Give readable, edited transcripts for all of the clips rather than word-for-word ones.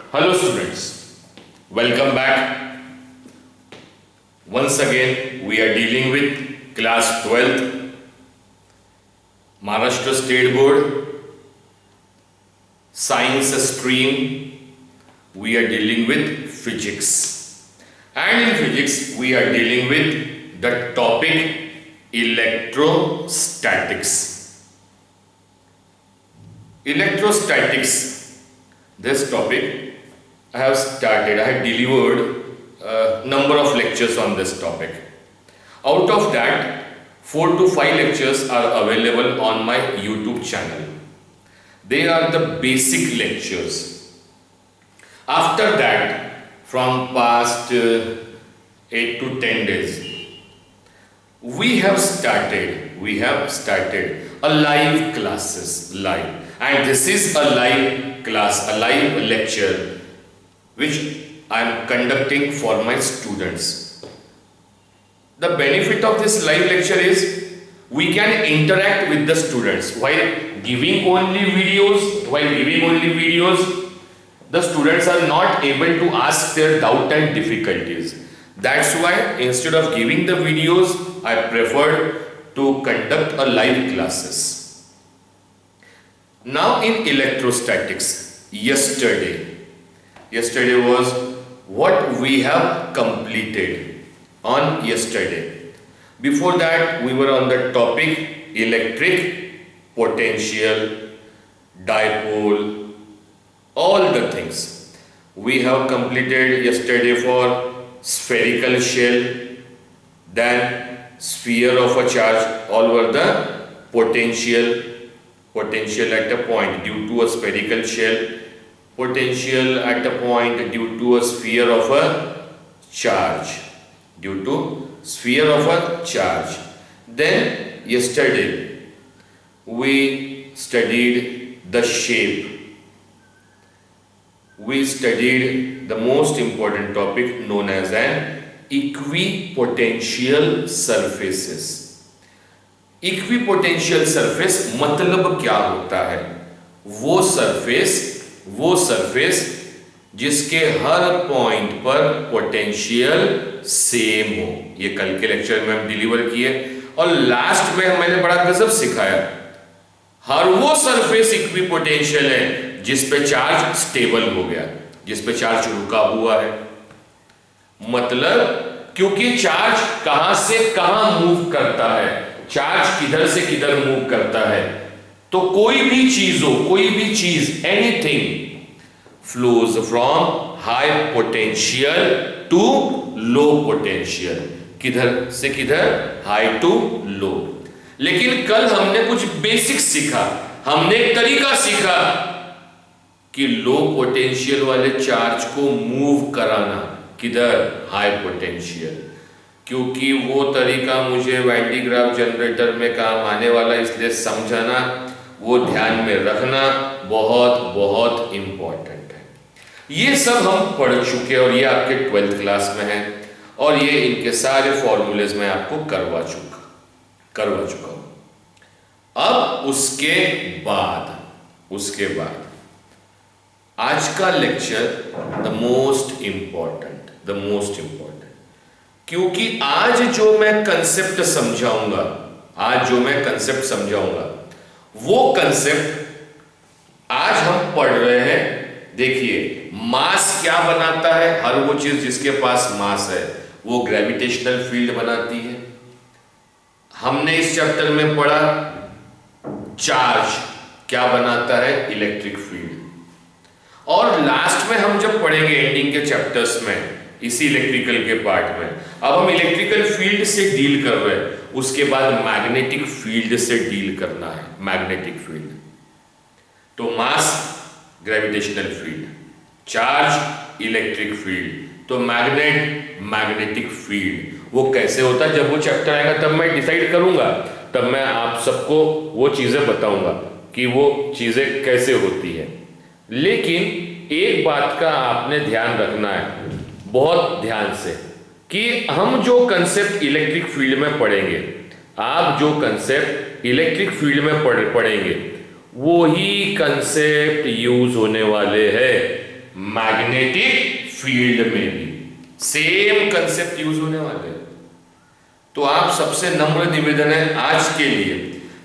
Hello students, welcome back. Once again we are dealing with class 12th Maharashtra State Board Science stream. We are dealing with physics, and in physics we are dealing with the topic electrostatics. Electrostatics, this topic I have delivered a number of lectures on this topic. Out of that, 4 to 5 lectures are available on my YouTube channel. They are the basic lectures. After that, from past 8 to 10 days, we have started a live classes, and this is a live class, a live lecture which I am conducting for my students. The benefit of this live lecture is we can interact with the students while giving only videos. The students are not able to ask their doubt and difficulties. That's why instead of giving the videos, I preferred to conduct a live classes. Now in electrostatics, yesterday was what we have completed on yesterday. Before that, we were on the topic electric potential, dipole, all the things. We have completed yesterday for spherical shell, then sphere of a charge, all were the potential at a point due to a spherical shell, potential at a point due to a sphere of a charge, Then yesterday we studied the shape. We studied the most important topic known as an equipotential surfaces. Equipotential surface मतलब क्या होता है? वो surface जिसके हर point पर potential same हो. ये कल के लेक्चर में हम डिलीवर किए और लास्ट में मैंने बड़ा गजब सिखाया. हर वो सरफेस इक्विपोटेंशियल है जिस पे चार्ज स्टेबल हो गया, जिस पे चार्ज रुका हुआ है. मतलब क्योंकि चार्ज कहां से कहां मूव करता है, चार्ज किधर से किधर मूव करता है, तो कोई भी चीज anything flows from high potential to low potential, किधर से किधर, हाई टू लो. लेकिन कल हमने कुछ बेसिक सीखा, हमने एक तरीका सीखा कि लो पोटेंशियल वाले चार्ज को मूव कराना, किधर, हाई पोटेंशियल. क्योंकि वो तरीका मुझे वैन डी ग्राफ जनरेटर में काम आने वाला, इसलिए समझाना, वो ध्यान में रखना बहुत इंपॉर्टेंट है. ये सब हम पढ़ चुके और ये आपके 12th क्लास में है और ये इनके सारे फॉर्मूलेज में आपको करवा चुका हूं. अब उसके बाद आज का लेक्चर द मोस्ट इंपॉर्टेंट, क्योंकि आज जो मैं कंसेप्ट समझाऊंगा वो कंसेप्ट आज हम पढ़ रहे हैं. देखिए, मास क्या बनाता है? हर वो चीज जिसके पास मास है वो ग्रेविटेशनल फील्ड बनाती है. हमने इस चैप्टर में पढ़ा चार्ज क्या बनाता है, इलेक्ट्रिक फील्ड. और लास्ट में हम जब पढ़ेंगे एंडिंग के चैप्टर्स में, इसी इलेक्ट्रिकल के पार्ट में, अब हम इलेक्ट्रिकल फील्ड से डील कर रहे हैं, उसके बाद मैग्नेटिक फील्ड से डील करना है. मैग्नेटिक फील्ड तो mass gravitational field, charge electric field, तो मैग्नेटिक फील्ड वो कैसे होता है, जब वो चैप्टर आएगा तब मैं डिसाइड करूंगा, तब मैं आप सबको वो चीजें बताऊंगा कि वो चीजें कैसे होती है. लेकिन एक बात का आपने ध्यान रखना है बहुत ध्यान से, कि हम जो कंसेप्ट इलेक्ट्रिक फील्ड में पढ़ेंगे, आप जो कंसेप्ट इलेक्ट्रिक फील्ड में पढ़ेंगे, वो ही कंसेप्ट यूज होने वाले हैं मैग्नेटिक फील्ड में भी सेम कंसेप्ट यूज होने वाले हैं। तो आप सबसे नम्र निवेदन है आज के लिए,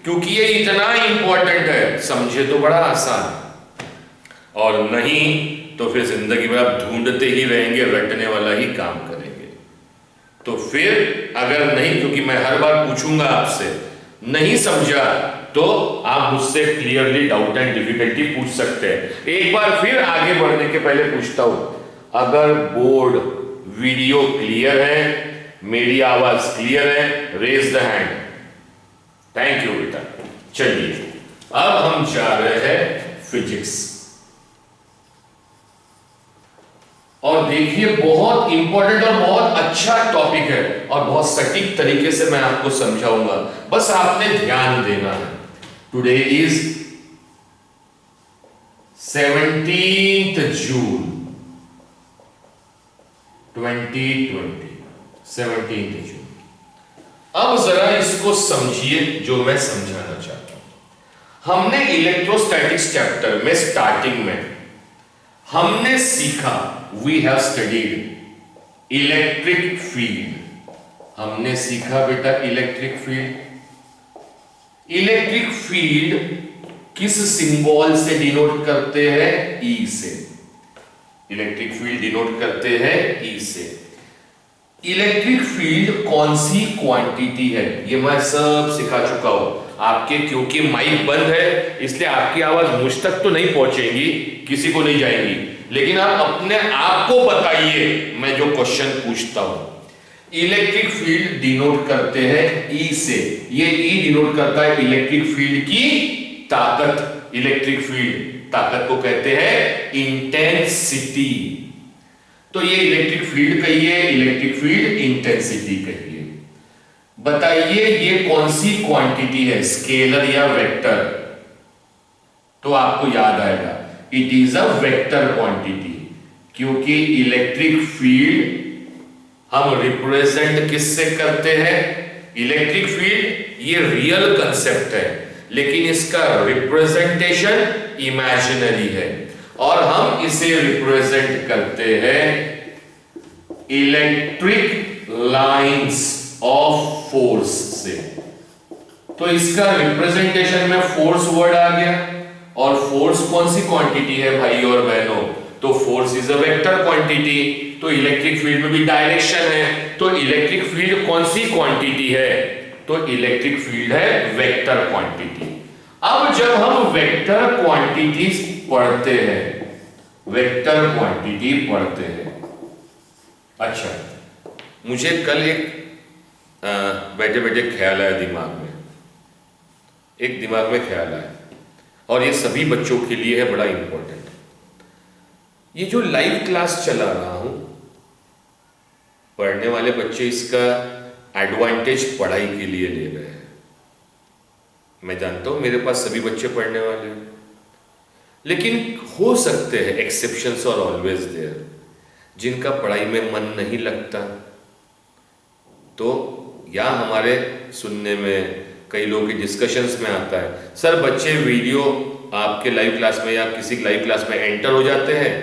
क्योंकि ये इतना इंपॉर्टेंट है, समझे तो बड़ा आसान, और नहीं तो फिर जिंदगी में आप ढूंढते ही रहेंगे, रटने वाला ही काम करेंगे। तो फिर अगर नहीं, क्योंकि मैं हर बार पूछूंगा आपसे, नहीं समझा तो आप मुझसे क्लियरली डाउट एंड डिफिकल्टी पूछ सकते हैं। एक बार फिर आगे बढ़ने के पहले पूछता हूं, अगर बोर्ड वीडियो क्लियर है, मेरी आवाज क्लियर है, raise the hand. Thank you बेटा। चलिए अब हम जा रहे हैं फिजिक्स, और देखिए बहुत इंपॉर्टेंट और बहुत अच्छा टॉपिक है, और बहुत सटीक तरीके से मैं आपको समझाऊंगा, बस आपने ध्यान देना है। Today is 17th June 2020, 17th जून। अब जरा इसको समझिए जो मैं समझाना चाहता हूं। हमने इलेक्ट्रोस्टैटिक्स चैप्टर में स्टार्टिंग में हमने सीखा, we have studied electric field. हमने सीखा बेटा इलेक्ट्रिक फील्ड। इलेक्ट्रिक फील्ड किस सिंबल से डिनोट करते हैं? ई से। इलेक्ट्रिक फील्ड डिनोट करते हैं ई से। इलेक्ट्रिक फील्ड कौन सी क्वांटिटी है ये मैं सब सिखा चुका हूं आपके, क्योंकि माइक बंद है इसलिए आपकी आवाज मुझ तक तो नहीं पहुंचेगी, किसी को नहीं जाएगी, लेकिन आप अपने आप को बताइए मैं जो क्वेश्चन पूछता हूं। इलेक्ट्रिक फील्ड डिनोट करते हैं ई से। ये ई डिनोट करता है इलेक्ट्रिक फील्ड की ताकत। इलेक्ट्रिक फील्ड ताकत को कहते हैं इंटेंसिटी। तो ये इलेक्ट्रिक फील्ड कहिए, इलेक्ट्रिक फील्ड इंटेंसिटी कहिए। बताइए ये कौन सी क्वांटिटी है, स्केलर या वेक्टर? तो आपको याद आएगा it is a vector quantity, क्योंकि इलेक्ट्रिक फील्ड हम रिप्रेजेंट किससे करते हैं? इलेक्ट्रिक फील्ड ये रियल कंसेप्ट है, लेकिन इसका रिप्रेजेंटेशन इमेजिनरी है, और हम इसे रिप्रेजेंट करते हैं इलेक्ट्रिक लाइंस ऑफ फोर्स से। तो इसका रिप्रेजेंटेशन में फोर्स वर्ड आ गया, और फोर्स कौन सी क्वांटिटी है भाई और बहनों? तो force is a vector quantity. तो इलेक्ट्रिक फील्ड में भी डायरेक्शन है, तो इलेक्ट्रिक फील्ड कौन सी क्वांटिटी है? तो इलेक्ट्रिक फील्ड है वेक्टर क्वांटिटी। अब जब हम वेक्टर क्वांटिटीज पढ़ते हैं, वेक्टर क्वांटिटी पढ़ते हैं, अच्छा मुझे कल एक बैठे बैठे ख्याल आया दिमाग में, एक दिमाग में ख्याल आया, और ये सभी बच्चों के लिए है बड़ा इंपॉर्टेंट। ये जो लाइव क्लास चला रहा हूं, पढ़ने वाले बच्चे इसका एडवांटेज पढ़ाई के लिए ले रहे हैं। मैं जानता हूं मेरे पास सभी बच्चे पढ़ने वाले हैं, लेकिन हो सकते हैं एक्सेप्शंस और ऑलवेज देयर, जिनका पढ़ाई में मन नहीं लगता। तो या हमारे सुनने में कई लोगों की डिस्कशंस में आता है, सर बच्चे वीडियो आपके लाइव क्लास में या किसी लाइव क्लास में एंटर हो जाते हैं,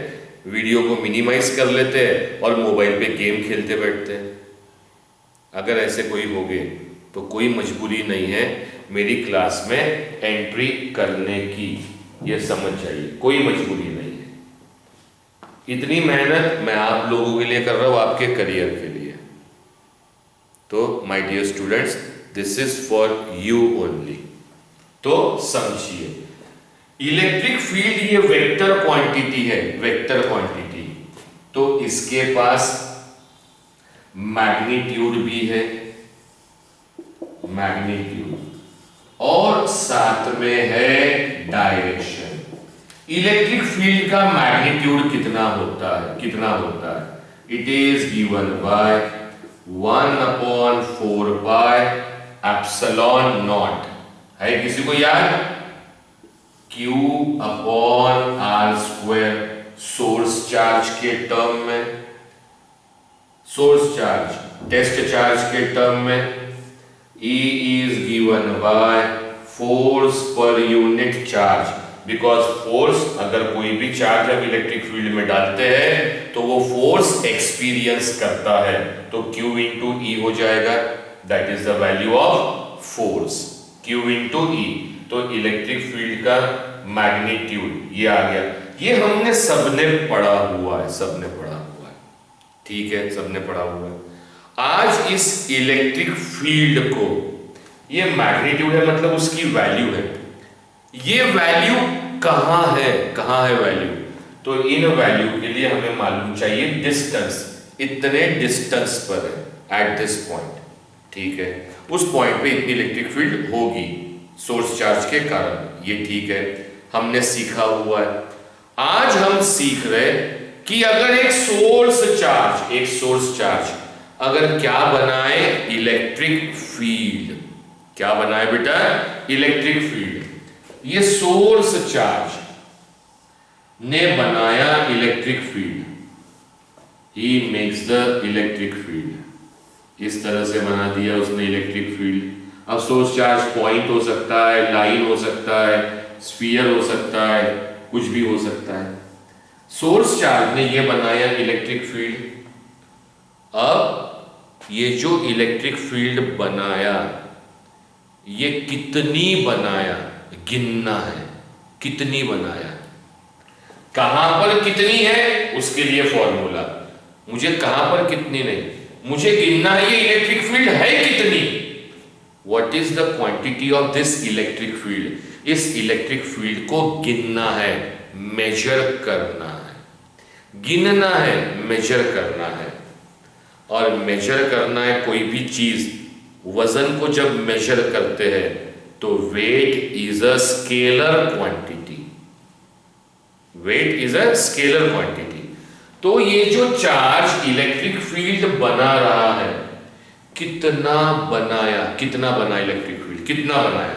वीडियो को मिनिमाइज कर लेते हैं और मोबाइल पे गेम खेलते बैठते हैं। अगर ऐसे कोई हो गए तो कोई मजबूरी नहीं है मेरी क्लास में एंट्री करने की, ये समझ जाइए, कोई मजबूरी नहीं है। इतनी मेहनत मैं आप लोगों के लिए कर रहा हूं, आपके करियर के लिए। तो my dear students, this is for you only. तो समझिए, इलेक्ट्रिक फील्ड ये वेक्टर क्वांटिटी है, वेक्टर क्वांटिटी। तो इसके पास मैग्नीट्यूड भी है, मैग्नीट्यूड, और साथ में है डायरेक्शन। इलेक्ट्रिक फील्ड का मैग्नीट्यूड कितना होता है? कितना होता है? It is given by 1/4 pi epsilon naught. है किसी को याद? Q upon R square, source charge के टर्म में, सोर्स चार्ज, टेस्ट चार्ज के टर्म में। E is given by force per unit charge, because force, अगर कोई भी चार्ज हम इलेक्ट्रिक फील्ड में डालते हैं तो वो फोर्स एक्सपीरियंस करता है, तो Q इंटू ई हो जाएगा, that is the value of force, Q into e. तो इलेक्ट्रिक फील्ड का मैग्नीट्यूड ये आ गया, ये हमने सबने पढ़ा हुआ है, सबने पढ़ा हुआ है, ठीक है, सबने पढ़ा हुआ है। आज इस इलेक्ट्रिक फील्ड को, ये मैग्नीट्यूड है मतलब उसकी वैल्यू है, ये वैल्यू कहां है वैल्यू, तो इन वैल्यू के लिए हमें मालूम चाहिए डिस्टेंस, इतने डिस्टेंस पर है एट दिस पॉइंट, ठीक है, उस पॉइंट पे इतनी इलेक्ट्रिक फील्ड होगी सोर्स चार्ज के कारण, ये ठीक है, हमने सीखा हुआ है। आज हम सीख रहे कि अगर एक सोर्स चार्ज अगर क्या बनाए, इलेक्ट्रिक फील्ड, क्या बनाए बेटा, इलेक्ट्रिक फील्ड, ये सोर्स चार्ज ने बनाया electric field, he makes the electric field, इस तरह से बना दिया उसने इलेक्ट्रिक फील्ड। अब सोर्स चार्ज पॉइंट हो सकता है, लाइन हो सकता है, स्फीयर हो सकता है, कुछ भी हो सकता है। सोर्स चार्ज ने ये बनाया इलेक्ट्रिक फील्ड। अब ये जो इलेक्ट्रिक फील्ड बनाया, ये कितनी बनाया, गिनना है, कितनी बनाया, कहां पर कितनी है उसके लिए फॉर्मूला, मुझे कहां पर कितनी नहीं, मुझे गिनना है ये इलेक्ट्रिक फील्ड है कितनी, what is the quantity of this electric field, इस इलेक्ट्रिक फील्ड को गिनना है, मेजर करना है, गिनना है, मेजर करना है। और मेजर करना है कोई भी चीज, वजन को जब मेजर करते हैं तो weight is a scalar quantity, weight is a scalar quantity. तो ये जो चार्ज इलेक्ट्रिक फील्ड बना रहा है, कितना बनाया, कितना बना इलेक्ट्रिक फील्ड, कितना बनाया,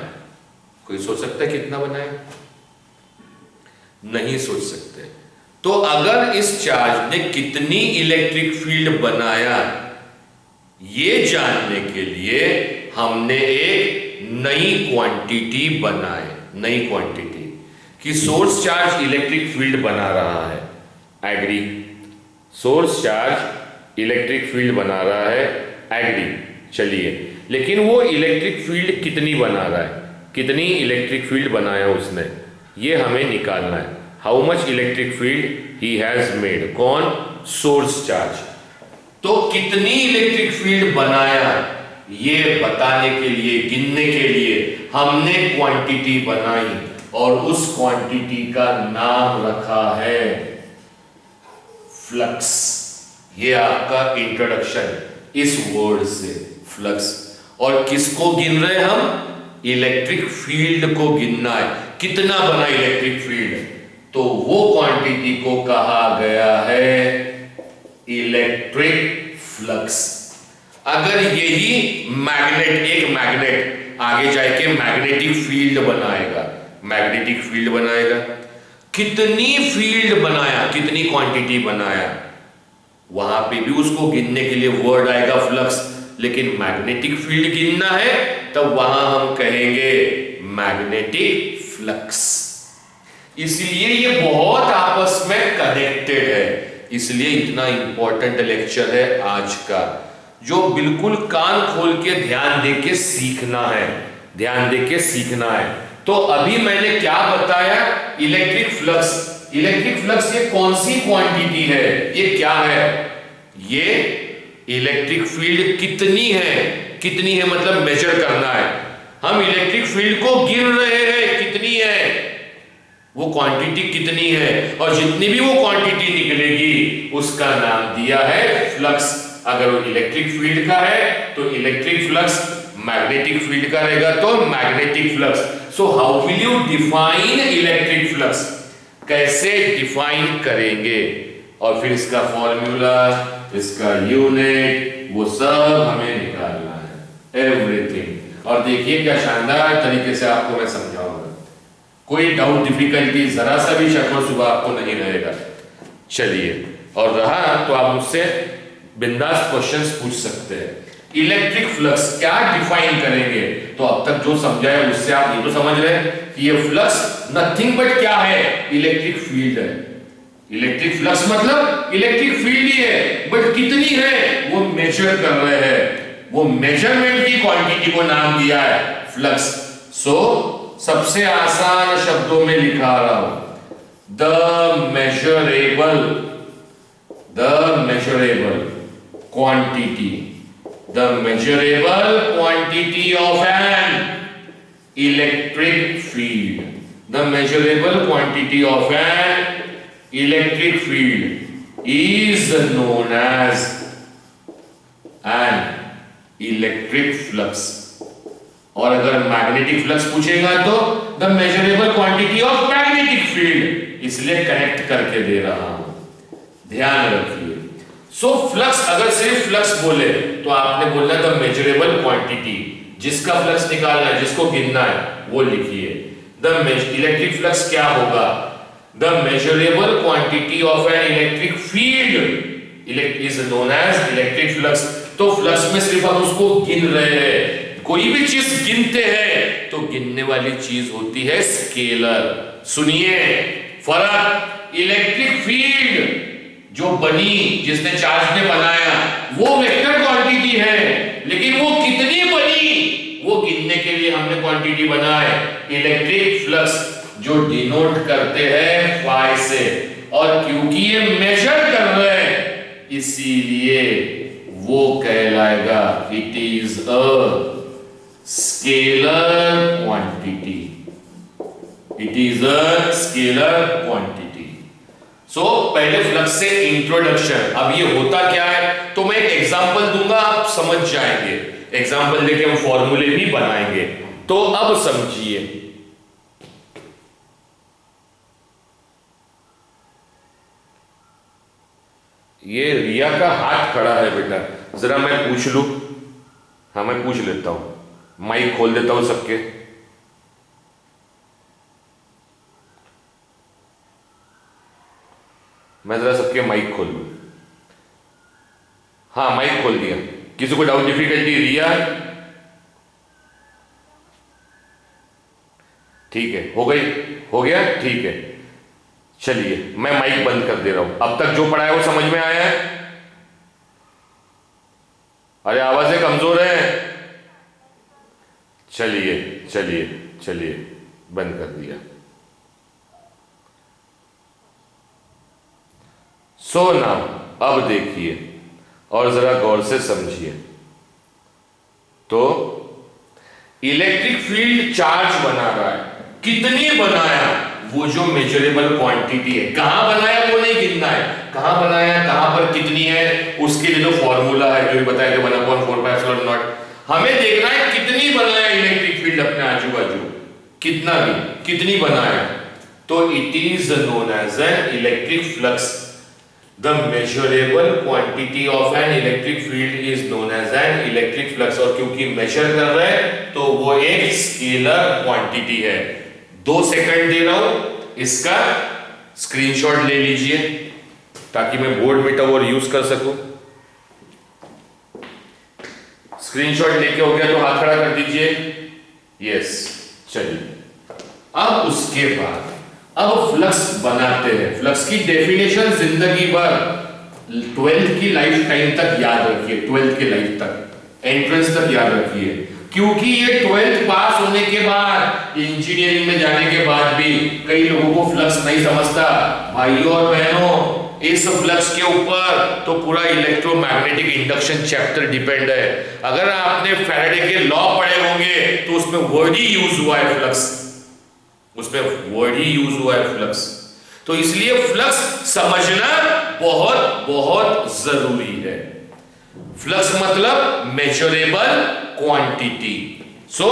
कोई सोच सकता है कितना बनाया, नहीं सोच सकते। तो अगर इस चार्ज ने कितनी इलेक्ट्रिक फील्ड बनाया, ये जानने के लिए हमने एक नई क्वांटिटी बनाए, नई क्वांटिटी कि सोर्स चार्ज इलेक्ट्रिक फील्ड बना रहा है, agree, source charge electric field बना रहा है, एग्री, चलिए, लेकिन वो इलेक्ट्रिक फील्ड कितनी बना रहा है, कितनी इलेक्ट्रिक फील्ड बनाया उसने, ये हमें निकालना है। How much electric field he has made, कौन, सोर्स चार्ज। तो कितनी इलेक्ट्रिक फील्ड बनाया, ये बताने के लिए, गिनने के लिए हमने क्वांटिटी बनाई और उस क्वांटिटी का नाम रखा है फ्लक्स। ये आपका इंट्रोडक्शन इस वर्ड से, फ्लक्स। और किसको गिन रहे हम, इलेक्ट्रिक फील्ड को गिनना है, कितना बना इलेक्ट्रिक फील्ड, तो वो क्वांटिटी को कहा गया है इलेक्ट्रिक फ्लक्स। अगर यही मैग्नेट, एक मैग्नेट आगे जाके मैग्नेटिक फील्ड बनाएगा, मैग्नेटिक फील्ड बनाएगा, कितनी फील्ड बनाया, कितनी क्वांटिटी बनाया, वहां पे भी उसको गिनने के लिए वर्ड आएगा फ्लक्स। लेकिन मैग्नेटिक फील्ड गिनना है तब वहां हम कहेंगे मैग्नेटिक फ्लक्स। इसलिए ये बहुत आपस में कनेक्टेड है, इसलिए इतना इंपॉर्टेंट लेक्चर है आज का, जो बिल्कुल कान खोल के ध्यान दे के सीखना है, ध्यान दे के सीखना है। तो अभी मैंने क्या बताया, इलेक्ट्रिक फ्लक्स। इलेक्ट्रिक फ्लक्स ये कौन सी क्वांटिटी है, ये क्या है, ये इलेक्ट्रिक फील्ड कितनी है, कितनी है मतलब मेजर करना है। हम इलेक्ट्रिक फील्ड को गिन रहे हैं, कितनी है, वो क्वांटिटी कितनी है, और जितनी भी वो क्वांटिटी निकलेगी उसका नाम दिया है फ्लक्स। अगर वो इलेक्ट्रिक फील्ड का है तो इलेक्ट्रिक फ्लक्स, मैग्नेटिक फील्ड का रहेगा तो magnetic flux. So how will you define electric flux, कैसे डिफाइन करेंगे, और फिर इसका फॉर्मूला, इसका यूनिट, वो सब हमें निकालना है, एवरीथिंग। और देखिए क्या शानदार तरीके से आपको मैं समझाऊंगा, कोई डाउट, डिफिकल्टी, जरा सा भी शक और शुबा आपको नहीं रहेगा। चलिए, और रहा तो आप मुझसे बिंदास क्वेश्चंस पूछ सकते हैं। इलेक्ट्रिक फ्लक्स क्या डिफाइन करेंगे? तो अब तक जो समझा है उससे आप ये तो समझ रहे हैं कि ये फ्लक्स नथिंग बट क्या है? इलेक्ट्रिक फील्ड है। इलेक्ट्रिक फ्लक्स मतलब इलेक्ट्रिक फील्ड ही है, बट कितनी है वो मेजर कर रहे हैं। वो मेजरमेंट की क्वांटिटी को नाम दिया है फ्लक्स। सो सबसे आसान शब्दों में लिखा रहा हूं, the measurable quantity, the measurable quantity of an electric field, the measurable quantity of an electric field is known as an electric flux. और अगर मैग्नेटिक फ्लक्स पूछेगा तो the measurable quantity of magnetic field, इसलिए connect करके दे रहा हूं, ध्यान रखिए। सो फ्लक्स, अगर सिर्फ फ्लक्स बोले तो आपने बोलना द मेजरेबल क्वांटिटी, जिसका फ्लक्स निकालना है, जिसको गिनना है वो लिखिए। द इलेक्ट्रिक फ्लक्स क्या होगा? The measurable quantity of an electric field is known as electric flux. तो फ्लक्स में सिर्फ हम उसको गिन रहे हैं। कोई भी चीज गिनते हैं तो गिनने वाली चीज होती है स्केलर। सुनिए फर्क, इलेक्ट्रिक फील्ड जो बनी, जिसने चार्ज ने बनाया, वो वेक्टर क्वांटिटी है, लेकिन वो कितनी बनी वो गिनने के लिए हमने क्वांटिटी बनाए। इलेक्ट्रिक फ्लक्स जो डिनोट करते हैं फाई से, और क्योंकि ये मेजर कर रहे हैं इसीलिए वो कहलाएगा it is a scalar quantity. It is a scalar quantity. So पहले फ्लक्स से इंट्रोडक्शन। अब ये होता क्या है तो मैं एक एग्जांपल दूंगा, आप समझ जाएंगे। एग्जांपल देके हम फॉर्मूले भी बनाएंगे। तो अब समझिए, ये रिया का हाथ खड़ा है बेटा, जरा मैं पूछ लूं। हाँ मैं पूछ लेता हूं, माइक खोल देता हूं सबके। मैं जरा सबके माइक खोल लूं। हाँ माइक खोल दिया। किसी को डाउट डिफिकल्टी? रिया ठीक है, हो गई, हो गया, ठीक है। चलिए मैं माइक बंद कर दे रहा हूं। अब तक जो पढ़ा है वो समझ में आया है? अरे आवाजें कमजोर है। चलिए चलिए चलिए, बंद कर दिया। सो ना अब देखिए और जरा गौर से समझिए। तो इलेक्ट्रिक फील्ड चार्ज बना रहा है, कितनी बनाया? वो जो मेजरेबल क्वांटिटी है। कहां बनाया वो नहीं गिनना है, कहां बनाया, कहां पर कितनी है, उसके लिए जो फॉर्मूला है जो बताया था 1/4πε0। हमें देखना है कितनी बनाया इलेक्ट्रिक फील्ड अपने आजू बाजू, कितना भी, कितनी बनाया। तो it is known as an electric flux. The measurable quantity of an electric field is known as an electric flux. और क्योंकि मेजर कर रहे हैं तो वो एक स्केलर क्वांटिटी है। 2 सेकंड दे रहा हूं, इसका स्क्रीनशॉट ले लीजिए ताकि मैं बोर्ड मीटर और यूज कर सकूं। स्क्रीनशॉट लेके हो गया तो हाथ खड़ा कर दीजिए। यस, चलिए अब उसके बाद अब फ्लक्स बनाते हैं। फ्लक्स की डेफिनेशन जिंदगी भर 12th की लाइफ टाइम तक याद रखिए, 12th की लाइफ तक, एंट्रेंस तक याद रखिए। क्योंकि ये 12th पास होने के बाद, इंजीनियरिंग में जाने के बाद भी कई लोगों को फ्लक्स नहीं समझता। भाइयों और बहनों, इस फ्लक्स के ऊपर तो पूरा इलेक्ट्रोमैग्नेटिक इंडक्शन चैप्टर डिपेंड है। अगर आपने फैराडे के लॉ पढ़े होंगे तो उसमें वर्ड ही यूज हुआ है फ्लक्स, उसमें वर्ड ही यूज हुआ है फ्लक्स। तो इसलिए फ्लक्स समझना बहुत बहुत जरूरी है। फ्लक्स मतलब मेजरेबल क्वांटिटी। सो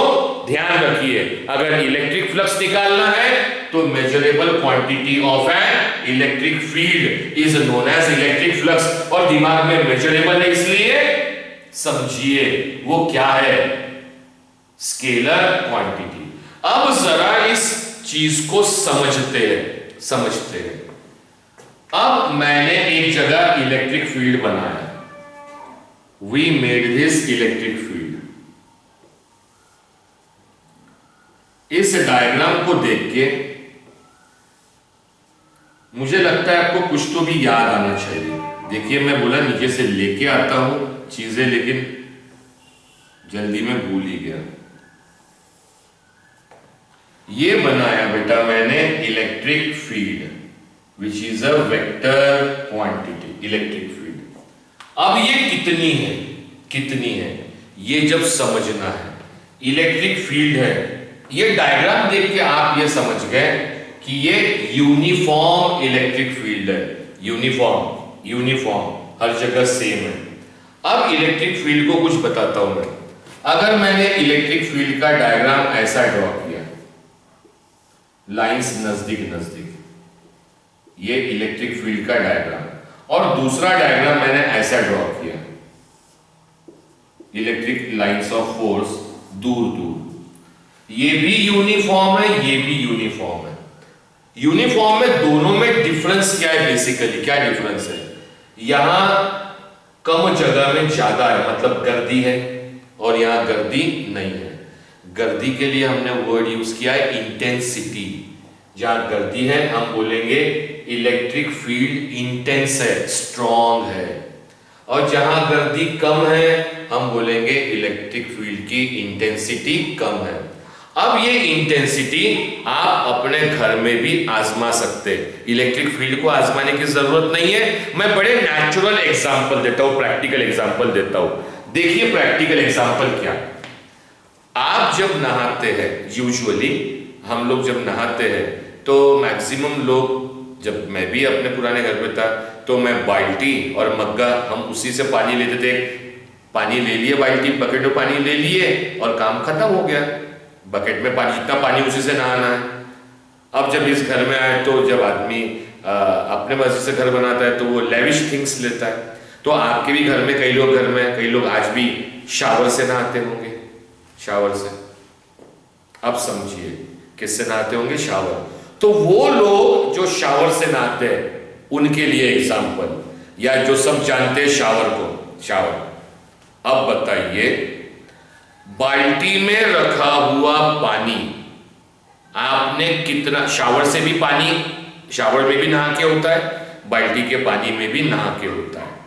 ध्यान रखिए, अगर इलेक्ट्रिक फ्लक्स निकालना है तो measurable quantity of an electric field is known as electric flux. और दिमाग में मेजरेबल है इसलिए समझिए वो क्या है, स्केलर क्वांटिटी। अब जरा इस चीज को समझते हैं। अब मैंने एक जगह इलेक्ट्रिक फील्ड बनाया, we made this electric field. इस डायग्राम को देख के मुझे लगता है आपको कुछ तो भी याद आना चाहिए। देखिए मैं बोला नीचे से लेके आता हूं चीजें, लेकिन जल्दी में भूल ही गया। ये बनाया बेटा मैंने electric field which is a vector quantity, electric field. अब ये कितनी है, कितनी है ये जब समझना है। इलेक्ट्रिक फील्ड है, ये डायग्राम देख के आप ये समझ गए कि ये यूनिफॉर्म इलेक्ट्रिक फील्ड है। यूनिफॉर्म, यूनिफॉर्म हर जगह सेम है। अब इलेक्ट्रिक फील्ड को कुछ बताता हूं मैं। अगर मैंने इलेक्ट्रिक फील्ड का डायग्राम ऐसा ड्रॉ किया, लाइंस नजदीक नजदीक, ये इलेक्ट्रिक फील्ड का डायग्राम, और दूसरा डायग्राम मैंने ऐसा ड्रॉ किया, इलेक्ट्रिक लाइंस ऑफ फोर्स दूर दूर, ये भी यूनिफॉर्म है, ये भी यूनिफॉर्म है। यूनिफॉर्म में दोनों में डिफरेंस क्या है? बेसिकली क्या डिफरेंस है? यहां कम जगह में ज्यादा है, मतलब गर्दी है, और यहां गर्दी नहीं है। गर्दी के लिए हमने वर्ड यूज किया है इंटेंसिटी। जहां गर्दी है हम बोलेंगे इलेक्ट्रिक फील्ड इंटेंस है, स्ट्रॉन्ग है, और जहां गर्दी कम है हम बोलेंगे इलेक्ट्रिक फील्ड की इंटेंसिटी कम है। अब ये इंटेंसिटी आप अपने घर में भी आजमा सकते हैं। इलेक्ट्रिक फील्ड को आजमाने की जरूरत नहीं है, मैं बड़े नेचुरल एग्जांपल देता हूं, प्रैक्टिकल एग्जांपल देता हूं। देखिए प्रैक्टिकल एग्जांपल क्या। आप जब नहाते हैं, यूजुअली हम लोग जब नहाते हैं तो मैक्सिमम लोग, जब मैं भी अपने पुराने घर पे था तो मैं बाल्टी और मग्गा हम उसी से पानी लेते थे। पानी ले लिए, बाल्टी बकेट में पानी ले लिए और काम खत्म हो गया। बकेट में पानी, जितना पानी उसी से नहाना है। अब जब इस घर में आए तो जब आदमी अपने मर्जी से घर बनाता है तो वो लेविश थिंग्स लेता है। तो आपके भी घर में कई लोग आज भी शावर से नहाते होंगे, शावर से। अब समझिए किससे नहाते होंगे? शावर। तो वो लोग जो शावर से नहाते हैं उनके लिए एग्जाम्पल, या जो सब जानते हैं शावर को, शावर। अब बताइए बाल्टी में रखा हुआ पानी आपने कितना, शावर से भी पानी, शावर में भी नहा के होता है, बाल्टी के पानी में भी नहा के होता है।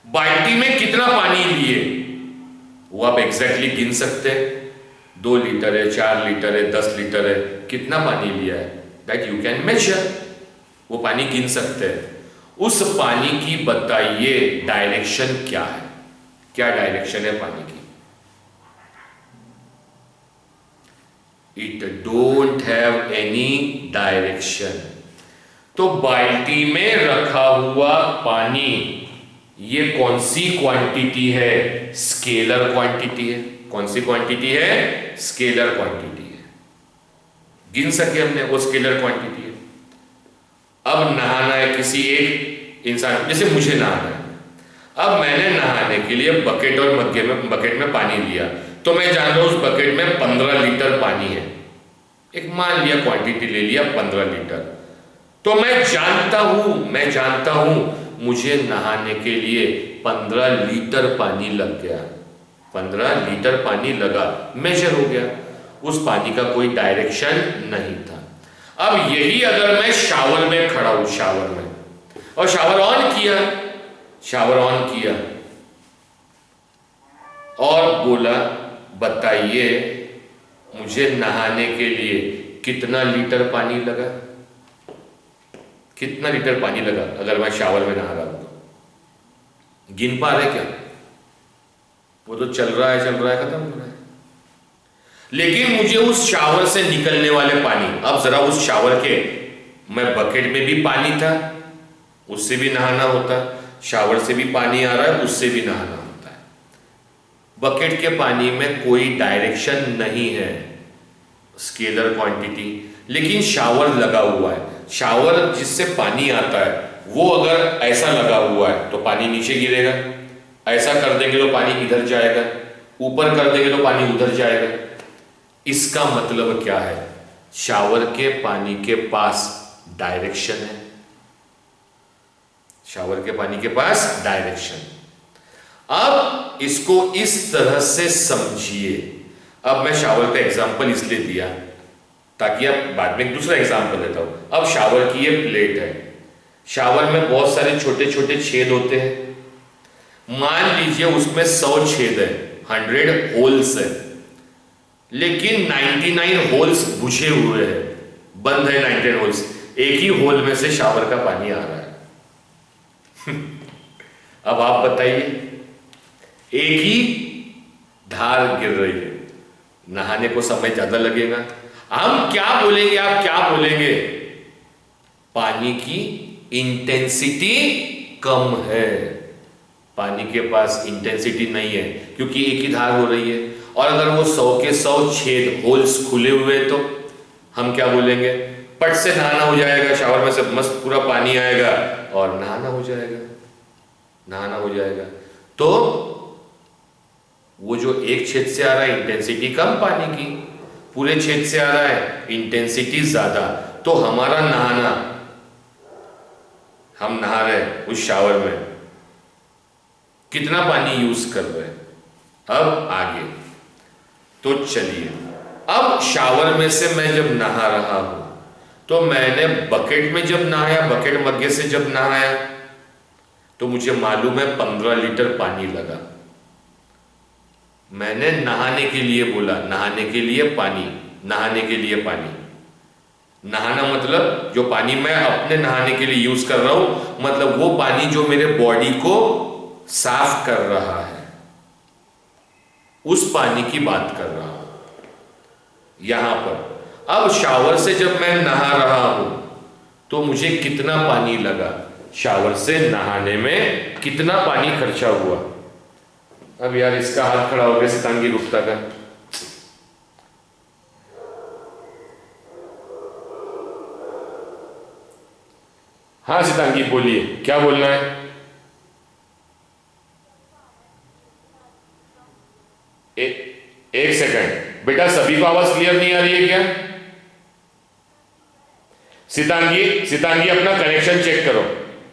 बाल्टी में कितना पानी लिए वो आप एग्जैक्टली गिन सकते हैं। 2 लीटर है, 4 लीटर है, 10 लीटर है, कितना पानी लिया है, दैट यू कैन मेजर। वो पानी गिन सकते हैं। उस पानी की बताइए डायरेक्शन क्या है, क्या डायरेक्शन है पानी की? It don't have any direction. तो बाल्टी में रखा हुआ पानी ये कौन सी क्वांटिटी है? स्केलर क्वांटिटी है। कौन सी क्वांटिटी है? स्केलर क्वांटिटी है। गिन सके हमने, वो स्केलर क्वांटिटी है। अब नहाना है किसी एक इंसान, जैसे मुझे नहाना है। अब मैंने नहाने के लिए बकेट और बकेट में पानी लिया, तो मैं जान रहा हूं उस बकेट में 15 लीटर पानी है। एक मान लिया क्वांटिटी ले लिया 15 लीटर। तो मैं जानता हूं मुझे नहाने के लिए 15 लीटर पानी लग गया। 15 लीटर पानी लगा, मेजर हो गया। उस पानी का कोई डायरेक्शन नहीं था। अब यही अगर मैं शावर में खड़ा हूं, शावर में, और शावर ऑन किया और बोला बताइए मुझे नहाने के लिए कितना लीटर पानी लगा? कितना लीटर पानी लगा अगर मैं शावर में नहा रहा हूं तो? गिन पा रहे क्या? वो तो चल रहा है, खत्म हो रहा है। लेकिन मुझे उस शावर से निकलने वाले पानी, अब जरा उस शावर के, मैं बकेट में भी पानी था, उससे भी नहाना होता, शावर से भी पानी आ रहा है, उससे भी नहाना होता है। बकेट के पानी में कोई डायरेक्शन नहीं है, स्केलर क्वांटिटी, लेकिन शावर लगा हुआ है। शावर जिससे पानी आता है वो अगर ऐसा लगा हुआ है तो पानी नीचे गिरेगा, ऐसा कर देंगे तो पानी इधर जाएगा, ऊपर कर देंगे तो पानी उधर जाएगा। इसका मतलब क्या है? शावर के पानी के पास डायरेक्शन है, शावर के पानी के पास डायरेक्शन। अब इसको इस तरह से समझिए। अब मैं शावर का एग्जांपल इसलिए दिया ताकि आप बाद में एक दूसरा एग्जांपल देता हूं। अब शावर की ये प्लेट है, शावर में बहुत सारे छोटे छोटे छेद होते हैं। मान लीजिए उसमें 100 छेद है, 100 होल्स है, लेकिन 99 होल्स बुझे हुए हैं, बंद है 99 होल्स। एक ही होल में से शावर का पानी आ रहा है। अब आप बताइए, एक ही धार गिर रही है, नहाने को समय ज्यादा लगेगा। हम क्या बोलेंगे, आप क्या बोलेंगे? पानी की इंटेंसिटी कम है, पानी के पास इंटेंसिटी नहीं है क्योंकि एक ही धार हो रही है। और अगर वो 100 के 100 छेद होल्स खुले हुए तो हम क्या बोलेंगे? पट से नहाना हो जाएगा, शावर में से मस्त पूरा पानी आएगा और नहाना हो जाएगा, नहाना हो जाएगा। तो वो जो एक छेद से आ रहा है इंटेंसिटी कम पानी की, पूरे छेद से आ रहा है इंटेंसिटी ज्यादा। तो हमारा नहाना, हम नहा रहे हैं उस शावर में, कितना पानी यूज कर रहे हैं? अब आगे तो चलिए, अब शावर में से मैं जब नहा रहा हूं तो मैंने बकेट में जब नहाया, बकेट मग्गे से जब नहाया तो मुझे मालूम है 15 लीटर पानी लगा। मैंने नहाने के लिए बोला, नहाने के लिए पानी, नहाने के लिए पानी। नहाना मतलब जो पानी मैं अपने नहाने के लिए यूज कर रहा हूं, मतलब वो पानी जो मेरे बॉडी को साफ कर रहा है, उस पानी की बात कर रहा हूं यहां पर। अब शावर से जब मैं नहा रहा हूं तो मुझे कितना पानी लगा, शावर से नहाने में कितना पानी खर्चा हुआ। अब यार इसका हाथ खड़ा हो गया सितांगी गुप्ता का। हाँ सितांगी बोलिए, क्या बोलना है? एक सेकंड बेटा, सभी को आवाज क्लियर नहीं आ रही है क्या? सितांगी अपना कनेक्शन चेक करो,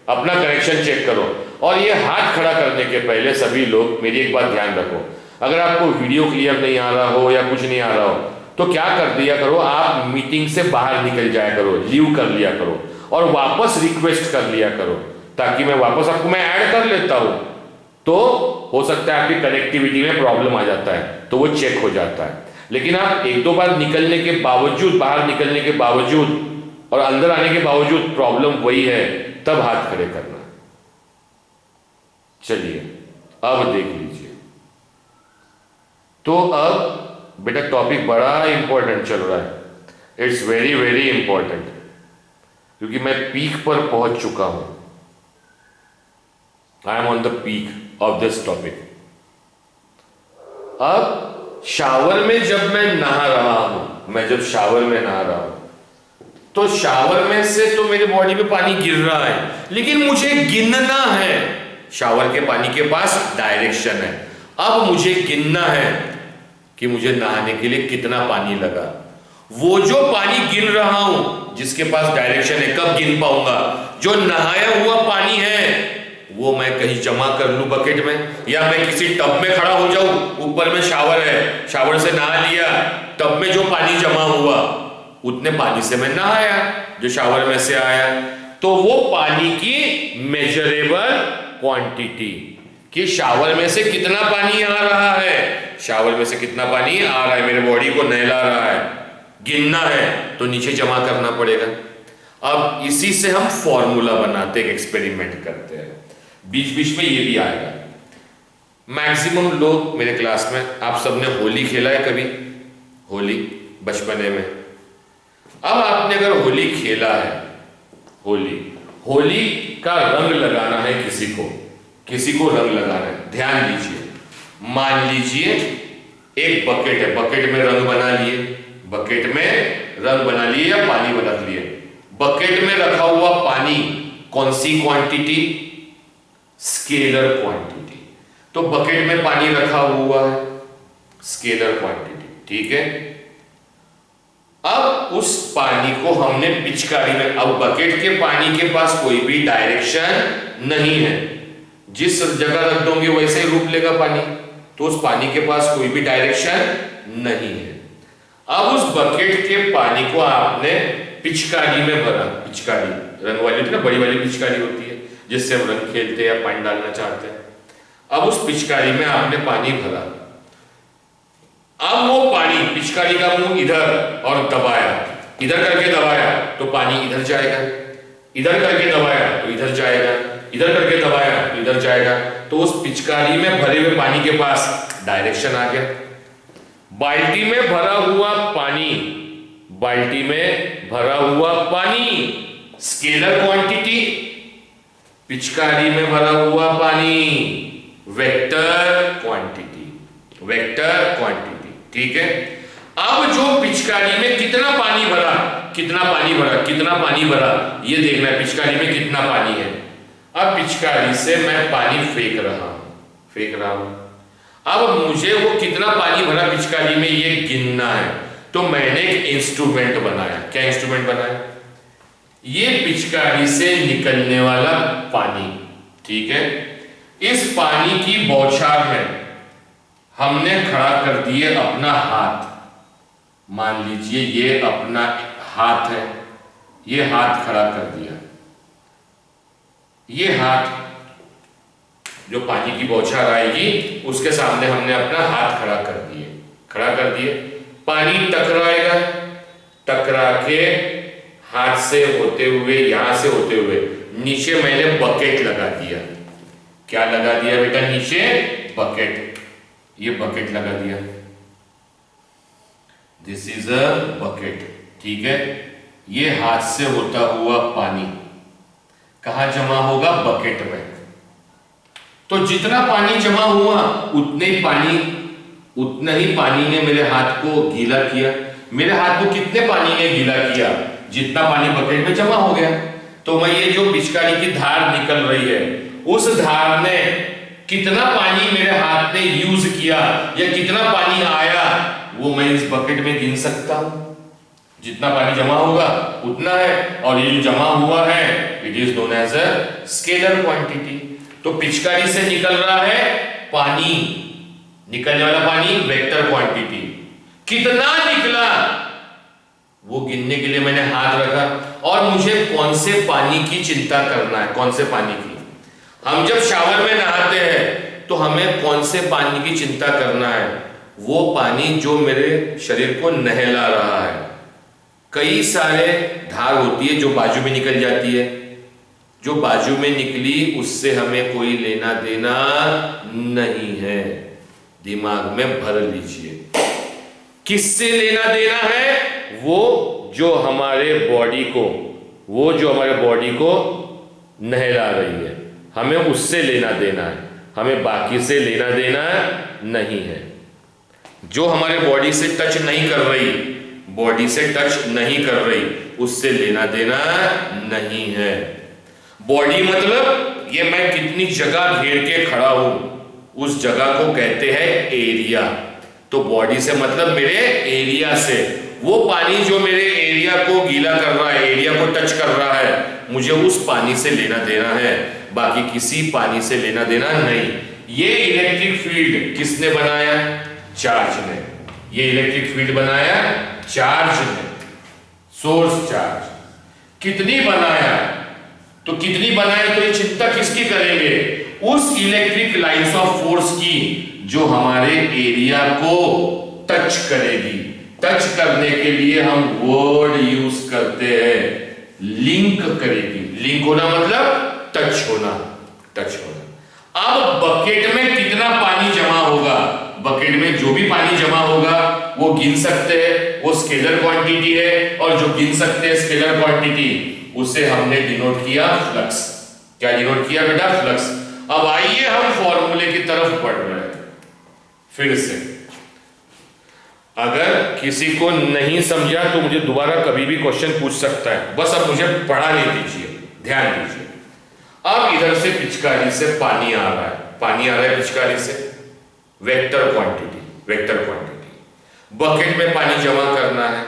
अपना कनेक्शन चेक करो। और ये हाथ खड़ा करने के पहले सभी लोग मेरी एक बात ध्यान रखो, अगर आपको वीडियो क्लियर नहीं आ रहा हो या कुछ नहीं आ रहा हो तो क्या कर दिया करो, आप मीटिंग से बाहर निकल जाया करो, लीव कर लिया करो और वापस रिक्वेस्ट कर लिया करो, ताकि मैं वापस आपको मैं ऐड कर लेता हूं। तो हो सकता है आपकी कनेक्टिविटी में प्रॉब्लम आ जाता है तो वो चेक हो जाता है। लेकिन आप एक दो बार निकलने के बावजूद, बाहर निकलने के बावजूद और अंदर आने के बावजूद प्रॉब्लम वही है, तब हाथ खड़े करना। चलिए अब देख लीजिए। तो अब बेटा टॉपिक बड़ा इंपॉर्टेंट चल रहा है, इट्स वेरी वेरी इंपॉर्टेंट, क्योंकि मैं पीक पर पहुंच चुका हूं। I am on the peak of this topic. अब शावर में जब मैं नहा रहा हूं, मैं जब शावर में नहा रहा हूं तो शावर में से तो मेरे बॉडी में पानी गिर रहा है, लेकिन मुझे गिनना है। शावर के पानी के पास डायरेक्शन है, अब मुझे गिनना है कि मुझे नहाने के लिए कितना पानी लगा। वो जो पानी गिन रहा हूं जिसके पास डायरेक्शन है, कब गिन पाऊंगा? जो नहाया हुआ पानी है वो मैं कहीं जमा कर लूं बकेट में, या मैं किसी टब में खड़ा हो जाऊं, ऊपर में शावर है, शावर से नहा लिया, टब में जो पानी जमा हुआ उतने पानी से मैं नहाया जो शावर में से आया। तो वो पानी की मेजरेबल क्वांटिटी, कि शावर में से कितना पानी आ रहा है, शावर में से कितना पानी आ रहा है, मेरे बॉडी को नहला रहा है, गिनना है तो नीचे जमा करना पड़ेगा। अब इसी से हम फॉर्मूला बनाते हैं, एक्सपेरिमेंट करते हैं, बीच बीच में ये भी आएगा। मैक्सिमम लोग मेरे क्लास में, आप सबने होली खेला है कभी? होली बचपने में। अब आपने अगर होली खेला है, होली का रंग लगाना है किसी को रंग लगाना है। ध्यान दीजिए, मान लीजिए एक बकेट है, बकेट में रंग बना लिए, बकेट में रंग बना लिए या पानी बना लिए। बकेट में रखा हुआ पानी कौन सी क्वांटिटी? Scalar quantity. तो बकेट में पानी रखा हुआ है, स्केलर क्वांटिटी, ठीक है। अब उस पानी को हमने पिचकारी में, अब बकेट के पानी के पास कोई भी डायरेक्शन नहीं है, जिस जगह रख दोगे वैसे ही रूप लेगा पानी, तो उस पानी के पास कोई भी डायरेक्शन नहीं है। अब उस बकेट के पानी को आपने पिचकारी में भरा, पिचकारी रंग वाली होती है ना, बड़ी वाली पिचकारी होती है जिससे हम रंग खेलते हैं या पानी डालना चाहते हैं। अब उस पिचकारी में आपने पानी भरा, अब वो पानी पिचकारी का मुंह इधर और दबाया, इधर करके दबाया तो पानी इधर जाएगा, इधर करके दबाया तो इधर जाएगा, इधर करके दबाया तो इधर जाएगा, तो उस पिचकारी में भरे हुए पानी के पास डायरेक्शन आ गया। बाल्टी में भरा हुआ पानी, बाल्टी में भरा हुआ पानी स्केलर क्वांटिटी, पिचकारी में भरा हुआ पानी वेक्टर क्वांटिटी, वेक्टर क्वांटिटी। ठीक है, अब जो पिचकारी में कितना पानी भरा, कितना पानी भरा, कितना पानी भरा, ये देखना है पिचकारी में कितना पानी है। अब पिचकारी से मैं पानी फेंक रहा हूं, फेंक रहा हूं। अब मुझे वो कितना पानी भरा पिचकारी में ये गिनना है, तो मैंने एक इंस्ट्रूमेंट बनाया। क्या इंस्ट्रूमेंट बनाया? ये पिचकारी से निकलने वाला पानी, ठीक है, इस पानी की बौछार में हमने खड़ा कर दिए अपना हाथ। मान लीजिए ये अपना हाथ है, ये हाथ खड़ा कर दिया, ये हाथ जो पानी की बौछार आएगी उसके सामने हमने अपना हाथ खड़ा कर दिए, खड़ा कर दिए। पानी टकराएगा, टकरा के हाथ से होते हुए, यहां से होते हुए नीचे मैंने बकेट लगा दिया। क्या लगा दिया बेटा? नीचे बकेट, ये बकेट लगा दिया, दिस इज अ बकेट। ठीक है, ये हाथ से होता हुआ पानी कहां जमा होगा? बकेट में। तो जितना पानी जमा हुआ उतना ही पानी ने मेरे हाथ को गीला किया। मेरे हाथ को कितने पानी ने गीला किया? जितना पानी बकेट में जमा हो गया। तो मैं ये जो पिचकारी की धार निकल रही है, उस धार ने कितना पानी मेरे हाथ ने यूज किया या कितना पानी आया, वो मैं इस बकेट में गिन सकता हूं। जितना पानी जमा होगा उतना है, और ये जो जमा हुआ है it is known as a scalar quantity. तो पिचकारी से निकल रहा है पानी, निकलने वाला पानी वेक्टर क्वांटिटी। कितना निकला वो गिनने के लिए मैंने हाथ रखा। और मुझे कौन से पानी की चिंता करना है? कौन से पानी की? हम जब शावर में नहाते हैं तो हमें कौन से पानी की चिंता करना है? वो पानी जो मेरे शरीर को नहला रहा है। कई सारे धार होती है जो बाजू में निकल जाती है, जो बाजू में निकली उससे हमें कोई लेना देना नहीं है। दिमाग में भर लीजिए, किससे लेना देना है? वो जो हमारे बॉडी को नहला रही है, हमें उससे लेना देना है, हमें बाकी से लेना देना नहीं है। जो हमारे बॉडी से टच नहीं कर रही, उससे लेना देना नहीं है। बॉडी मतलब ये मैं कितनी जगह घेर के खड़ा हूं, उस जगह को कहते हैं एरिया। तो बॉडी से मतलब मेरे एरिया से, वो पानी जो मेरे एरिया को गीला कर रहा है, एरिया को टच कर रहा है, मुझे उस पानी से लेना देना है, बाकी किसी पानी से लेना देना नहीं। ये इलेक्ट्रिक फील्ड किसने बनाया? चार्ज ने। ये इलेक्ट्रिक फील्ड बनाया चार्ज ने, सोर्स चार्ज। कितनी बनाया? तो कितनी बनाए तो ये चिंता किसकी करेंगे? उस इलेक्ट्रिक लाइंस ऑफ फोर्स की जो हमारे एरिया को टच करेगी। टच करने के लिए हम वर्ड यूज करते हैं लिंक करेगी। लिंक होना मतलब टच होना, टच होना। अब बकेट में कितना पानी जमा होगा? बकेट में जो भी पानी जमा होगा वो गिन सकते हैं, वो स्केलर क्वांटिटी है, और जो गिन सकते हैं स्केलर क्वांटिटी उसे हमने डिनोट किया फ्लक्स। क्या डिनोट किया बेटा? फ्लक्स। अब आइए हम फॉर्मूले की तरफ बढ़ रहे हैं। फिर से अगर किसी को नहीं समझा तो मुझे दोबारा कभी भी क्वेश्चन पूछ सकता है, बस अब मुझे पढ़ाने दीजिए, ध्यान दीजिए। अब इधर से पिचकारी से पानी आ रहा है, पानी आ रहा है पिचकारी से, vector quantity, vector quantity. Bucket में पानी जमा करना है।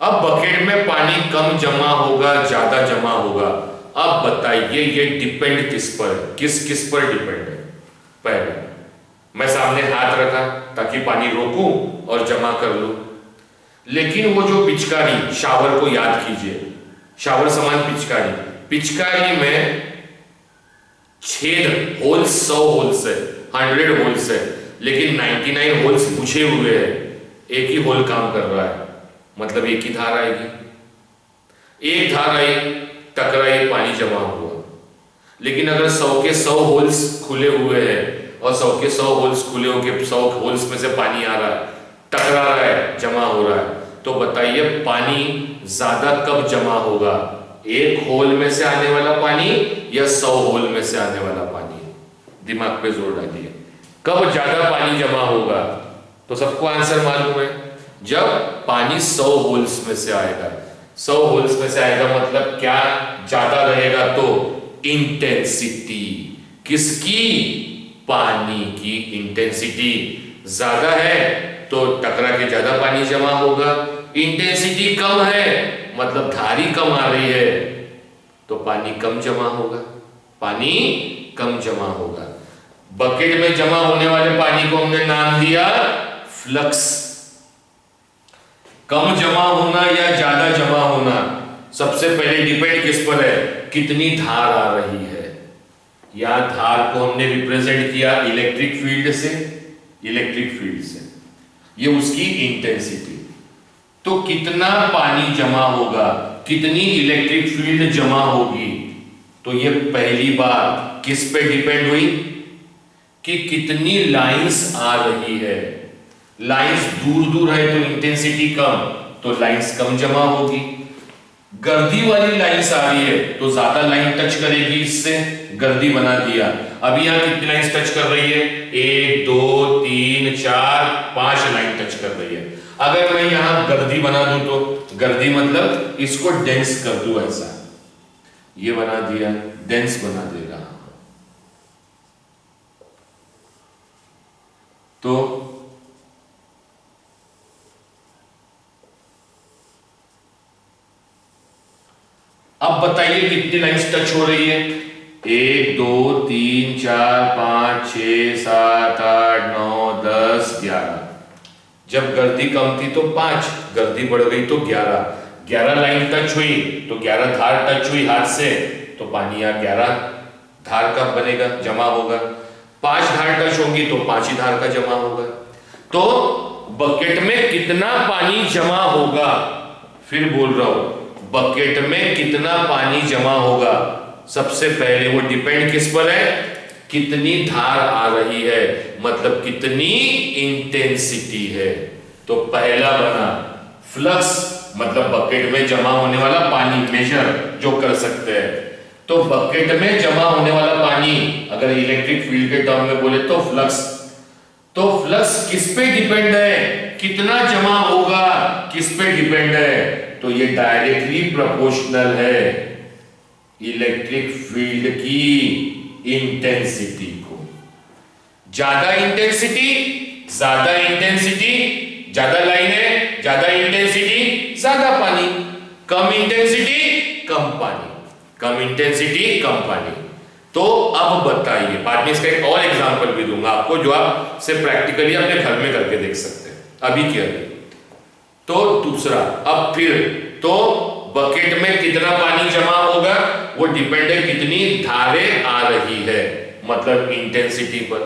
अब बकेट में पानी कम जमा होगा, ज्यादा जमा होगा, अब बताइए ये डिपेंड किस पर है, किस किस पर डिपेंड है। पहले मैं सामने हाथ रखा ताकि पानी रोकूं और जमा कर लूं, लेकिन वो जो पिचकारी, शावर को याद कीजिए, शावर समान पिचकारी, पिचकारी में छेद होल्स 100 होल्स है, 100 होल्स है, लेकिन 99 होल्स बुझे हुए हैं, एक ही होल काम कर रहा है, मतलब एक ही धार आएगी। एक धार आई, टकराई, पानी जमा हुआ। लेकिन अगर 100 के 100 होल्स खुले हुए हैं और 100 के 100 होल्स खुले होकर 100 होल्स में से पानी आ रहा है, टकरा रहा है, जमा हो रहा है, तो बताइए पानी ज्यादा कब जमा होगा, एक होल में से आने वाला पानी या 100 होल में से आने वाला पानी? दिमाग पे जोर डालिए, कब ज्यादा पानी जमा होगा? तो सबको आंसर मालूम है, जब पानी 100 होल्स में से आएगा। 100 होल्स में से आएगा मतलब क्या ज्यादा रहेगा? तो इंटेंसिटी, किसकी? पानी की इंटेंसिटी ज्यादा है तो टकरा के ज्यादा पानी जमा होगा। इंटेंसिटी कम है मतलब धारी कम आ रही है तो पानी कम जमा होगा, पानी कम जमा होगा। बकेट में जमा होने वाले पानी को हमने नाम दिया फ्लक्स। कम जमा होना या ज्यादा जमा होना, सबसे पहले डिपेंड किस पर है? कितनी धार आ रही है। या धार को हमने रिप्रेजेंट किया इलेक्ट्रिक फील्ड से, इलेक्ट्रिक फील्ड से, ये उसकी इंटेंसिटी। तो कितना पानी जमा होगा, कितनी इलेक्ट्रिक फील्ड जमा होगी, तो ये पहली बात किस पे डिपेंड हुई कि कितनी लाइंस आ रही है। लाइंस दूर दूर है तो इंटेंसिटी कम, तो लाइंस कम जमा होगी। गर्दी वाली लाइंस आ रही है तो ज्यादा लाइन टच करेगी, इससे गर्दी बना दिया। अभी यहां कितनी लाइंस टच कर रही है? 1 2 3 4 5 लाइन टच कर रही है। अगर मैं यहां गर्दी बना दूं तो गर्दी मतलब इसको डेंस कर दूं, ऐसा ये बना दिया, डेंस बना दे रहा। तो अब बताइए कितनी लाइंस टच हो रही है? 1 2 3 4 5 6 7 8 9 10 11। जब गर्दी कम थी तो 5, गर्दी बढ़ गई तो 11 लाइन टच हुई तो 11 धार टच हुई हाथ से, तो पानी या 11 धार का बनेगा, जमा होगा। 5 धार टच होंगी तो 5 ही धार का जमा होगा। तो बकेट में कितना पानी जमा होगा? फिर बोल रहा हूं, बकेट में कितना पानी जमा होगा? सबसे पहले वो डिपेंड किस पर है? कितनी धार आ रही है, मतलब कितनी इंटेंसिटी है। तो पहला बना फ्लक्स, मतलब बकेट में जमा होने वाला पानी, मेजर जो कर सकते हैं। तो बकेट में जमा होने वाला पानी अगर इलेक्ट्रिक फील्ड के टर्म में बोले तो फ्लक्स। तो फ्लक्स किस पे डिपेंड है? कितना जमा होगा किस पे डिपेंड है? तो ये डायरेक्टली प्रोपोर्शनल है इलेक्ट्रिक फील्ड की इंटेंसिटी को। ज्यादा इंटेंसिटी, ज्यादा लाइन है, ज्यादा इंटेंसिटी, ज्यादा पानी। कम इंटेंसिटी, कम पानी, कम इंटेंसिटी, कम पानी। तो अब बताइए, बाद में इसका एक और एग्जांपल भी दूंगा आपको जो आप से प्रैक्टिकली अपने घर में करके देख सकते हैं। अभी क्या है? तो दूसरा, अब फिर तो बकेट में कितना पानी जमा होगा वो डिपेंड है कितनी धारें आ रही है, मतलब इंटेंसिटी पर।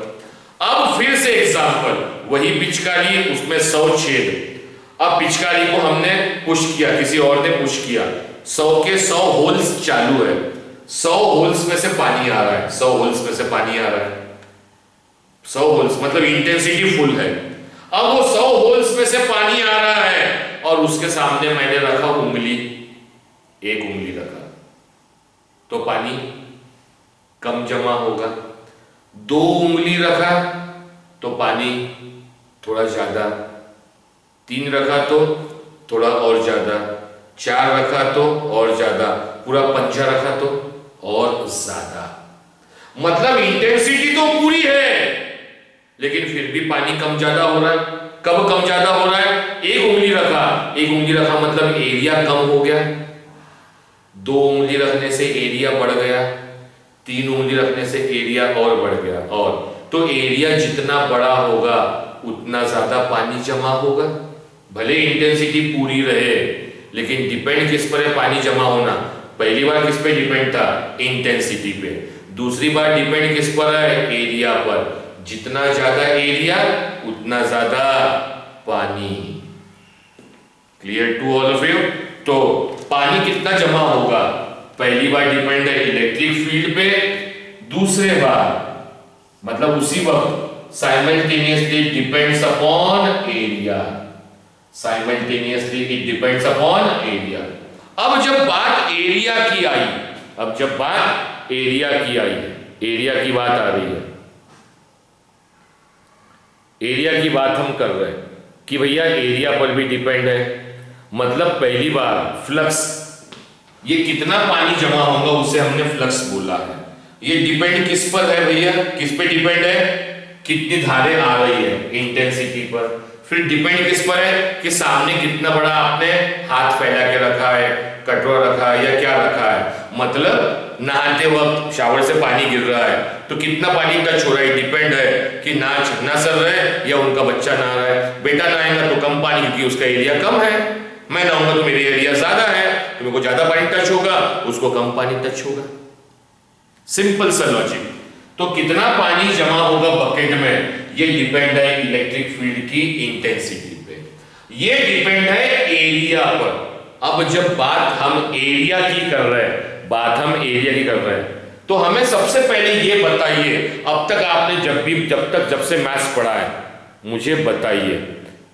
अब फिर से एग्जांपल, वही पिचकारी, उसमें 100 छेद। अब पिचकारी को हमने पुश किया, किसी और ने पुश किया, 100 के 100 होल्स चालू है, 100 होल्स में से पानी आ रहा है, 100 होल्स में से पानी आ रहा है, 100 होल्स मतलब इंटेंसिटी फुल है। अब वो 100 होल्स में से पानी आ रहा है और उसके सामने मैंने रखा उंगली, एक उंगली रखा, तो पानी कम जमा होगा। 2 उंगली रखा तो पानी थोड़ा ज्यादा, 3 रखा तो थोड़ा और ज्यादा, 4 रखा तो और ज्यादा, पूरा 5 रखा तो और ज्यादा। मतलब इंटेंसिटी तो पूरी है लेकिन फिर भी पानी कम ज्यादा हो रहा है। कब कम ज्यादा हो रहा है? 1 उंगली रखा, 1 उंगली रखा मतलब एरिया कम हो गया। 2 उंगली रखने से एरिया बढ़ गया, 3 उंगली रखने से एरिया और बढ़ गया। और तो एरिया जितना बड़ा होगा उतना ज्यादा पानी जमा होगा। भले इंटेंसिटी पूरी रहे, लेकिन डिपेंड किस पर है पानी जमा होना? पहली बार किस पे डिपेंड था? इंटेंसिटी पे। दूसरी बार डिपेंड किस पर है? एरिया पर। जितना ज्यादा एरिया उतना ज्यादा पानी। Clear to all of you? तो पानी कितना जमा होगा? पहली बार डिपेंड है इलेक्ट्रिक फील्ड पे, दूसरे बार मतलब उसी वक्त simultaneously depends upon area. Simultaneously it depends upon area. अब जब बात एरिया की आई, अब जब बात एरिया की आई, एरिया की बात आ रही है, एरिया की बात हम कर रहे हैं कि भैया एरिया पर भी डिपेंड है। मतलब पहली बार फ्लक्स, ये कितना पानी जमा होगा उसे हमने फ्लक्स बोला है। ये डिपेंड किस पर है भैया? किस पे डिपेंड है? कितनी धारें आ रही है, इंटेंसिटी पर। फिर डिपेंड किस पर है कि सामने कितना बड़ा आपने हाथ फैला के रखा है, कटोरा रखा है या क्या रखा है। मतलब नहाते वक्त शावर से पानी गिर रहा है तो कितना पानी टच हो रहा है, डिपेंड है कि ना सर रहे या उनका बच्चा नहा रहा है। बेटा नहाएगा तो कम पानी, क्योंकि उसका एरिया कम है। मैं नहाऊंगा तो मेरी एरिया ज्यादा है, तो मेरे को ज्यादा पानी टच होगा, उसको कम पानी टच होगा। सिंपल सा लॉजिक। तो कितना पानी जमा होगा बकेट में, ये डिपेंड है इलेक्ट्रिक फील्ड की इंटेंसिटी पे, ये डिपेंड है एरिया पर। अब जब बात हम एरिया की कर रहे हैं, बात हम एरिया की कर रहे हैं, तो हमें सबसे पहले ये बताइए, अब तक आपने जब से मैथ्स पढ़ा है, मुझे बताइए,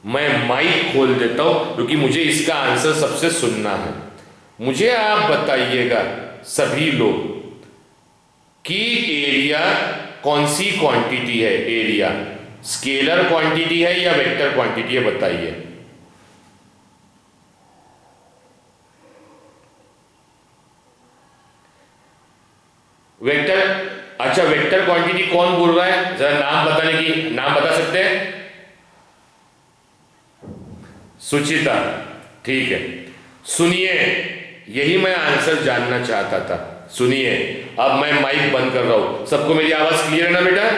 मैं माइक खोल देता हूं क्योंकि मुझे इसका आंसर सबसे सुनना है। मुझे आप बताइएगा सभी लोग कि एरिया कौन सी क्वांटिटी है? एरिया स्केलर क्वांटिटी है या वेक्टर क्वांटिटी है? बताइए। वेक्टर। अच्छा, वेक्टर क्वांटिटी कौन बोल रहा है? जरा नाम बता सकते हैं? सुचिता, ठीक है। सुनिए, यही मैं आंसर जानना चाहता था। सुनिए, अब मैं माइक बंद कर रहा हूं। सबको मेरी आवाज क्लियर है ना बेटा?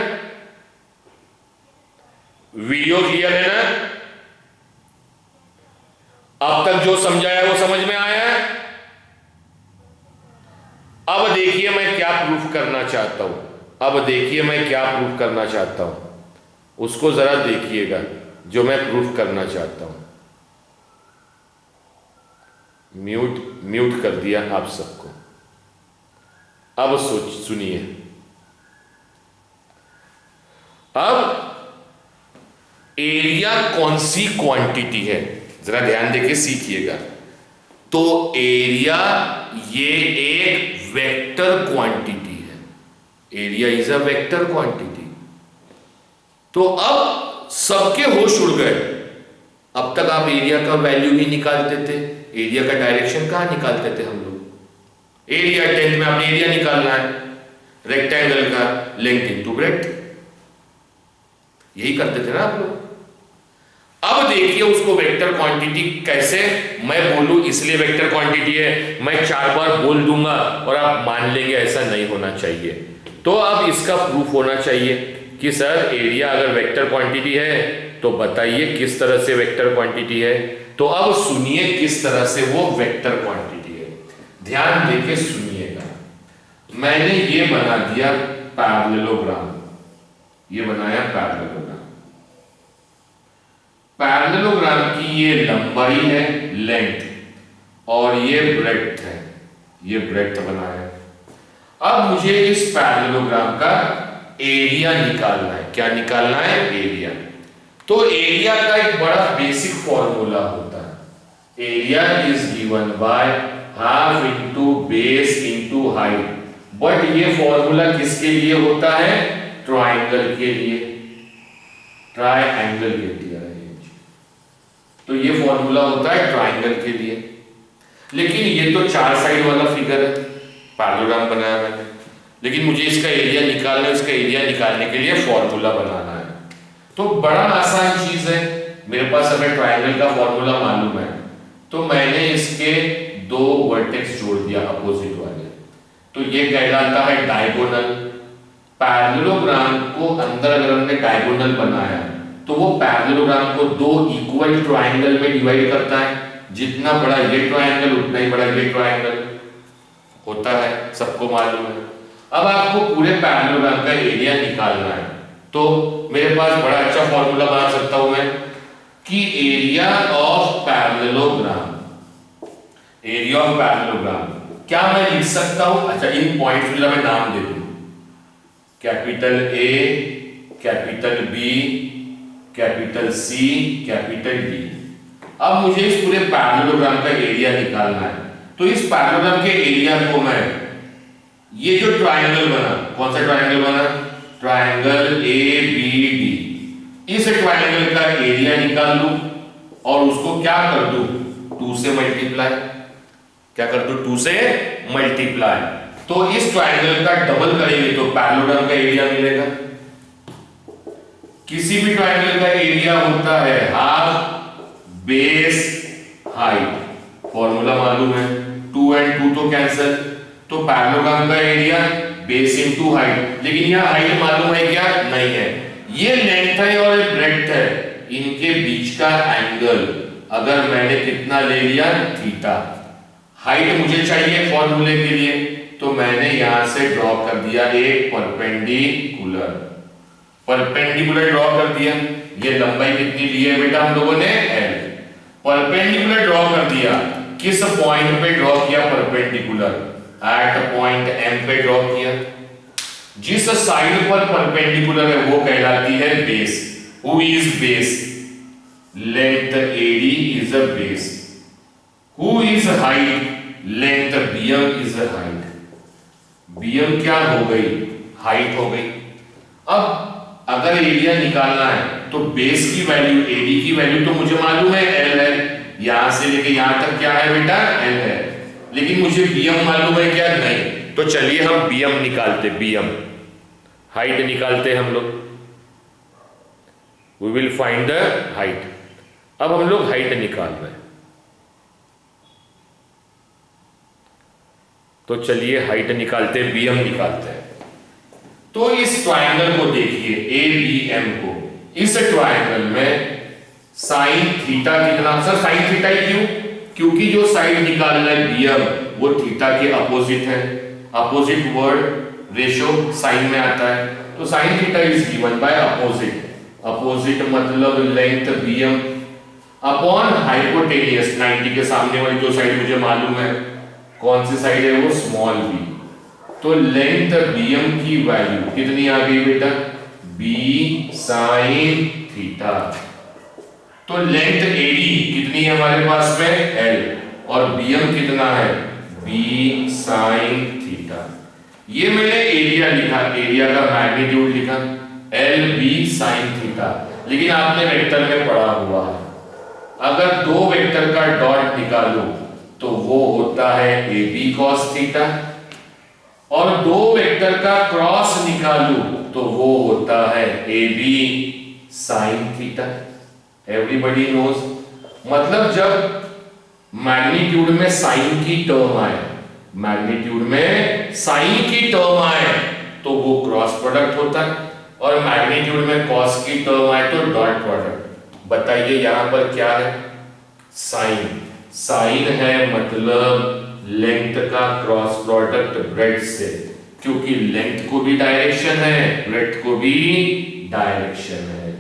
वीडियो क्लियर है ना? अब तक जो समझाया वो समझ में आया है? अब देखिए मैं क्या प्रूफ करना चाहता हूं। अब देखिए मैं क्या प्रूफ करना चाहता हूं, उसको जरा देखिएगा जो मैं प्रूफ करना चाहता हूं। म्यूट कर दिया आप सबको। अब सुनिए। अब एरिया कौन सी क्वांटिटी है, जरा ध्यान देके सीखिएगा। तो एरिया ये एक वेक्टर क्वांटिटी है। Area is a vector quantity. तो अब सबके होश उड़ गए। अब तक आप एरिया का वैल्यू ही निकालते थे, एरिया का डायरेक्शन कहां निकालते थे हम लोग? एरिया 10th में आपने एरिया निकालना है रेक्टेंगल का, लेंथ इनटू ब्रेड्थ, यही करते थे ना आप लोग। अब देखिए उसको वेक्टर क्वांटिटी कैसे मैं बोलूं, इसलिए वेक्टर क्वांटिटी है, मैं 4 बार बोल दूंगा और आप मान लेंगे, ऐसा नहीं होना चाहिए। तो अब इसका प्रूफ होना चाहिए कि सर एरिया अगर वेक्टर क्वांटिटी है तो बताइए किस तरह से वेक्टर क्वांटिटी है। तो अब सुनिए किस तरह से वो वेक्टर क्वांटिटी है, ध्यान देके सुनिएगा। मैंने ये बना दिया पैरेललोग्राम, ये बनाया पैरेललोग्राम। पैरेललोग्राम की ये लंबाई है, लेंथ, और ये ब्रेड्थ है, ये ब्रेड्थ बनाया। अब मुझे इस पैरेललोग्राम का एरिया निकालना है। क्या निकालना है? एरिया। तो एरिया का एक बड़ा बेसिक फॉर्मूला होता है। Area is given by half into base into height. But ये फॉर्मूला किसके लिए होता है? ट्राइंगल के लिए, ट्राइंगल के लिए। तो ये फॉर्मूला होता है ट्राइंगल के लिए। लेकिन ये तो 4 साइड वाला फिगर है, पैरेललोग्राम बनाया मैंने, लेकिन मुझे इसका एरिया निकालना है। इसका एरिया निकालने के लिए फॉर्मूला बनाना है। तो बड़ा आसान चीज है, मेरे पास अगर ट्राइंगल का फॉर्मूला मालूम है तो मैंने इसके दो वर्टेक्स जोड़ दिया अपोजिट वाले, तो ये कहलाता है डायगोनल। पैरेललोग्राम को अंदर अगर हमने डायगोनल बनाया तो वो पैरेललोग्राम को दो इक्वल ट्रायंगल में डिवाइड करता है। जितना बड़ा ये ट्रायंगल उतना ही बड़ा ये ट्रायंगल होता है, सबको मालूम है। अब आपको पूरे पैरेललोग्राम का एरिया निकालना है, तो मेरे पास बड़ा अच्छा फॉर्मूला बना सकता हूं मैं कि area of parallelogram, area of parallelogram क्या मैं लिख सकता हूं? अच्छा, इन पॉइंट्स को मैं नाम दे दूं, capital A, capital B, capital C, capital D. अब मुझे इस पूरे पैरेललोग्राम का एरिया निकालना है, तो इस पैरेललोग्राम के एरिया को मैं, ये जो ट्रायंगल बना, कौन सा ट्रायंगल बना? ट्रायंगल ए बी डी, इस ट्रायंगल का एरिया निकाल लूं और उसको क्या कर दूं? 2 से मल्टीप्लाई। क्या कर दूं? 2 से मल्टीप्लाई। तो इस ट्रायंगल का डबल करेंगे तो पैरेललोग्राम का एरिया मिलेगा। किसी भी ट्रायंगल का एरिया होता है हाफ बेस हाइट, फॉर्मूला मालूम है, 2 और 2 तो कैंसिल, तो पैरेललोग्राम का एरिया बेस इनटू हाइट। लेकिन यह हाइट मालूम है क्या? नहीं है। ये लेंथ है और ये ब्रेड्थ है, इनके बीच का एंगल अगर मैंने कितना ले लिया? थीटा। हाइट मुझे चाहिए फॉर्मूले के लिए, तो मैंने यहां से ड्रॉ कर दिया एक परपेंडिकुलर, परपेंडिकुलर ड्रॉ कर दिया। ये लंबाई कितनी ली है बेटा हम लोगों ने? L। परपेंडिकुलर ड्रॉ कर दिया, किस पॉइंट पे ड्रॉ किया? परपेंडिकुलर एट पॉइंट M पे ड्रॉ किया। जिस साइड पर परपेंडिकुलर है वो कहलाती है base. Who is base? Length AD is a base. Who is height? Length BM is a height. BM क्या हो गई? हाइट हो गई। अब अगर एरिया निकालना है तो बेस की वैल्यू, AD की वैल्यू तो मुझे मालूम है L है, यहां से लेके यहां तक क्या है बेटा? L है। लेकिन मुझे BM मालूम है क्या? नहीं। तो चलिए हम BM निकालते, BM हाइट निकालते हम लोग। We will find the height. अब हम लोग हाइट निकाल रहे हैं, तो चलिए हाइट निकालते, BM निकालते हैं। तो इस ट्रायंगल को देखिए, ABM को, इस ट्रायंगल में साइन थीटा कितना? सर साइन थीटा ही क्यों? क्योंकि जो साइड निकालना है BM वो थीटा के अपोजिट है। अपोजिट वर्ड रेशो साइन में आता है, तो sine theta is given bye opposite. Opposite मतलब लेंथ BM अपॉन हाइपोटेनियस, 90 के सामने वाली जो साइड मुझे मालूम है, कौन सी साइड है वो? Small b। तो लेंथ BM की वैल्यू कितनी आ गई बेटा? B sin theta. तो लेंथ AD कितनी है हमारे पास में? L। और BM कितना है? B sin theta. ये मैंने एरिया लिखा, एरिया का मैग्नीट्यूड लिखा LB sin थीटा। लेकिन आपने वेक्टर में पढ़ा हुआ है, अगर दो वेक्टर का डॉट निकालो तो वो होता है AB cos थीटा, और दो वेक्टर का क्रॉस निकालूं तो वो होता है AB sin theta. Everybody knows. मतलब जब मैग्नीट्यूड में साइन की टर्म आए, मैग्नीट्यूड में साइन की टर्म आए तो वो क्रॉस प्रोडक्ट होता है, और मैग्नीट्यूड में कॉस की टर्म आए तो डॉट प्रोडक्ट। बताइए यहां पर क्या है? साइन। साइन है मतलब लेंथ का क्रॉस प्रोडक्ट ब्रेड्थ से, क्योंकि लेंथ को भी डायरेक्शन है, ब्रेड्थ को भी डायरेक्शन है।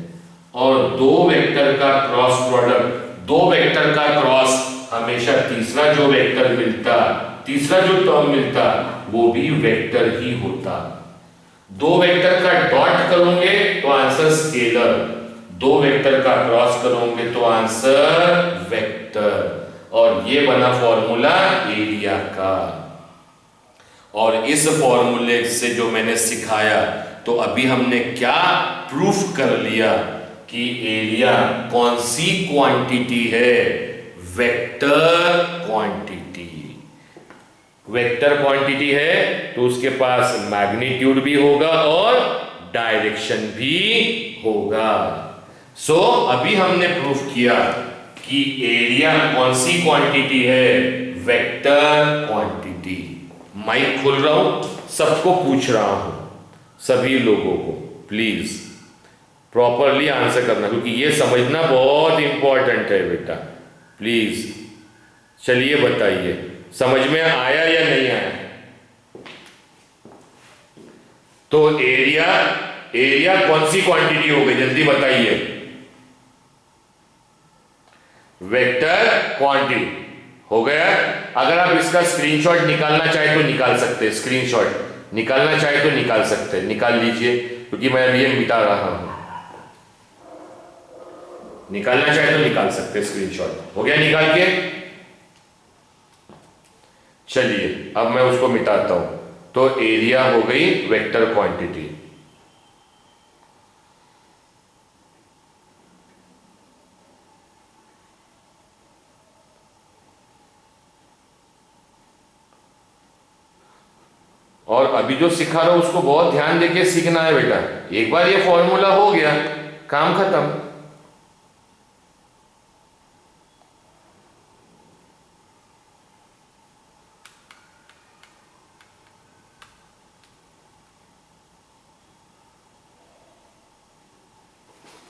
और दो वेक्टर का क्रॉस प्रोडक्ट, दो वेक्टर का क्रॉस हमेशा तीसरा जो वेक्टर मिलता, तीसरा जो टर्म मिलता वो भी वेक्टर ही होता। दो वेक्टर का डॉट करोगे तो आंसर स्केलर, दो वेक्टर का क्रॉस करोगे तो आंसर वेक्टर। और ये बना फॉर्मूला एरिया का। और इस फॉर्मूले से जो मैंने सिखाया, तो अभी हमने क्या प्रूफ कर लिया कि एरिया कौन सी क्वांटिटी है? Vector quantity. वेक्टर क्वांटिटी है तो उसके पास मैग्नीट्यूड भी होगा और डायरेक्शन भी होगा। सो अभी हमने प्रूफ किया कि एरिया कौन सी क्वांटिटी है? Vector quantity. माइक खोल रहा हूं, सबको पूछ रहा हूं, सभी लोगों को प्लीज प्रॉपरली आंसर करना, क्योंकि ये समझना बहुत इंपॉर्टेंट है बेटा, प्लीज। चलिए बताइए, समझ में आया या नहीं आया? तो एरिया कौन सी क्वांटिटी हो गई, जल्दी बताइए। वेक्टर क्वांटिटी हो गया। अगर आप इसका स्क्रीनशॉट निकालना चाहे तो निकाल सकते हैं, स्क्रीनशॉट निकालना चाहे तो निकाल सकते हैं, निकाल लीजिए, क्योंकि मैं अभी ये मिटा रहा हूं। निकालना चाहे तो निकाल सकते हैं, स्क्रीनशॉट हो गया निकाल के। चलिए अब मैं उसको मिटाता हूं। तो एरिया हो गई वेक्टर क्वांटिटी। और अभी जो सिखा रहा हूं उसको बहुत ध्यान देके सीखना है बेटा। एक बार ये फॉर्मूला हो गया, काम खत्म।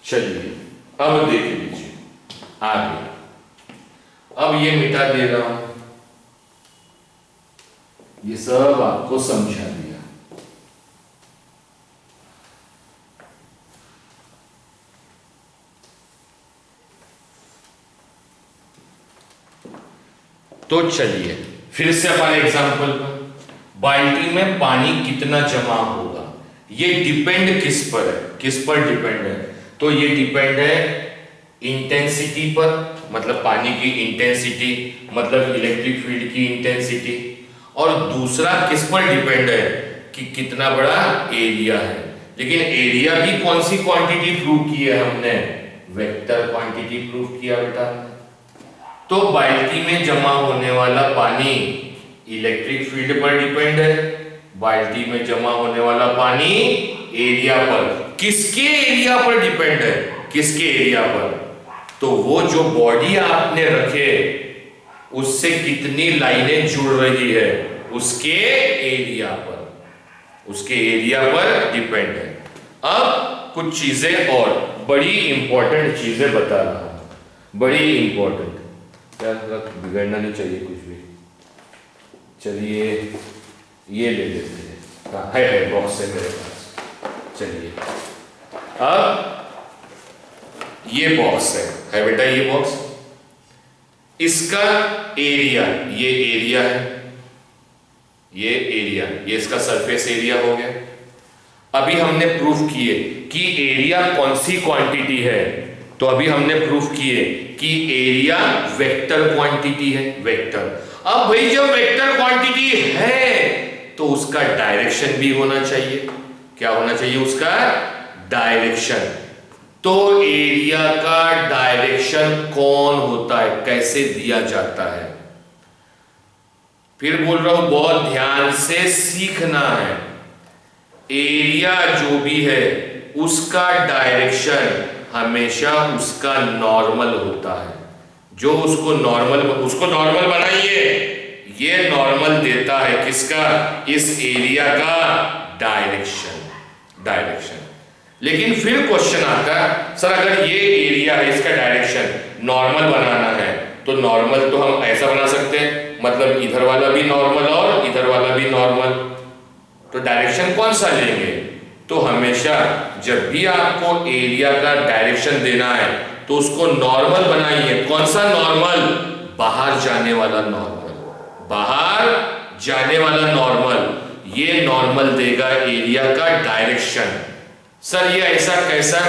चलिए अब देख लीजिए आगे। अब ये मिटा दे रहा हूं, ये सब आपको समझा दिया। तो चलिए फिर से हमारे एग्जांपल पर, बाल्टी में पानी कितना जमा होगा, ये डिपेंड किस पर है, किस पर डिपेंड है? तो ये डिपेंड है इंटेंसिटी पर, मतलब पानी की इंटेंसिटी, मतलब इलेक्ट्रिक फील्ड की इंटेंसिटी। और दूसरा किस पर डिपेंड है कि कितना बड़ा एरिया है। लेकिन एरिया भी कौन सी क्वांटिटी प्रूव की है हमने? वेक्टर क्वांटिटी प्रूव किया बेटा। तो बाल्टी में जमा होने वाला पानी इलेक्ट्रिक फील्ड पर डिपेंड है, बाल्टी में जमा होने वाला पानी एरिया पर। किसके एरिया पर डिपेंड है? किसके एरिया पर? तो वो जो बॉडी आपने रखे उससे कितनी लाइनें जुड़ रही है, उसके एरिया पर, उसके एरिया पर डिपेंड है। अब कुछ चीजें और बड़ी इंपॉर्टेंट चीजें बता रहा हूं, बड़ी इंपॉर्टेंट, क्या बिगड़ना नहीं चाहिए कुछ भी। चलिए ये ले लेते हैं, हाँ है बॉक्स है मेरे पास। चलिए अब ये बॉक्स है बेटा, ये बॉक्स, इसका एरिया, ये एरिया है, ये एरिया, ये इसका सरफेस एरिया हो गया। अभी हमने प्रूफ किए कि एरिया कौन सी क्वांटिटी है, तो अभी हमने प्रूफ किए कि एरिया वेक्टर क्वांटिटी है, वेक्टर। अब भाई जब वेक्टर क्वांटिटी है तो उसका डायरेक्शन भी होना चाहिए। क्या होना चाहिए उसका? डायरेक्शन। तो एरिया का डायरेक्शन कौन होता है, कैसे दिया जाता है? फिर बोल रहा हूं बहुत ध्यान से सीखना है। एरिया जो भी है उसका डायरेक्शन हमेशा उसका नॉर्मल होता है। जो उसको नॉर्मल बनाइए, ये नॉर्मल देता है किसका? इस एरिया का डायरेक्शन। लेकिन फिर क्वेश्चन आता है, सर अगर ये एरिया है, इसका डायरेक्शन नॉर्मल बनाना है, तो नॉर्मल तो हम ऐसा बना सकते हैं, मतलब इधर वाला भी नॉर्मल और इधर वाला भी नॉर्मल। तो डायरेक्शन कौन सा लेंगे? तो हमेशा जब भी आपको एरिया का डायरेक्शन देना है तो उसको नॉर्मल बनाइए। कौन सा नॉर्मल? बाहर जाने वाला नॉर्मल, बाहर जाने वाला नॉर्मल। ये नॉर्मल देगा एरिया का डायरेक्शन। सर ये ऐसा कैसा?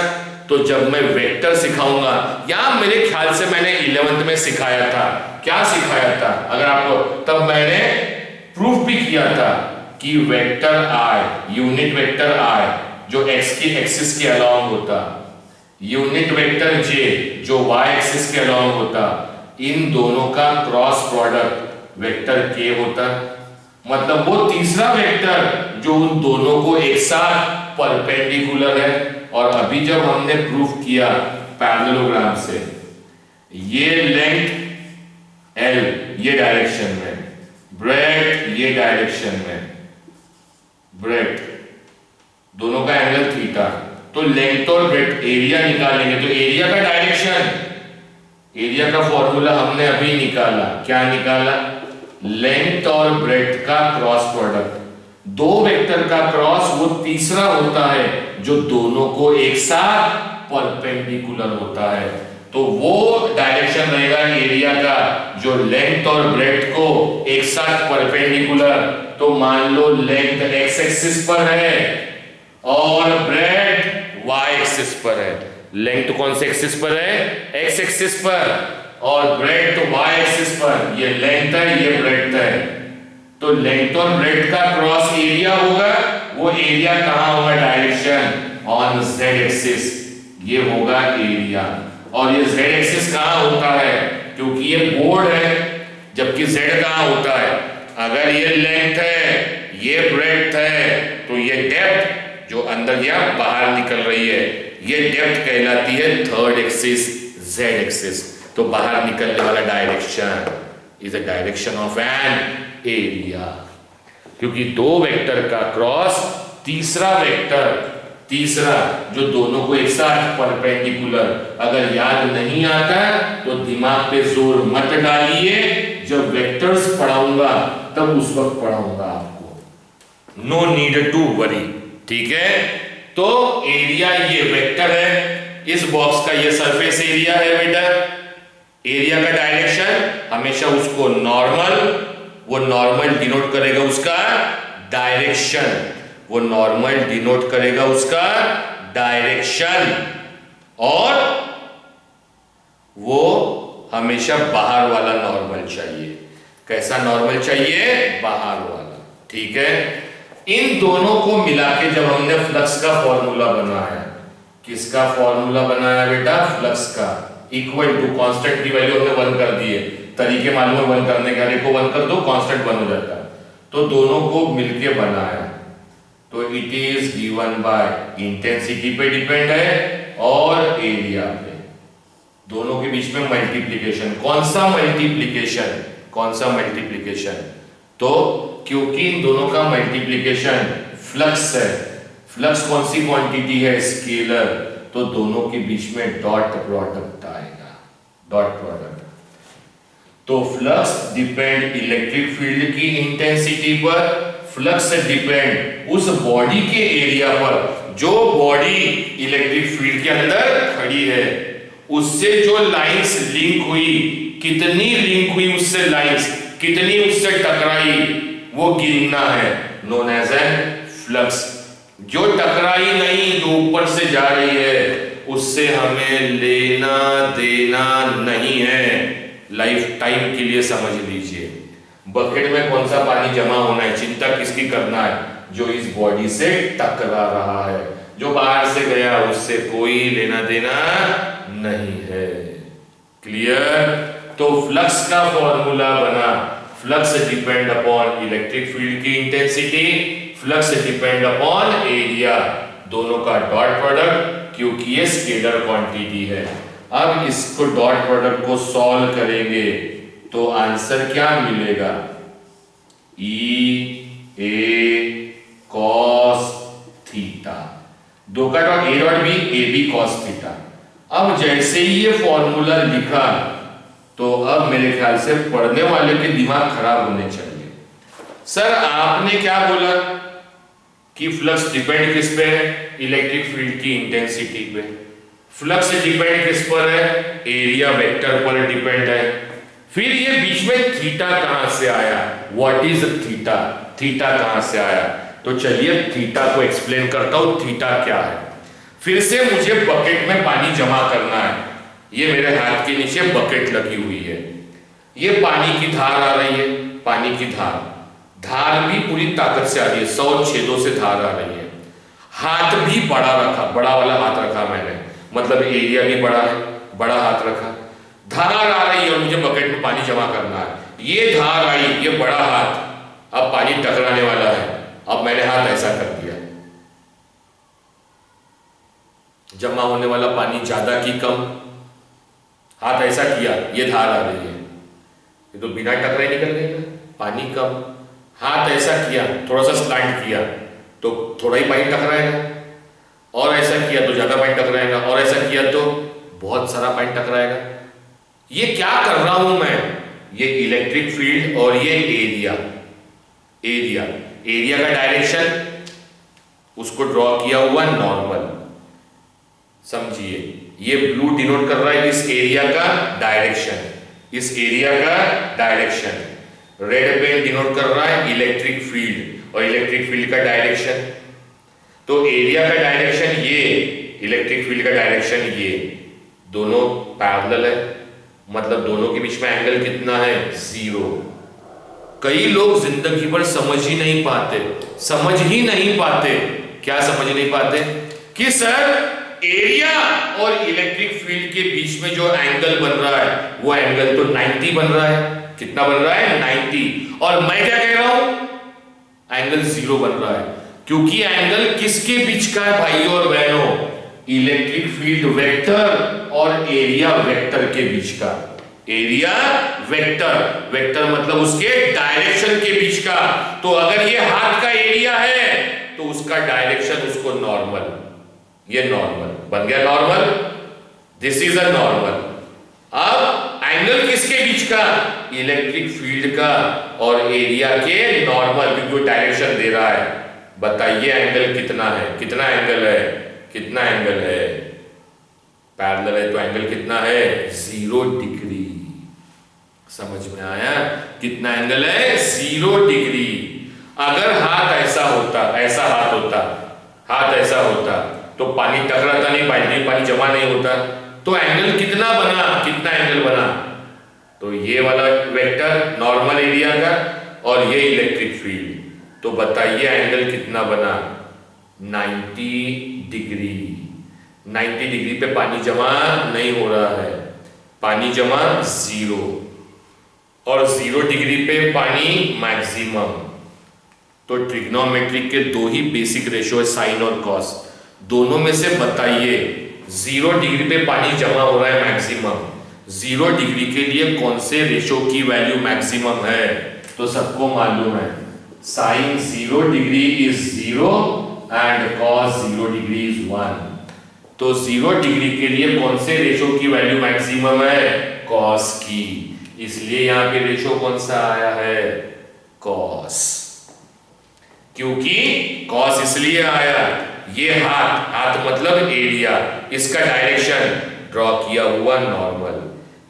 तो जब मैं वेक्टर सिखाऊंगा, या मेरे ख्याल से मैंने 11th में सिखाया था, क्या सिखाया था अगर आपको, तब मैंने प्रूफ भी किया था कि वेक्टर आई, यूनिट वेक्टर आई जो एक्स की एक्सिस के अलोंग होता, यूनिट वेक्टर जे जो वाई एक्सिस के अलोंग होता, इन दोनों का क्रॉस प्रोडक्ट वेक्टर के होता। मतलब वो तीसरा वेक्टर जो उन दोनों को एक साथ परपेंडिकुलर है। और अभी जब हमने प्रूफ किया पैरेललोग्राम से, ये लेंथ एल ये डायरेक्शन में, ब्रेथ ये डायरेक्शन में, ब्रेथ दोनों का एंगल थीटा। तो लेंथ और ब्रेथ एरिया निकालेंगे तो एरिया का डायरेक्शन, एरिया का फॉर्मूला हमने अभी निकाला, क्या निकाला? लेंथ और ब्रेथ का क्रॉस प्रोडक्ट, दो वेक्टर का क्रॉस वो तीसरा होता है जो दोनों को एक साथ परपेंडिकुलर होता है। तो वो डायरेक्शन रहेगा एरिया का जो लेंथ और ब्रेथ को एक साथ परपेंडिकुलर। तो मान लो लेंथ एक्स एक्सिस पर है और ब्रेथ वाई एक्सिस पर है। लेंथ कौन से एक्सिस पर है? एक्स एक्सिस पर, और ब्रेथ वाई एक्सिस पर। ये लेंथ है, ये ब्रेथ है। तो लेंथ और ब्रेथ का क्रॉस एरिया होगा, वो एरिया कहां होगा? डायरेक्शन ऑन जेड एक्सिस, ये होगा एरिया। और ये जेड एक्सिस कहां होता है? क्योंकि ये बोर्ड है, जबकि जेड कहां होता है? अगर ये लेंथ है, ये ब्रेथ है, तो ये डेप्थ जो अंदर या बाहर निकल रही है, ये डेप्थ कहलाती है थर्ड एक्सिस, जेड एक्सिस। तो बाहर निकलने वाला direction is a direction of an area, क्योंकि दो वेक्टर का क्रॉस तीसरा वेक्टर, तीसरा जो दोनों को एक साथ परपेंडिकुलर। अगर याद नहीं आता तो दिमाग पे जोर मत डालिए, जब वेक्टर्स पढ़ाऊंगा तब उस वक्त पढ़ाऊंगा आपको, नो नीड टू वरी, ठीक है। तो एरिया ये वेक्टर है, इस बॉक्स का ये सरफेस एरिया है बेटा। एरिया का डायरेक्शन हमेशा उसको नॉर्मल, वो नॉर्मल डिनोट करेगा उसका डायरेक्शन, वो नॉर्मल डिनोट करेगा उसका डायरेक्शन, और वो हमेशा बाहर वाला नॉर्मल चाहिए। कैसा नॉर्मल चाहिए? बाहर वाला, ठीक है। इन दोनों को मिला के जब हमने फ्लक्स का फॉर्मूला बनाया, किसका फॉर्मूला बनाया बेटा? फ्लक्स का। इक्वल टू कांस्टेंट की वैल्यू हमने 1 कर दी है, तरीके मालूम है 1 करने का, को 1 कर दो कांस्टेंट 1 हो जाता है। तो दोनों को मिलके बनाया, तो it is given bye intensity पे डिपेंड है और एरिया पे, दोनों के बीच में मल्टीप्लिकेशन। कौन सा मल्टीप्लिकेशन? कौन सा मल्टीप्लिकेशन? तो क्योंकि इन दोनों का मल्टीप्लिकेशन फ्लक्स है, फ्लक्स कौन सी क्वांटिटी है? स्केलर, तो दोनों के बीच में डॉट प्रोडक्ट आएगा, डॉट प्रोडक्ट। तो फ्लक्स डिपेंड इलेक्ट्रिक फील्ड की इंटेंसिटी पर, फ्लक्स डिपेंड उस बॉडी के एरिया पर जो बॉडी इलेक्ट्रिक फील्ड के अंदर खड़ी है, उससे जो लाइंस लिंक हुई, कितनी लिंक हुई उससे लाइंस, कितनी उससे टकराई, वो गिनना है, नोन एज एन फ्लक्स। जो टकराई नहीं, जो ऊपर से जा रही है, उससे हमें लेना देना नहीं है, लाइफ टाइम के लिए समझ लीजिए। बकेट में कौन सा पानी जमा होना है, चिंता किसकी करना है? जो इस बॉडी से टकरा रहा है, जो बाहर से गया उससे कोई लेना देना नहीं है। क्लियर? तो फ्लक्स का फॉर्मूला बना, flux depend upon electric field की intensity, flux depend upon area, दोनों का डॉट प्रोडक्ट, क्योंकि ये स्केलर क्वांटिटी है। अब इसको डॉट प्रोडक्ट को सॉल्व करेंगे तो आंसर क्या मिलेगा? ई ए कॉस थीटा, दो का dot A dot B, A B cos theta. अब जैसे ही ये फॉर्मूला लिखा तो अब मेरे ख्याल से पढ़ने वाले के दिमाग खराब होने चाहिए। सर आपने क्या बोला कि फ्लक्स डिपेंड किस पे है? इलेक्ट्रिक फील्ड की इंटेंसिटी पे। फ्लक्स डिपेंड किस पर है? एरिया वेक्टर पर डिपेंड है। फिर ये बीच में थीटा कहां से आया? What is theta? थीटा कहां से आया? तो चलिए थीटा को एक्सप्लेन करता हूं, थीटा क्या है। फिर से मुझे बकेट में पानी जमा करना है, ये मेरे हाथ के नीचे बकेट लगी हुई है, ये पानी की धार आ रही है, पानी की धार, धार भी पूरी ताकत से आ रही है, 100 छेदों से धार आ रही है। हाथ भी बड़ा रखा, बड़ा वाला हाथ रखा मैंने, मतलब एरिया भी बड़ा है, बड़ा हाथ रखा, धार आ रही है और मुझे बकेट में पानी जमा करना है। ये धार आई, ये बड़ा हाथ, अब पानी टकराने वाला है, अब मैंने हाथ ऐसा कर दिया, जमा होने वाला पानी ज्यादा की कम, हाथ ऐसा किया, ये धार आ रही है, ये तो बिना टकराए निकल गई ना, पानी कम। हाथ ऐसा किया, थोड़ा सा स्लाइड किया तो थोड़ा ही पानी टकराएगा, और ऐसा किया तो ज्यादा पानी टकराएगा, और ऐसा किया तो बहुत सारा पानी टकराएगा। ये क्या कर रहा हूं मैं? ये इलेक्ट्रिक फील्ड और ये एरिया, एरिया का डायरेक्शन उसको ड्रॉ किया हुआ नॉर्मल। समझिए, ये ब्लू डिनोट कर रहा है इस एरिया का डायरेक्शन, इस एरिया का डायरेक्शन। रेड पेन डिनोट कर रहा है इलेक्ट्रिक फील्ड और इलेक्ट्रिक फील्ड का डायरेक्शन। तो एरिया का डायरेक्शन ये, इलेक्ट्रिक फील्ड का डायरेक्शन ये, दोनों पैरेलल है, मतलब दोनों के बीच में एंगल कितना है? 0। कई लोग जिंदगी भर समझ ही नहीं पाते। क्या समझ नहीं पाते? कि सर एरिया और इलेक्ट्रिक फील्ड के बीच में जो एंगल बन रहा है वो एंगल तो 90 बन रहा है। कितना बन रहा है? 90। और मैं क्या कह रहा हूं? एंगल 0 बन रहा है, क्योंकि एंगल किसके बीच का है भाइयों और बहनों? इलेक्ट्रिक फील्ड वेक्टर और एरिया वेक्टर के बीच का। एरिया वेक्टर मतलब उसके डायरेक्शन के बीच का। तो अगर ये हाथ का एरिया है तो उसका डायरेक्शन उसको नॉर्मल, ये नॉर्मल बन गया, normal, this is a normal. अब एंगल किसके बीच का? इलेक्ट्रिक फील्ड का और एरिया के नॉर्मल, क्योंकि वो डायरेक्शन दे रहा है। बताइए एंगल कितना है? कितना एंगल है? कितना एंगल है? पैरेलल है तो एंगल कितना है? 0 डिग्री। समझ में आया? कितना एंगल है? 0 डिग्री। अगर हाथ ऐसा होता, ऐसा हाथ होता, हाथ ऐसा होता तो पानी टकराता नहीं, पानी जमा नहीं होता। तो एंगल कितना बना? कितना एंगल बना? तो ये वाला वेक्टर नॉर्मल एरिया का और ये इलेक्ट्रिक फील्ड, तो बताइए एंगल कितना बना? 90 डिग्री। 90 डिग्री पे पानी जमा नहीं हो रहा है, पानी जमा 0, और 0 डिग्री पे पानी मैक्सिमम। तो ट्रिग्नोमेट्रिक के दो ही बेसिक रेशो है, साइन और कॉस। दोनों में से बताइए 0 डिग्री पे पानी जमा हो रहा है मैक्सिमम, 0 डिग्री के लिए कौन से रेशो की वैल्यू मैक्सिमम है? तो सबको मालूम है, sine 0 degree is 0 and cos 0 degree is 1। तो 0 डिग्री के लिए कौन से रेशो की वैल्यू मैक्सिमम है? कॉस की। इसलिए यहां पे रेशो कौन सा आया है? कॉस। क्योंकि कॉस इसलिए आया, ये हाथ मतलब एरिया, इसका डायरेक्शन ड्रॉ किया हुआ नॉर्मल,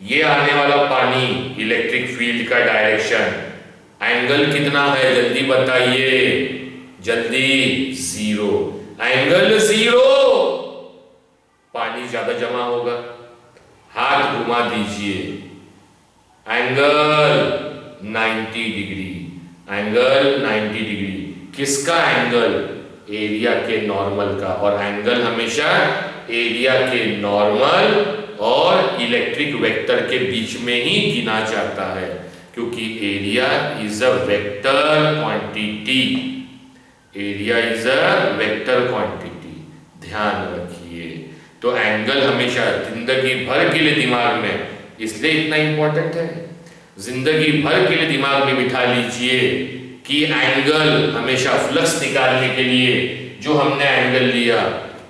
ये आने वाला पानी इलेक्ट्रिक फील्ड का डायरेक्शन। एंगल कितना है? जल्दी बताइए, जल्दी। 0। एंगल 0, पानी ज्यादा जमा होगा। हाथ घुमा दीजिए, एंगल 90 डिग्री, एंगल 90 डिग्री। किसका एंगल? एरिया के नॉर्मल का। और एंगल हमेशा एरिया के नॉर्मल और इलेक्ट्रिक वेक्टर के बीच में ही गिना जाता है, क्योंकि area is a vector quantity. Area is a vector quantity, ध्यान रखिए। तो एंगल हमेशा जिंदगी भर के लिए दिमाग में, इसलिए इतना इंपॉर्टेंट है, जिंदगी भर के लिए दिमाग में बिठा लीजिए कि एंगल हमेशा फ्लक्स निकालने के लिए जो हमने एंगल लिया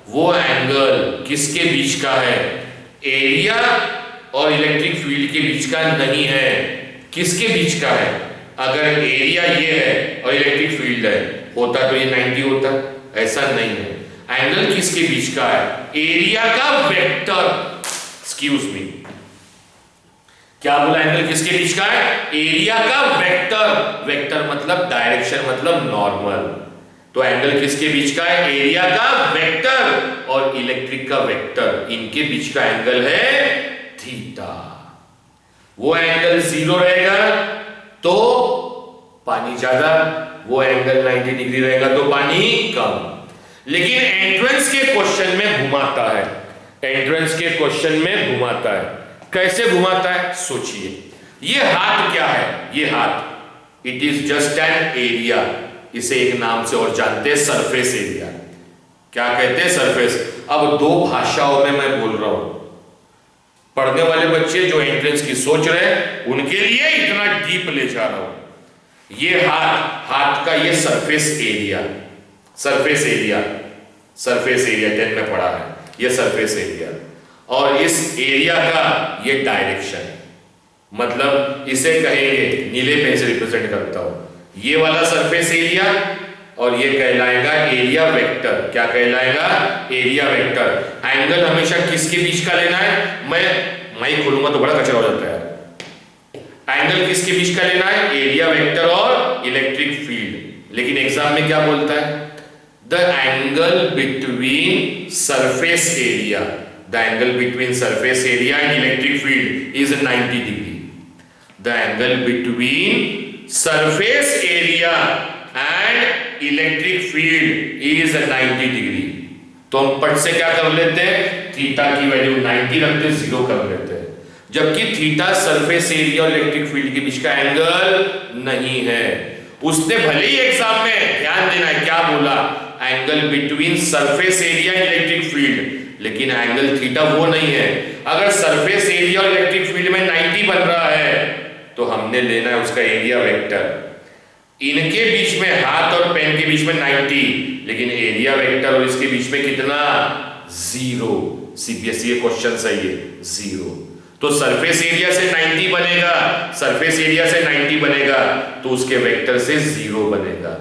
वो एंगल किसके बीच का है? एरिया और इलेक्ट्रिक फील्ड के बीच का नहीं है। किसके बीच का है? अगर एरिया ये है और इलेक्ट्रिक फील्ड है होता तो ये 90 होता, ऐसा नहीं है। एंगल किसके बीच का है? एरिया का वेक्टर, एक्सक्यूज मी, क्या बोला? एंगल किसके बीच का है? एरिया का वेक्टर। वेक्टर मतलब डायरेक्शन, मतलब नॉर्मल। तो एंगल किसके बीच का है? एरिया का वेक्टर और इलेक्ट्रिक का वेक्टर, इनके बीच का एंगल है थीटा। वो एंगल 0 रहेगा तो पानी ज्यादा, वो एंगल 90 डिग्री रहेगा तो पानी कम। लेकिन एंट्रेंस के क्वेश्चन में घुमाता है, एंट्रेंस के क्वेश्चन में घुमाता है। कैसे घुमाता है? सोचिए, ये हाथ क्या है? ये हाथ, it is just an area. इसे एक नाम से और जानते हैं, सरफेस एरिया। क्या कहते हैं? सरफेस। अब दो भाषाओं में मैं बोल रहा हूं, पढ़ने वाले बच्चे जो एंट्रेंस की सोच रहे हैं उनके लिए इतना डीप ले जा रहा हूं। ये हाथ का ये सरफेस एरिया 10 में पढ़ा है, ये सरफेस एरिया, और इस एरिया का ये डायरेक्शन, मतलब इसे कहेंगे, नीले पेन से रिप्रेजेंट करता हूं, ये वाला सरफेस एरिया, और ये कहलाएगा एरिया वेक्टर। क्या कहलाएगा? Area vector. एंगल हमेशा किसके बीच का लेना है? मैं माइक खोलूंगा तो बड़ा कचरा हो जाता है। एंगल किसके बीच का लेना है? एरिया वेक्टर और इलेक्ट्रिक फील्ड। लेकिन एग्जाम में क्या बोलता है? The angle between surface area, the angle between surface area and electric field is 90 degree. The angle between surface area and electric field is 90 degree. तो हम पट से क्या कर लेते हैं? थीटा की वैल्यू 90 रखते हैं, 0 कर लेते हैं, जबकि थीटा सरफेस एरिया और इलेक्ट्रिक फील्ड के बीच का एंगल नहीं है। उसने भले ही एग्जाम में ध्यान देना है क्या बोला, angle between surface area and electric field, लेकिन एंगल थीटा वो नहीं है। अगर सरफेस एरिया और इलेक्ट्रिक फील्ड में 90 बन रहा है तो हमने लेना है उसका एरिया वेक्टर। इनके बीच में, हाथ और पेन के बीच में 90, लेकिन एरिया वेक्टर और इसके बीच में कितना? 0। सीबीएसई क्वेश्चन सही है, 0। तो सरफेस एरिया से 90 बनेगा, सरफेस एरिया से 90 बनेगा तो उसके वेक्टर से 0 बनेगा,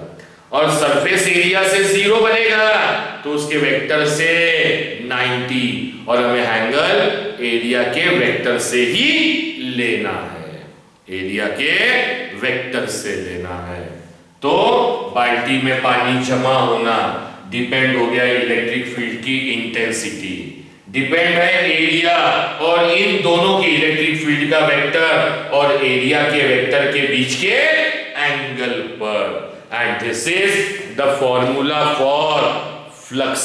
और सरफेस एरिया से 0 बनेगा तो उसके वेक्टर से 90, और हमें एंगल एरिया के वेक्टर से ही लेना है, एरिया के वेक्टर से लेना है। तो बाल्टी में पानी जमा होना डिपेंड हो गया इलेक्ट्रिक फील्ड की इंटेंसिटी, डिपेंड है एरिया और इन दोनों की, इलेक्ट्रिक फील्ड का वेक्टर और एरिया के वेक्टर के बीच के एंगल पर। And this is the formula for flux,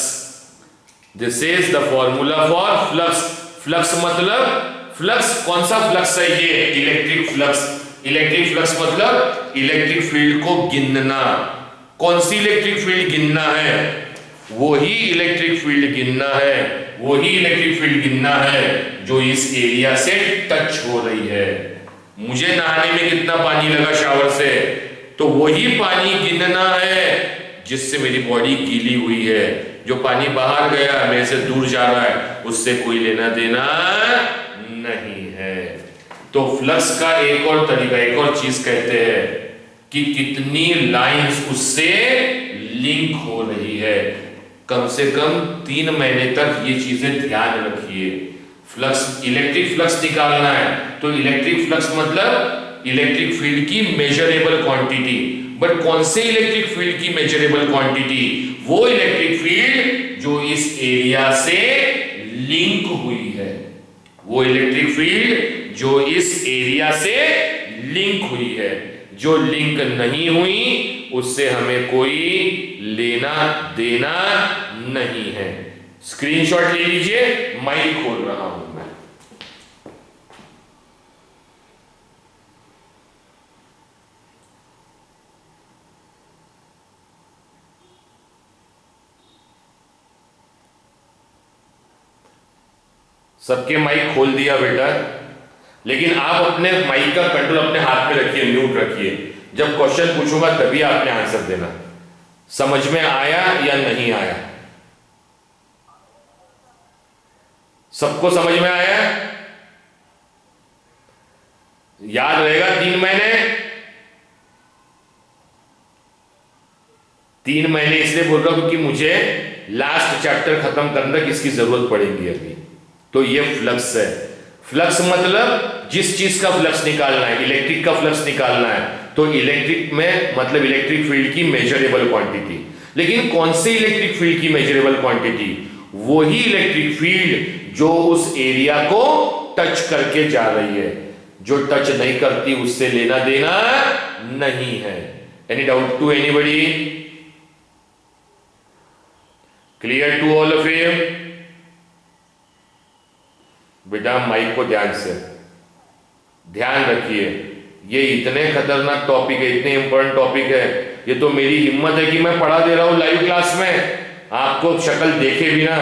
this is the formula for flux. Flux मतलब, फ्लक्स कौन सा फ्लक्स है? ये इलेक्ट्रिक फ्लक्स। इलेक्ट्रिक फ्लक्स मतलब इलेक्ट्रिक फील्ड को गिनना। कौन सी इलेक्ट्रिक फील्ड गिनना है? वही इलेक्ट्रिक फील्ड गिनना है, वही इलेक्ट्रिक फील्ड गिनना है जो इस एरिया से टच हो रही है। मुझे नहाने में कितना पानी लगा शावर से, तो वही पानी गिनना है जिससे मेरी बॉडी गीली हुई है। जो पानी बाहर गया, मेरे से दूर जा रहा है, उससे कोई लेना देना नहीं है। तो फ्लक्स का एक और तरीका, एक और चीज कहते हैं कि कितनी लाइंस उससे लिंक हो रही है। कम से कम 3 महीने तक ये चीजें ध्यान रखिए। फ्लक्स, इलेक्ट्रिक फ्लक्स निकालना है तो इलेक्ट्रिक फ्लक्स मतलब इलेक्ट्रिक फील्ड की मेजरेबल क्वांटिटी। बट कौन से इलेक्ट्रिक फील्ड की मेजरेबल क्वांटिटी? वो इलेक्ट्रिक फील्ड जो इस एरिया से लिंक हुई है, वो इलेक्ट्रिक फील्ड जो इस एरिया से लिंक हुई है। जो लिंक नहीं हुई उससे हमें कोई लेना देना नहीं है। स्क्रीनशॉट ले लीजिए, माइक खोल रहा हूं मैं। सबके माइक खोल दिया बेटा, लेकिन आप अपने माइक का कंट्रोल अपने हाथ में रखिए, म्यूट रखिए। जब क्वेश्चन पूछूंगा तभी आपने आंसर देना। समझ में आया या नहीं आया? सबको समझ में आया? याद रहेगा 3 महीने? 3 महीने इसलिए बोल रहा हूं क्योंकि मुझे लास्ट चैप्टर खत्म करने तक इसकी जरूरत पड़ेगी अभी। तो ये फ्लक्स है। फ्लक्स मतलब जिस चीज का फ्लक्स निकालना है, इलेक्ट्रिक का फ्लक्स निकालना है, तो इलेक्ट्रिक में मतलब इलेक्ट्रिक फील्ड की मेजरेबल क्वांटिटी। लेकिन कौन से इलेक्ट्रिक फील्ड की मेजरेबल क्वांटिटी? वही इलेक्ट्रिक फील्ड जो उस एरिया को टच करके जा रही है। जो टच नहीं करती उससे लेना देना नहीं है। Any doubt to anybody? Clear to all of you? बेटा माइक को ध्यान से ध्यान रखिए। ये इतने खतरनाक टॉपिक है, इतने इंपॉर्टेंट टॉपिक है। ये तो मेरी हिम्मत है कि मैं पढ़ा दे रहा हूं लाइव क्लास में, आपको शक्ल देखे बिना।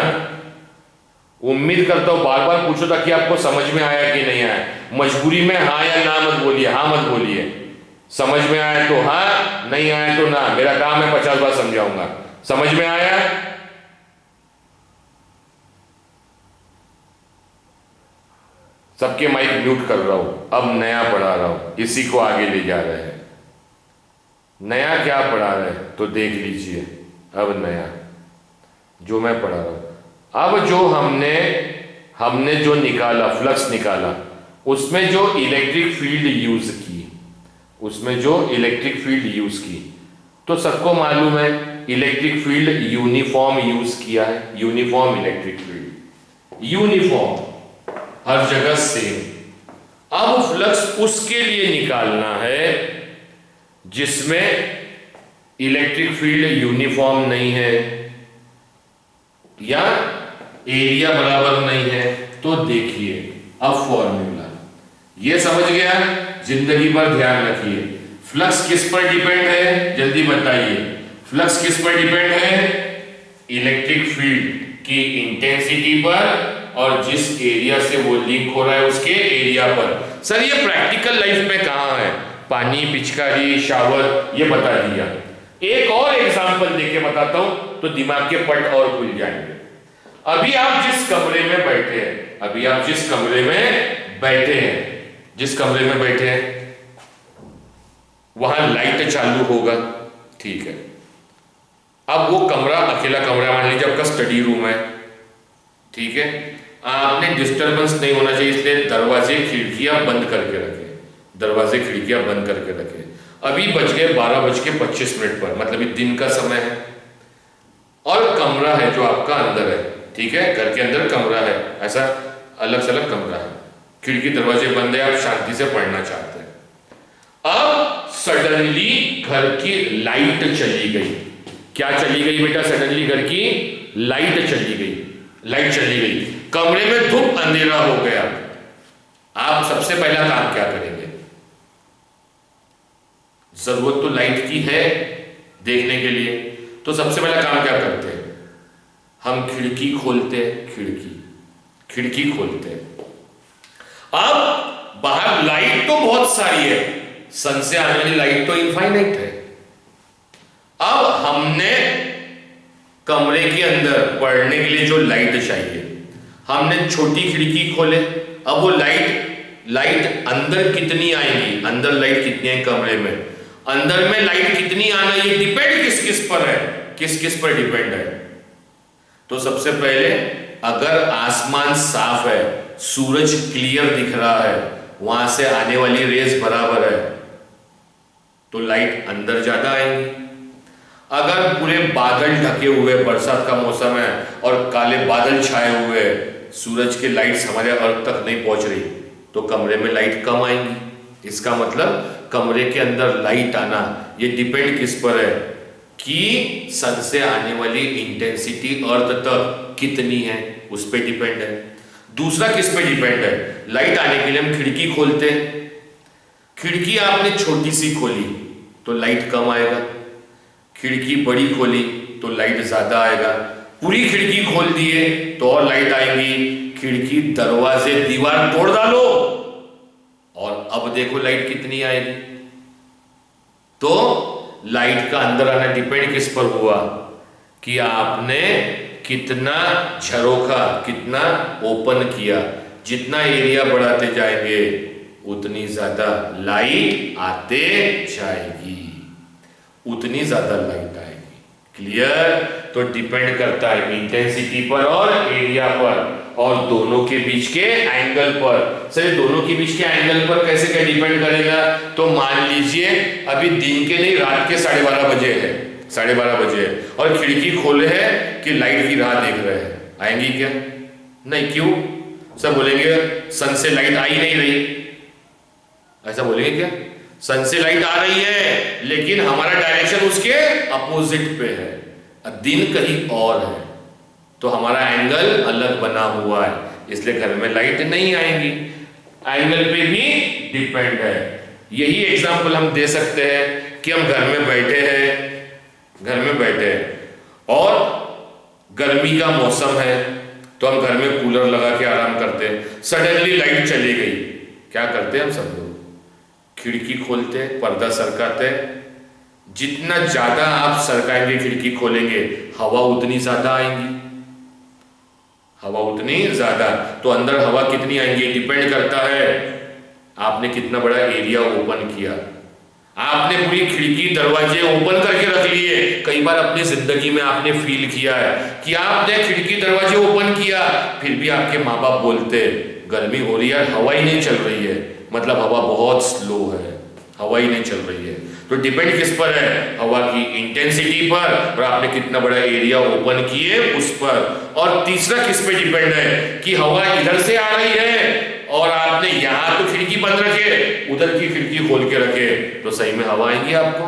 उम्मीद करता हूं बार बार पूछो ताकि आपको समझ में आया कि नहीं आया। मजबूरी में हाँ या ना मत बोलिए, हाँ मत बोलिए। समझ में आया तो हाँ, नहीं आया तो ना। मेरा काम है 50 बार समझाऊंगा। समझ में आया? सबके माइक म्यूट कर रहा हूं। अब नया पढ़ा रहा हूं, इसी को आगे ले जा रहे हैं। नया क्या पढ़ा रहे हैं तो देख लीजिए। अब नया जो मैं पढ़ा रहा हूं, अब जो हमने जो निकाला, फ्लक्स निकाला, उसमें जो इलेक्ट्रिक फील्ड यूज की, उसमें जो इलेक्ट्रिक फील्ड यूज की, तो सबको मालूम है इलेक्ट्रिक फील्ड यूनिफॉर्म यूज किया है। यूनिफॉर्म इलेक्ट्रिक फील्ड, यूनिफॉर्म, हर जगह सेम। अब फ्लक्स उसके लिए निकालना है जिसमें इलेक्ट्रिक फील्ड यूनिफॉर्म नहीं है या एरिया बराबर नहीं है। तो देखिए अब फॉर्मूला, ये समझ गया? जिंदगी पर ध्यान रखिए। फ्लक्स किस पर डिपेंड है, जल्दी बताइए। फ्लक्स किस पर डिपेंड है? इलेक्ट्रिक फील्ड की इंटेंसिटी पर और जिस एरिया से वो लिंक हो रहा है उसके एरिया पर। सर ये प्रैक्टिकल लाइफ में कहां है? पानी, पिचकारी, शावर, ये बता दिया। एक और एग्जांपल देके बताता हूं तो दिमाग के पट और खुल जाएंगे। अभी आप जिस कमरे में बैठे हैं, अभी आप जिस कमरे में बैठे हैं, जिस कमरे में बैठे हैं वहां लाइट चालू होगा, ठीक है। अब वो कमरा अकेला कमरा, मान लीजिए आपका स्टडी रूम है, ठीक है। आपने डिस्टरबेंस नहीं होना चाहिए इसलिए दरवाजे खिड़कियां बंद करके रखें, दरवाजे खिड़कियां बंद करके रखें। अभी बज गए 12:25 पर, मतलब ये दिन का समय है और कमरा है जो आपका अंदर है, ठीक है। घर के अंदर कमरा है, ऐसा अलग से अलग कमरा है, खिड़की दरवाजे बंद है, आप शांति से पढ़ना चाहते हैं। अब सडनली घर की लाइट चली गई। क्या चली गई बेटा? सडनली घर की लाइट चली गई, लाइट चली गई, कमरे में धूप अंधेरा हो गया। आप सबसे पहला काम क्या करेंगे? जरूरत तो लाइट की है देखने के लिए, तो सबसे पहला काम क्या करते हैं? हम खिड़की खोलते हैं, खिड़की खोलते हैं। अब बाहर लाइट तो बहुत सारी है, सन से आने वाली लाइट तो इनफाइनाइट है। अब हमने कमरे के अंदर पढ़ने के लिए जो लाइट चाहिए, हमने छोटी खिड़की खोले। अब वो लाइट अंदर कितनी आएगी, अंदर लाइट कितनी है कमरे में, अंदर में लाइट कितनी आना, ये डिपेंड किस किस पर है, किस किस पर डिपेंड है। तो सबसे पहले अगर आसमान साफ है, सूरज क्लियर दिख रहा है, वहां से आने वाली रेज बराबर है, तो लाइट अंदर ज्यादा आएंगी। अगर पूरे बादल ढके हुए, बरसात का मौसम है और काले बादल छाए हुए, सूरज की लाइट्स हमारे अर्थ तक नहीं पहुंच रही, तो कमरे में लाइट कम आएंगी। इसका मतलब कमरे के अंदर लाइट आना ये डिपेंड किस पर है कि सन से आने वाली इंटेंसिटी अर्थ तक कितनी है, उस पर डिपेंड है। दूसरा किस पे डिपेंड है? लाइट आने के लिए हम खिड़की खोलते हैं, खिड़की आपने छोटी सी खोली तो लाइट कम आएगा, खिड़की बड़ी खोली तो लाइट ज्यादा आएगा, पूरी खिड़की खोल दिए तो और लाइट आएगी। खिड़की, दरवाजे, दीवार तोड़ डालो और अब देखो लाइट कितनी आएगी। तो लाइट का अंदर आना डिपेंड किस पर हुआ कि आपने कितना झरोखा, कितना ओपन किया। जितना एरिया बढ़ाते जाएंगे उतनी ज्यादा लाइट आते जाएगी, उतनी ज्यादा लाइट आएगी। क्लियर? तो डिपेंड करता है इंटेंसिटी पर और एरिया पर और दोनों के बीच के एंगल पर। सर दोनों के बीच के एंगल पर कैसे क्या डिपेंड करेगा? तो मान लीजिए अभी दिन के नहीं, रात के 12:30 बजे है, 12:30 बजे है और खिड़की खोले है कि लाइट की राह देख रहे हैं, आएंगी क्या? नहीं। क्यों? सब बोलेंगे सन से लाइट आ ही नहीं रही, ऐसा बोलेंगे क्या? सन से लाइट आ रही है लेकिन हमारा डायरेक्शन उसके अपोजिट पे है, दिन कहीं और है, तो हमारा एंगल अलग बना हुआ है, इसलिए घर में लाइट नहीं आएंगी। एंगल पे भी डिपेंड है। यही एग्जांपल हम दे सकते हैं कि हम घर में बैठे हैं और गर्मी का मौसम है तो हम घर में कूलर लगा के आराम करते हैं, सडनली लाइट चली गई, क्या करते हैं हम सब लोग? खिड़की खोलते हैं, पर्दा सरकाते हैं। जितना ज्यादा आप सरकाएंगे, खिड़की खोलेंगे, हवा उतनी ज्यादा आएंगी, हवा उतनी ज्यादा। तो अंदर हवा कितनी आएंगी डिपेंड करता है आपने कितना बड़ा एरिया ओपन किया। आपने पूरी खिड़की दरवाजे ओपन करके रख लिए। कई बार अपनी जिंदगी में आपने फील किया है कि आपने खिड़की दरवाजे ओपन किया, फिर भी आपके माँ बाप बोलते गर्मी हो रही है, हवा ही नहीं चल रही है, मतलब हवा बहुत स्लो है, हवा ही नहीं चल रही है। तो डिपेंड किस पर है? हवा की इंटेंसिटी पर और आपने कितना बड़ा एरिया ओपन किए उस पर। और तीसरा किस पे डिपेंड है कि हवा इधर से आ रही है और आपने यहां तो खिड़की बंद रखे, उधर की खिड़की खोल के रखे, तो सही में हवा आएंगी आपको।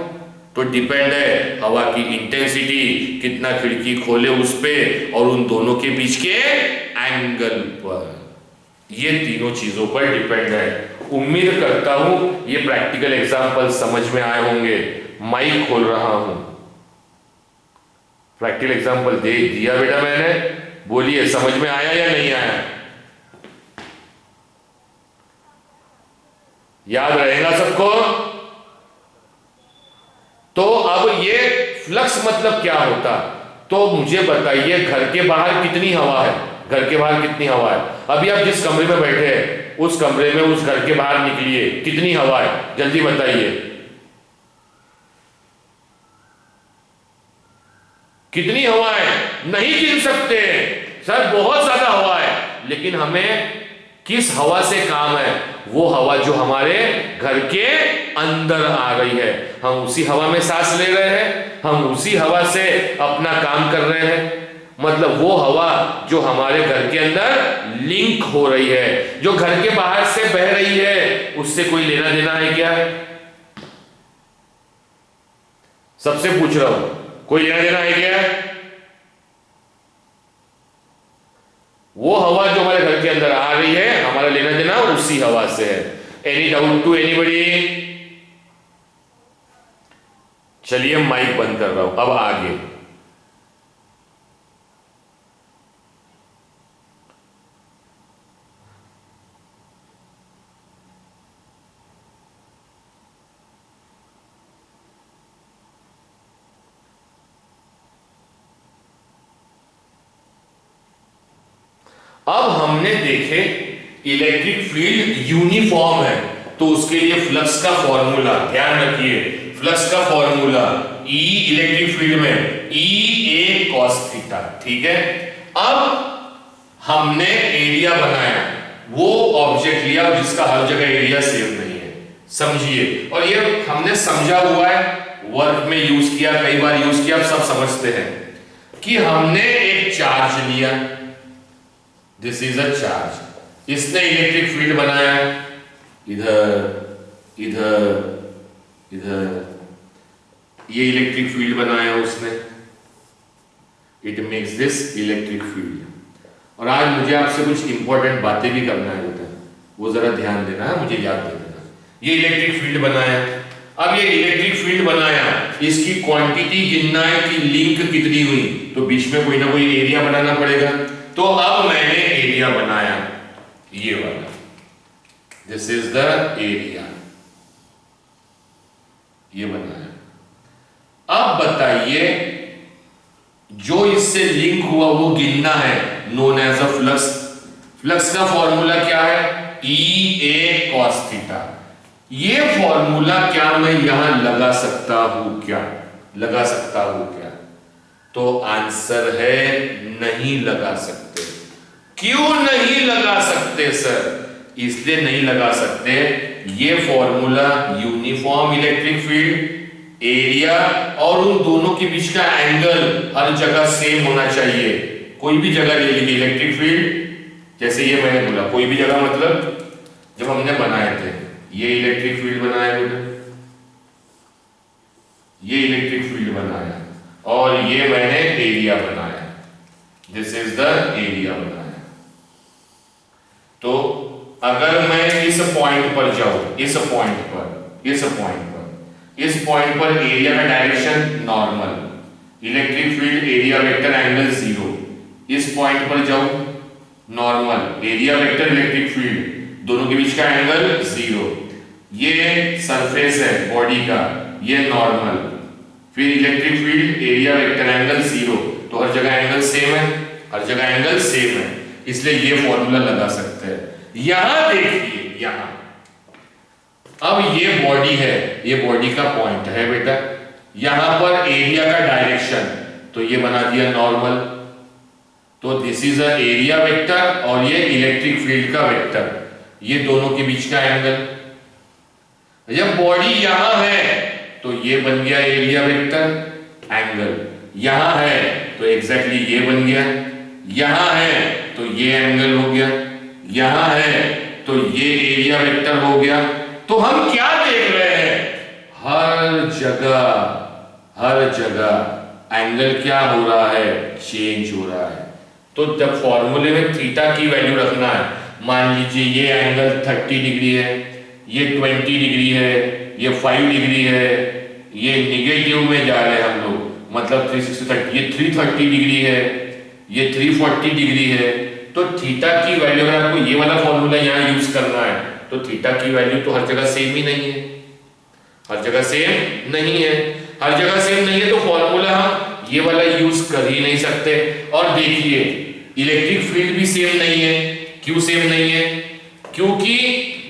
तो डिपेंड है हवा की इंटेंसिटी, कितना खिड़की खोले उस पे और उन दोनों के बीच के एंगल पर। ये तीनों चीजों पर डिपेंड है। उम्मीद करता हूं ये प्रैक्टिकल एग्जांपल समझ में आए होंगे। माइक खोल रहा हूं, प्रैक्टिकल एग्जांपल दे दिया बेटा मैंने, बोलिए समझ में आया या नहीं आया? याद रहेगा सबको? तो अब ये फ्लक्स मतलब क्या होता, तो मुझे बताइए घर के बाहर कितनी हवा है? घर के बाहर कितनी हवा है? अभी आप जिस कमरे में बैठे हैं उस कमरे में, उस घर के बाहर निकलिए, कितनी हवा है? जल्दी बताइए, कितनी हवा है? नहीं गिन सकते सर, बहुत ज्यादा हवा है। लेकिन हमें किस हवा से काम है? वो हवा जो हमारे घर के अंदर आ गई है, हम उसी हवा में सांस ले रहे हैं, हम उसी हवा से अपना काम कर रहे हैं। मतलब वो हवा जो हमारे घर के अंदर लिंक हो रही है, जो घर के बाहर से बह रही है, उससे कोई लेना देना है क्या? सबसे पूछ रहा हूं, कोई लेना देना है क्या? वो हवा जो हमारे घर के अंदर आ रही है, हमारा लेना देना उसी हवा से है। Any doubt to anybody? चलिए माइक बंद कर रहा हूं, अब आगे। अब हमने देखे इलेक्ट्रिक फील्ड यूनिफॉर्म है, तो उसके लिए फ्लक्स का फॉर्मूला ध्यान रखिए। फ्लक्स का फॉर्मूला E इलेक्ट्रिक फील्ड में E A cos थीटा, ठीक है। अब हमने एरिया बनाया, वो ऑब्जेक्ट लिया जिसका हर जगह एरिया सेम नहीं है, समझिए। और ये हमने समझा हुआ है, वर्क में यूज किया, कई बार यूज किया, आप सब समझते हैं कि हमने एक चार्ज लिया, दिस इज अ चार्ज, इसने इलेक्ट्रिक फील्ड बनाया, इधर इधर इधर, ये इलेक्ट्रिक फील्ड बनाया उसने, it makes this electric field. और आज मुझे आपसे कुछ इंपॉर्टेंट बातें भी करना है बेटा, वो जरा ध्यान देना है, मुझे याद दे देना। ये इलेक्ट्रिक फील्ड बनाया, अब ये इलेक्ट्रिक फील्ड बनाया, इसकी क्वांटिटी गिनना है कि लिंक कितनी हुई, तो बीच में कोई ना कोई एरिया बनाना पड़ेगा। तो अब मैंने एरिया बनाया, ये वाला, दिस इज द एरिया, ये बनाया। अब बताइए जो इससे लिंक हुआ वो गिनना है, known as a flux. Flux का फॉर्मूला क्या है? E A cos theta. ये फॉर्मूला क्या मैं यहां लगा सकता हूं क्या? लगा सकता हूं क्या? तो आंसर है नहीं लगा सकते। क्यों नहीं लगा सकते सर? इसलिए नहीं लगा सकते, ये formula uniform electric field, area और उन दोनों के बीच का एंगल हर जगह सेम होना चाहिए। कोई भी जगह ले लीजिए इलेक्ट्रिक फील्ड, जैसे ये मैंने बोला, कोई भी जगह मतलब जब हमने बनाए थे, ये इलेक्ट्रिक फील्ड बनाया बेटा, ये इलेक्ट्रिक फील्ड बनाया और ये मैंने एरिया बनाया, दिस इज द एरिया बनाया। तो अगर मैं इस पॉइंट पर जाऊं, इस पॉइंट पर, इस पॉइंट पर, इस पॉइंट पर एरिया का direction normal, electric field area vector angle 0, इस पॉइंट पर जाऊं normal, area vector electric field, दोनों के बीच का एंगल 0। ये सरफेस है बॉडी का, ये नॉर्मल, फिर electric field area vector angle 0, तो हर जगह एंगल सेम है, हर जगह एंगल सेम है, इसलिए ये फॉर्मूला लगा सकते हैं। यहां देखिए, यहां अब ये बॉडी है, ये बॉडी का पॉइंट है बेटा, यहां पर एरिया का डायरेक्शन, तो ये बना दिया नॉर्मल, तो this is a area vector और ये इलेक्ट्रिक फील्ड का वेक्टर, ये दोनों के बीच का एंगल। जब बॉडी यहां है तो ये बन गया एरिया वेक्टर एंगल, यहां है तो एग्जैक्टली ये बन गया, यहां है तो ये एंगल हो गया, यहां है तो ये एरिया वेक्टर हो गया। तो हम क्या देख रहे हैं, हर जगह एंगल क्या हो रहा है, चेंज हो रहा है। तो जब फॉर्मूले में थीटा की वैल्यू रखना है, मान लीजिए ये एंगल 30 डिग्री है, ये 20 डिग्री है, ये 5 डिग्री है, ये निगेटिव में जा रहे हैं हम लोग, मतलब 360, ये 330 डिग्री है, ये 340 डिग्री है। तो थीटा की वैल्यू, अगर आपको ये वाला फॉर्मूला यहाँ यूज करना है तो थीटा की वैल्यू तो हर जगह सेम ही नहीं है, हर जगह सेम नहीं है, हर जगह सेम नहीं है, तो फॉर्मूला हम ये वाला यूज कर ही नहीं सकते। और देखिए इलेक्ट्रिक फील्ड भी सेम नहीं है, क्यों सेम नहीं है, क्योंकि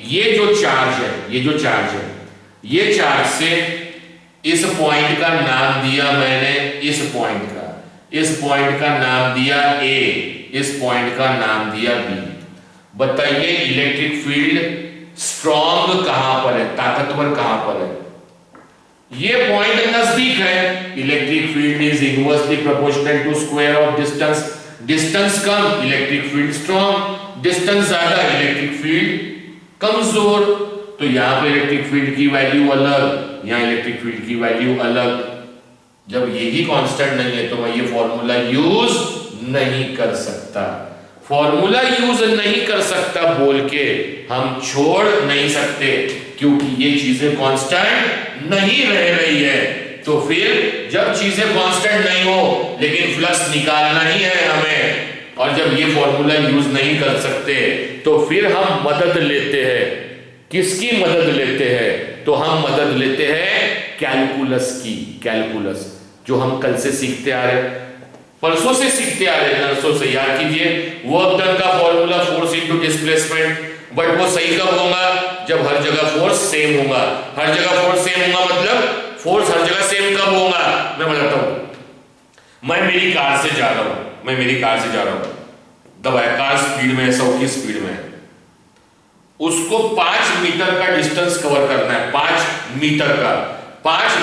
ये जो चार्ज है, ये जो चार्ज है, ये चार्ज से इस पॉइंट का नाम दिया मैंने, इस पॉइंट का नाम दिया A, इस पॉइंट का नाम दिया B। बताइए इलेक्ट्रिक फील्ड स्ट्रॉन्ग कहां पर है, ताकतवर कहां पर है, ये पॉइंट नजदीक है, electric field is inversely proportional to square of distance, distance कम इलेक्ट्रिक फील्ड स्ट्रॉन्ग, डिस्टेंस ज्यादा इलेक्ट्रिक फील्ड कमजोर। तो यहां पे इलेक्ट्रिक फील्ड की वैल्यू अलग, यहां इलेक्ट्रिक फील्ड की वैल्यू अलग। जब यही कांस्टेंट नहीं है तो मैं ये फॉर्मूला यूज नहीं कर सकता, फॉर्मूला यूज नहीं कर सकता बोल के हम छोड़ नहीं सकते, क्योंकि ये चीजें कांस्टेंट नहीं रह रही है। तो फिर जब चीजें कांस्टेंट नहीं हो लेकिन फ्लक्स निकालना ही है हमें, और जब ये फॉर्मूला यूज नहीं कर सकते तो फिर हम मदद लेते हैं, किसकी मदद लेते हैं, तो हम मदद लेते हैं कैलकुलस की। कैलकुलस जो हम कल से सीखते आ रहे हैं, परसों से सीखते आ रहे हैं, नर्सों से याद कीजिए, वर्क डन का formula force into displacement, but वो सही कब होगा, जब हर जगह फोर्स सेम होगा। हर जगह फोर्स सेम होगा मतलब फोर्स हर जगह सेम कब होगा, मैं बताता हूं। मैं मेरी कार से जा रहा हूं, दबाया, कार स्पीड में 100 की स्पीड में, उसको 5 मीटर का डिस्टेंस कवर करना है, 5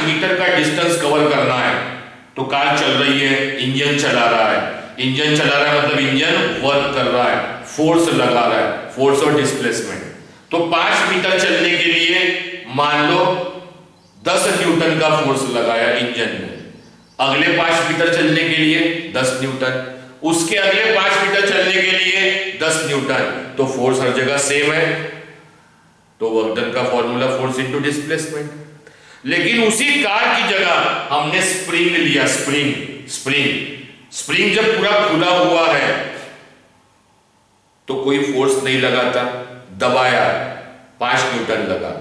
मीटर का डिस्टेंस कवर करना है। तो कार चल रही है, इंजन चला रहा है मतलब इंजन वर्क कर रहा है, फोर्स लगा रहा है, फोर्स और डिस्प्लेसमेंट। तो 5 मीटर चलने के लिए मान लो 10 न्यूटन का फोर्स लगाया इंजन ने, अगले 5 मीटर चलने के लिए 10 न्यूटन, उसके अगले 5 मीटर चलने के लिए 10 न्यूटन, तो फोर्स हर जगह सेम है। तो वर्क डन का फॉर्मूला फोर्स इनटू डिस्प्लेसमेंट। लेकिन उसी कार की जगह हमने स्प्रिंग लिया, स्प्रिंग जब पूरा खुला हुआ है तो कोई फोर्स नहीं लगाता, दबाया 5 न्यूटन लगा,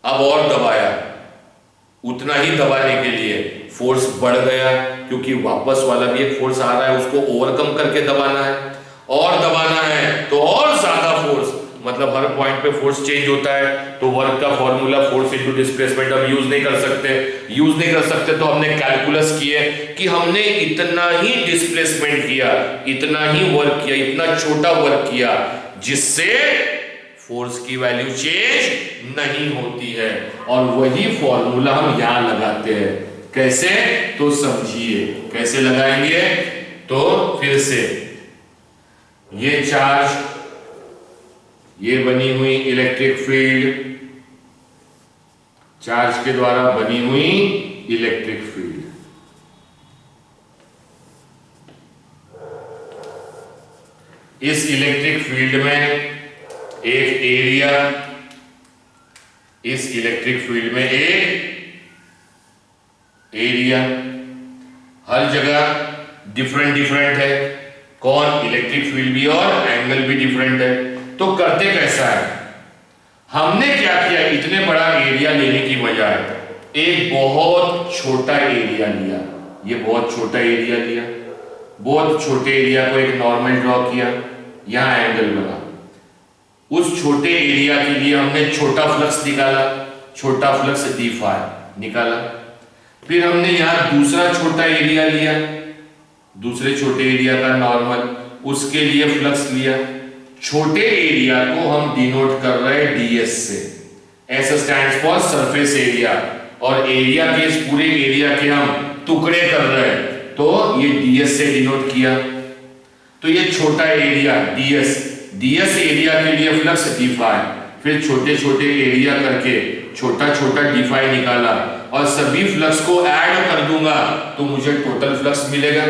अब और दबाया, उतना ही दबाने के लिए फोर्स बढ़ गया, क्योंकि वापस वाला भी एक फोर्स आ रहा है, उसको ओवरकम करके दबाना है, और दबाना है तो और ज्यादा फोर्स, मतलब हर पॉइंट पे फोर्स चेंज होता है। तो वर्क का फॉर्मूला फोर्स इनटू डिस्प्लेसमेंट हम यूज नहीं कर सकते, तो हमने कैलकुलस किए कि हमने इतना ही डिस्प्लेसमेंट किया, इतना ही वर्क किया, इतना छोटा वर्क किया जिससे फोर्स की वैल्यू चेंज नहीं होती है, और वही फॉर्मूला हम यहां लगाते हैं। कैसे, तो समझिए कैसे लगाएंगे। तो फिर से ये चार्ज, ये बनी हुई इलेक्ट्रिक फील्ड, चार्ज के द्वारा बनी हुई इलेक्ट्रिक फील्ड, इस इलेक्ट्रिक फील्ड में एक एरिया, इस इलेक्ट्रिक फील्ड में एक एरिया, हर जगह डिफरेंट है, कौन? इलेक्ट्रिक फील्ड भी और एंगल भी डिफरेंट है। तो करते कैसा है, हमने क्या किया, इतने बड़ा एरिया लेने की बजाय एक बहुत छोटा एरिया लिया। ये बहुत छोटा एरिया लिया, बहुत छोटे एरिया को एक नॉर्मल ड्रॉ किया, यहां एंगल बना। उस छोटे एरिया के लिए हमने छोटा फ्लक्स निकाला, छोटा फ्लक्स डी फाई निकाला। फिर हमने यहां दूसरा छोटा एरिया लिया, दूसरे छोटे एरिया का नॉर्मल, उसके लिए फ्लक्स लिया। छोटे एरिया को हम डिनोट कर रहे हैं ds से। S stands for surface area, और एरिया के इस पूरे एरिया के हम टुकड़े कर रहे हैं, तो ये ds से डिनोट किया। तो ये छोटा एरिया ds एरिया के लिए फ्लक्स d फाई, फिर छोटे छोटे एरिया करके छोटा छोटा d फाई निकाला, और सभी फ्लक्स को ऐड कर दूंगा तो मुझे टोटल फ्लक्स मिलेगा।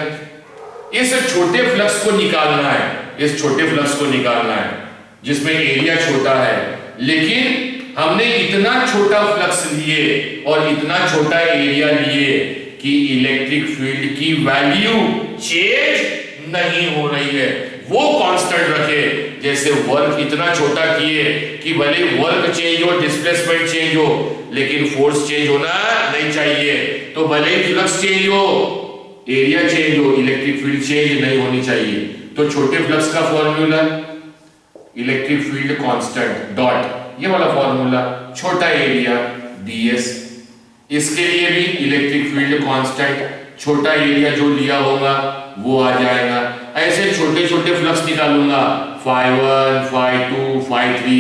इस छोटे फ्लक्स को निकालना है, इस छोटे फ्लक्स को निकालना है जिसमें एरिया छोटा है, लेकिन हमने इतना छोटा फ्लक्स लिए और इतना छोटा एरिया लिए कि इलेक्ट्रिक फील्ड की वैल्यू चेंज नहीं हो रही है, वो कांस्टेंट रखे। जैसे वर्क इतना छोटा किए कि भले वर्क चेंज हो, डिस्प्लेसमेंट चेंज हो, लेकिन फोर्स चेंज होना नहीं चाहिए। तो भले ही फ्लक्स चेंज हो, एरिया चेंज हो, इलेक्ट्रिक फील्ड चेंज नहीं होनी चाहिए। तो छोटे फ्लक्स का formula electric field constant dot, ये वाला फॉर्मूला, छोटा एरिया ds। इसके लिए भी इलेक्ट्रिक फील्ड कांस्टेंट, छोटा एरिया जो लिया होगा वो आ जाएगा। ऐसे छोटे छोटे फ्लक्स निकालूंगा, phi1 phi2 phi3,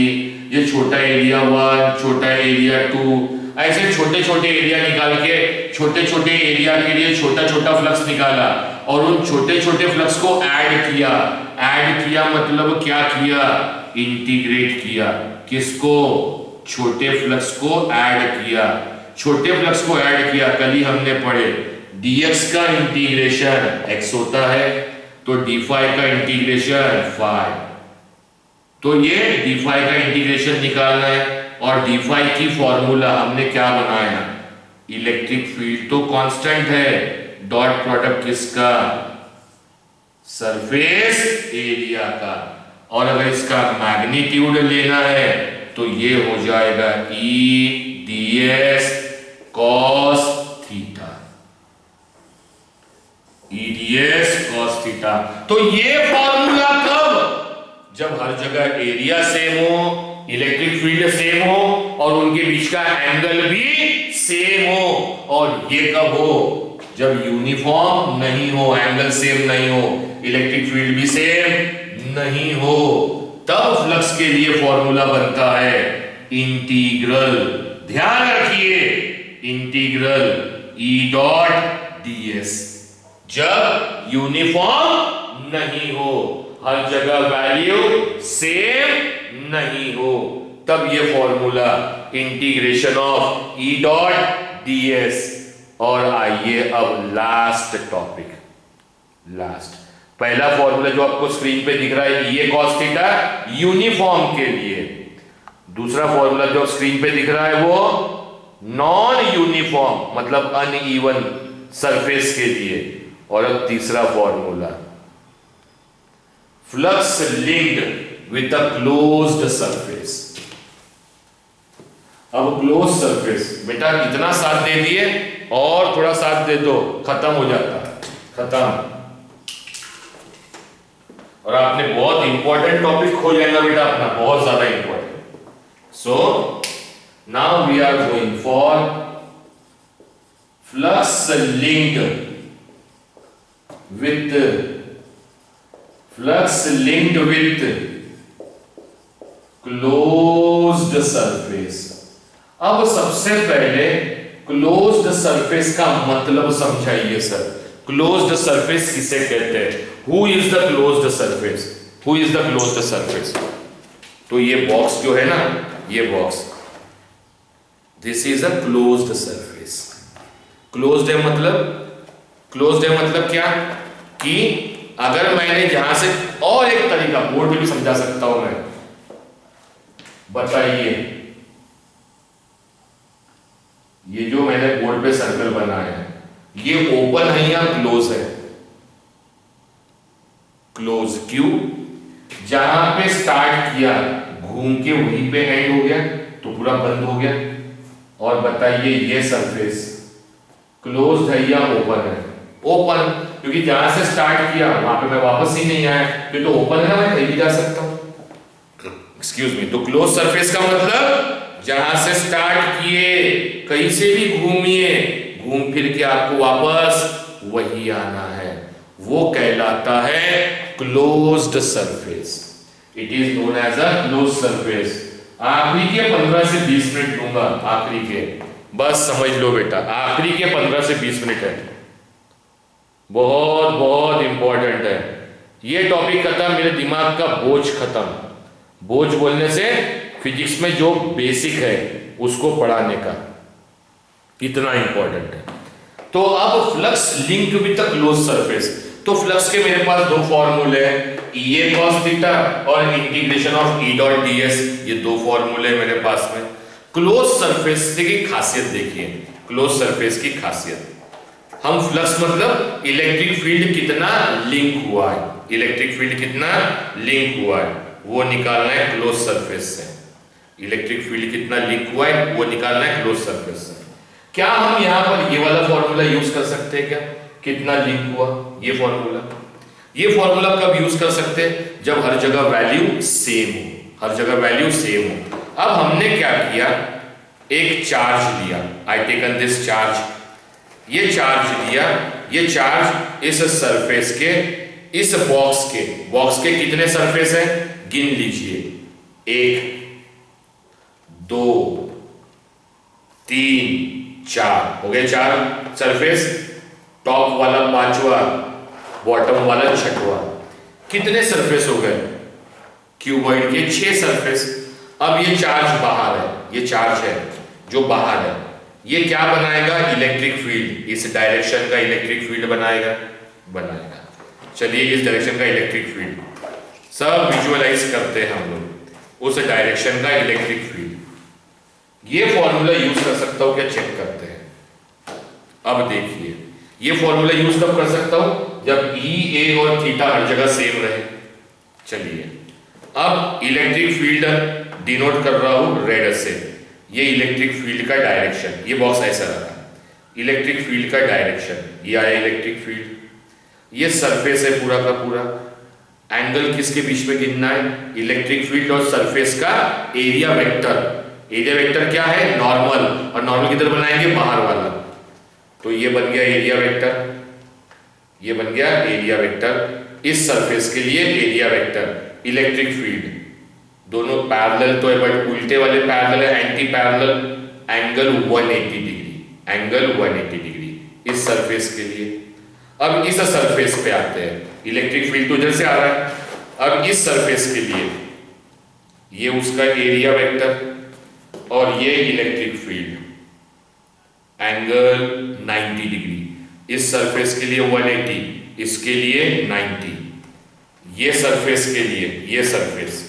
ये छोटा एरिया 1, छोटा एरिया 2, ऐसे छोटे छोटे एरिया निकाल के छोटे छोटे एरिया के लिए छोटा छोटा फ्लक्स निकाला, और उन छोटे छोटे फ्लक्स को ऐड किया। ऐड किया मतलब क्या किया? इंटीग्रेट किया। किसको? छोटे फ्लक्स को ऐड किया। छोटे फ्लक्स को ऐड किया, कल ही हमने पढ़े dx का इंटीग्रेशन x होता है, तो d फाई का इंटीग्रेशन फाई। तो ये d फाई का इंटीग्रेशन निकालना है, और d फाई की फॉर्मूला हमने क्या बनाया? इलेक्ट्रिक फील्ड तो कांस्टेंट है, डॉट प्रोडक्ट किसका? सरफेस एरिया का। और अगर इसका मैग्नीट्यूड लेना है तो ये हो जाएगा E ds cos theta, E ds cos theta. तो ये फॉर्मूला कब? जब हर जगह एरिया सेम हो, इलेक्ट्रिक फील्ड सेम हो, और उनके बीच का एंगल भी सेम हो। और ये कब हो? जब यूनिफॉर्म नहीं हो, एंगल सेम नहीं हो, इलेक्ट्रिक फील्ड भी सेम नहीं हो, तब फ्लक्स के लिए फॉर्मूला बनता है इंटीग्रल। ध्यान रखिए, इंटीग्रल E डॉट ds। जब यूनिफॉर्म नहीं हो, हर जगह वैल्यू सेम नहीं हो, तब ये formula integration of E dot ds। और आइए अब लास्ट टॉपिक, लास्ट पहला फॉर्मूला जो आपको स्क्रीन पे दिख रहा है ये cos थीटा यूनिफॉर्म के लिए, दूसरा फॉर्मूला जो स्क्रीन पे दिख रहा है वो नॉन यूनिफॉर्म मतलब अनइवन सरफेस के लिए, और अब तीसरा formula flux linked with a closed surface. अब क्लोज सरफेस, बेटा इतना साथ दे दिए और थोड़ा साथ दे दो, खत्म हो जाता, खत्म। और आपने बहुत इंपॉर्टेंट टॉपिक खो जाएगा बेटा अपना, बहुत ज्यादा important. So now we are going for flux linked with closed surface. अब सबसे पहले क्लोज्ड सरफेस का मतलब समझाइए सर। क्लोज्ड सरफेस किसे कहते हैं? Who is the closed surface? Who is the closed surface? तो ये बॉक्स जो है ना, ये box, this is a closed surface. Closed है मतलब क्या? कि अगर मैंने जहां से, और एक तरीका बोर्ड में भी समझा सकता हूं मैं, बताइए ये जो मैंने बोर्ड पे सर्कल बनाया है ये ओपन है या क्लोज है? क्लोज क्यू, जहां पे स्टार्ट किया घूम के वहीं पे एंड हो गया तो पूरा बंद हो गया। और बताइए ये सरफेस क्लोज है या ओपन है? ओपन, क्योंकि जहां से स्टार्ट किया वहां पे मैं वापस ही नहीं आया, फिर तो ओपन है ना, मैं कहीं भी जा सकता हूं। एक्सक्यूज मी, तो क्लोज सरफेस का मतलब जहां से स्टार्ट किए कहीं से भी घूमिए, घूम फिर के आपको वापस वही आना है, वो कहलाता है closed surface. It is known as a close surface. आखिरी के 15 से 20 मिनट लूंगा, आखिरी के, बस समझ लो बेटा, आखिरी के 15 से 20 मिनट है, बहुत बहुत इंपॉर्टेंट है ये टॉपिक। खत्म, मेरे दिमाग का बोझ खत्म। बोझ बोलने से फिजिक्स में जो बेसिक है उसको पढ़ाने का, इतना इंपॉर्टेंट है। तो अब flux link with the close surface, तो फ्लक्स के मेरे पास दो फॉर्मूले हैं, E a cos थीटा और integration of E dot ds, ये दो फॉर्मूले मेरे पास में। क्लोज सरफेस की खासियत देखिए, क्लोज सरफेस की खासियत, हम फ्लक्स मतलब इलेक्ट्रिक फील्ड कितना लिंक हुआ है, इलेक्ट्रिक फील्ड कितना लिंक हुआ है वो निकालना है क्लोज सरफेस से। इलेक्ट्रिक फील्ड कितना लिंक हुआ है वो निकालना है क्लोज सरफेस से। क्या हम यहां पर ये वाला फॉर्मूला यूज कर सकते हैं क्या, कितना लिंक हुआ, ये फॉर्मूला कब यूज कर सकते हैं? जब हर जगह वैल्यू सेम हो, हर जगह वैल्यू सेम हो। अब हमने क्या किया, एक चार्ज लिया, आई टेकन दिस चार्ज, ये चार्ज लिया, ये चार्ज इस सरफेस के, इस बॉक्स के कितने सरफेस हैं गिन लीजिए, 1 2 3 4 हो गए 4 सरफेस, टॉप वाला 5वां, बॉटम वाला 6वां, कितने सरफेस हो गए क्यूबॉइड के 6 सरफेस। अब ये चार्ज बाहर है, ये चार्ज है जो बाहर है, ये क्या बनाएगा, इलेक्ट्रिक फील्ड, इस डायरेक्शन का इलेक्ट्रिक फील्ड बनाएगा। चलिए इस डायरेक्शन का इलेक्ट्रिक फील्ड सब विजुअलाइज करते हैं हम लोग, उस डायरेक्शन का इलेक्ट्रिक फील्ड। ये फॉर्मूला यूज कर सकता हूं क्या, चेक करते हैं। अब देखिए ये फॉर्मूला यूज कब कर सकता हूं, जब E A और थीटा हर जगह सेम रहे। चलिए अब इलेक्ट्रिक फील्ड डिनोट कर रहा हूं रेड से, ये इलेक्ट्रिक फील्ड का डायरेक्शन, ये बॉक्स ऐसा रहा, इलेक्ट्रिक फील्ड का डायरेक्शन, ये आया इलेक्ट्रिक फील्ड, ये सरफेस है पूरा का पूरा। एंगल किसके बीच में गिनना है, इलेक्ट्रिक फील्ड और सरफेस का एरिया वेक्टर। एरिया वेक्टर क्या है, नॉर्मल, और नॉर्मल किधर बनाएंगे, बाहर वाला, तो ये बन गया एरिया वेक्टर, ये बन गया एरिया वेक्टर। इस सरफेस के लिए एरिया वेक्टर, इलेक्ट्रिक फील्ड, दोनों पैरेलल तो है बट उल्टे वाले पैरेलल है, anti parallel, angle 180 degree, angle 180 degree इस सरफेस के लिए। अब इस सरफेस पे आते हैं, इलेक्ट्रिक फील्ड तो इधर से आ रहा है, अब इस सरफेस के लिए ये उसका एरिया वेक्टर और ये इलेक्ट्रिक फील्ड, एंगल 90 डिग्री, इस सरफेस के लिए 180, इसके लिए 90, ये सरफेस के लिए, ये सरफेस